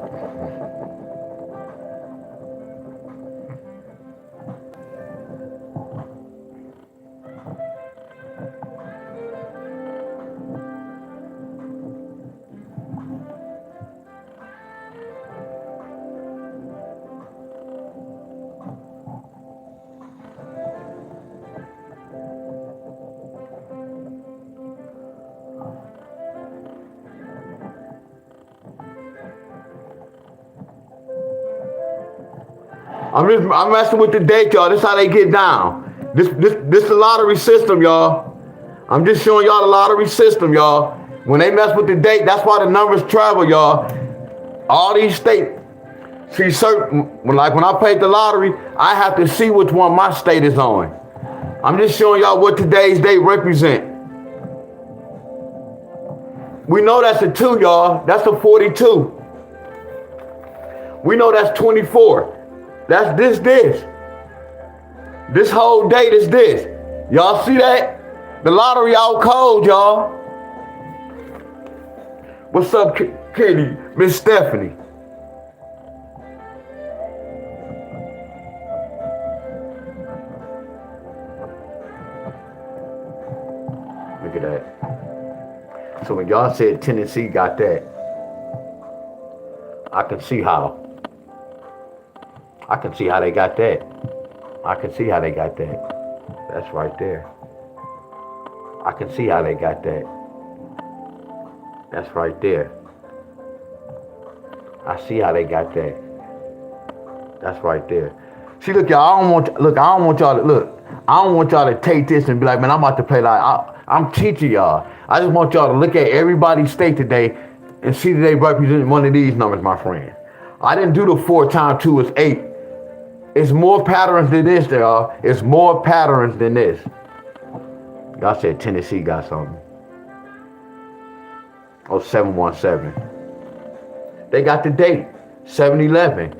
I'm messing with the date, y'all. This is how they get down. This the lottery system, y'all. I'm just showing y'all the lottery system, y'all. When they mess with the date, that's why the numbers travel, y'all. All these states. See, certain when I paid the lottery, I have to see which one my state is on. I'm just showing y'all what today's date represent. We know that's a 2, y'all. That's a 42. We know that's 24. That's this. This whole date is this. Y'all see that? The lottery out cold, y'all. What's up, Katie? Miss Stephanie. Look at that. So when y'all said Tennessee got that, I can see how. I can see how they got that. I can see how they got that. That's right there. I can see how they got that. That's right there. I see how they got that. That's right there. See, look, y'all. I don't want y'all to look. I don't want y'all to take this and be like, man, I'm about to play like I'm teaching y'all. I just want y'all to look at everybody's state today and see that they represent one of these numbers, my friend. I didn't do the 4 times 2 is 8. It's more patterns than this, y'all. It's more patterns than this. Y'all said Tennessee got something. Oh, 717. They got the date, 7/11.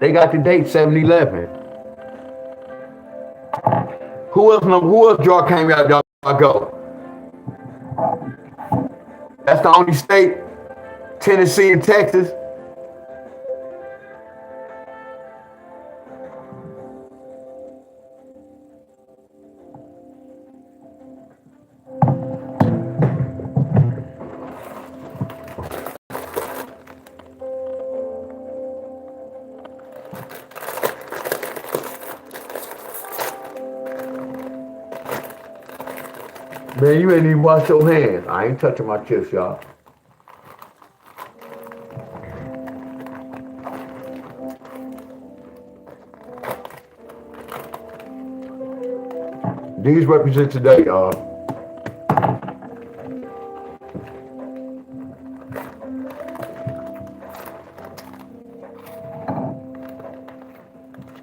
They got the date, 7/11. Who else draw came out, y'all go? That's the only state, Tennessee and Texas. Man, you ain't even wash your hands. I ain't touching my chips, y'all. These represent today, y'all.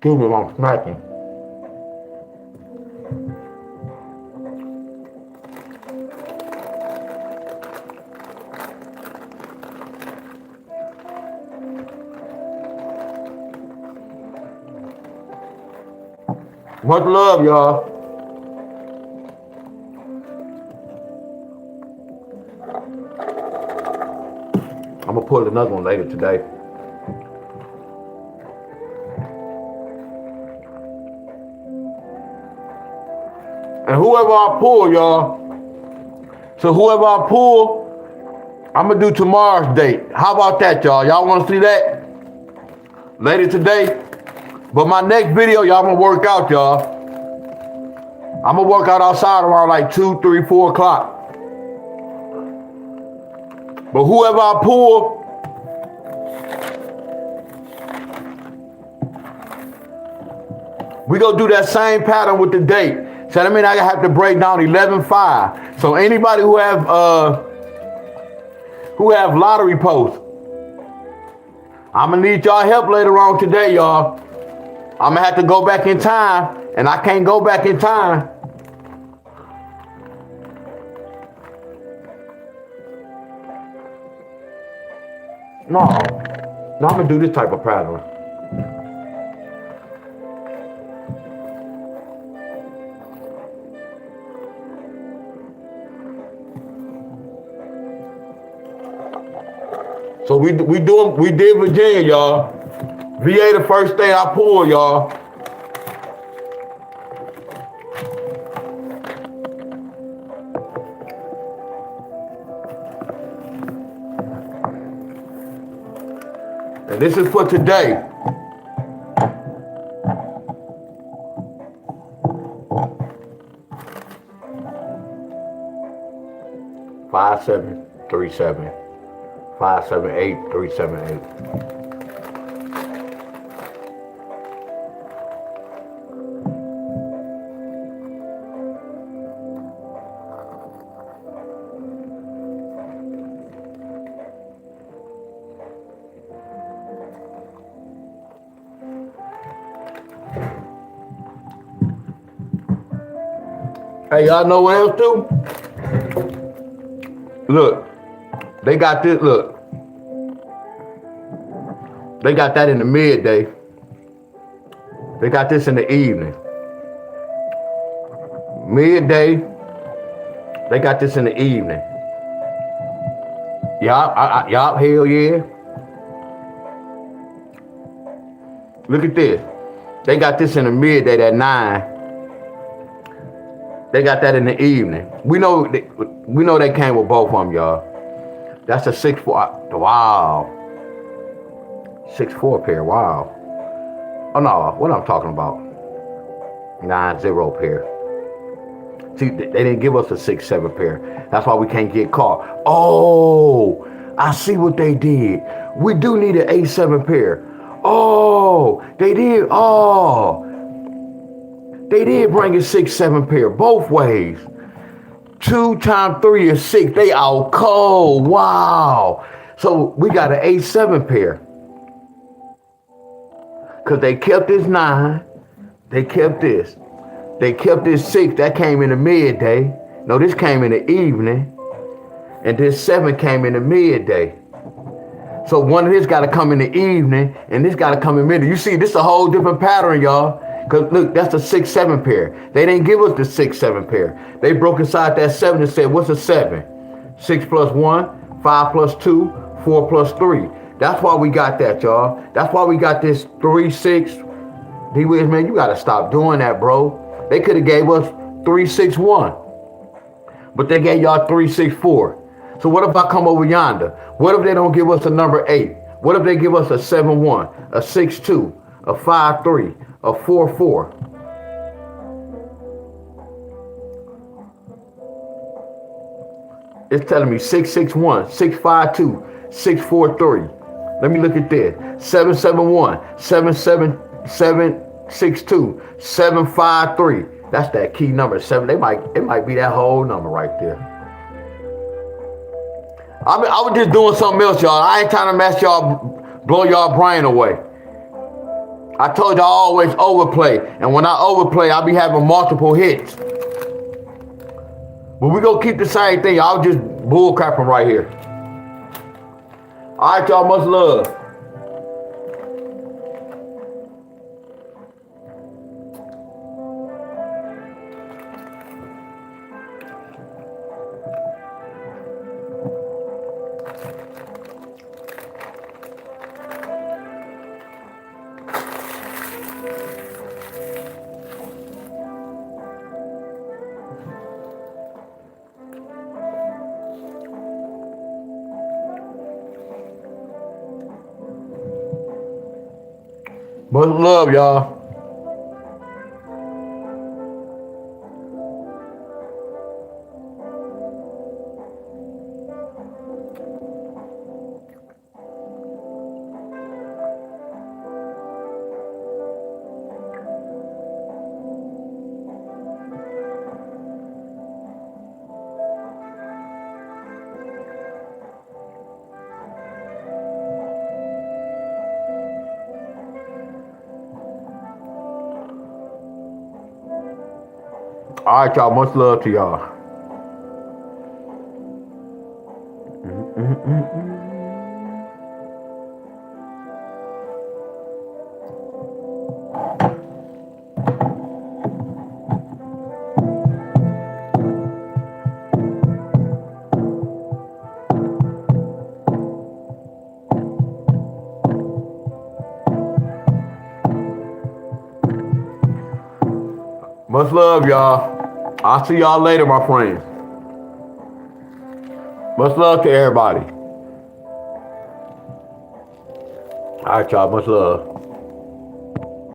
Excuse me, I'm smacking. Much love, y'all. I'm gonna pull another one later today. And whoever I pull, y'all. So whoever I pull, I'm gonna do tomorrow's date. How about that, y'all? Y'all wanna see that? Later today. But my next video, y'all, I'm gonna work out, y'all. I'm gonna work out outside around like 2, 3, 4 o'clock. But whoever I pull, we gonna do that same pattern with the date. So that means I have to break down 11-5. So anybody who have lottery posts, I'm gonna need y'all help later on today, y'all. I'm gonna have to go back in time, and I can't go back in time. No, I'm gonna do this type of pattern. So we did Virginia, y'all. VA the first thing I pulled, y'all. And this is for today. Five, 7, 3, 7. 5, 7, 8, 3, 7, 8. Hey, y'all know what else too? Look, they got this, look. They got that in the midday. They got this in the evening. Midday, they got this in the evening. Y'all, hell yeah. Look at this. They got this in the midday at 9. They got that in the evening. We know they came with both of them, y'all. That's a 6-4. Wow. 6-4 pair. Wow. Oh no, what I'm talking about? 9-0 pair. See, they didn't give us a 6-7 pair. That's why we can't get caught. Oh, I see what they did. We do need an 8-7 pair. Oh, they did. Oh, they did bring a 6-7 pair both ways. 2 times 3 is 6. They out cold. Wow. So we got an 8-7 pair. Because they kept this 9. They kept this. They kept this 6. That came in the midday. No, this came in the evening. And this 7 came in the midday. So one of this got to come in the evening. And this got to come in midday. You see, this is a whole different pattern, y'all. Because look, that's a 6-7 pair. They didn't give us the 6-7 pair. They broke inside that 7 and said, what's a 7? 6 plus 1, 5 plus 2, 4 plus 3. That's why we got that, y'all. That's why we got this 3-6. D-Wiz, man, you got to stop doing that, bro. They could have gave us 3-6-1. But they gave y'all 3-6-4. So what if I come over yonder? What if they don't give us a number 8? What if they give us a 7-1, a 6-2, a 5-3, a 4-4? It's telling me 6-6-1, 6-5-2, 6-4-3. Let me look at this. 7-7-1, 7-7-7-6-2, 7-5-3. That's that key number 7. It might be that whole number right there. I was just doing something else, y'all. I ain't trying to mess y'all, blow y'all brain away. I told you I always overplay. And when I overplay, I be having multiple hits. But we gonna keep the same thing. I was just bull crapping right here. All right, y'all. Much love. Much love, y'all. All right, y'all. Much love to y'all. Much love, y'all. I'll see y'all later, my friends. Much love to everybody. All right, y'all. Much love.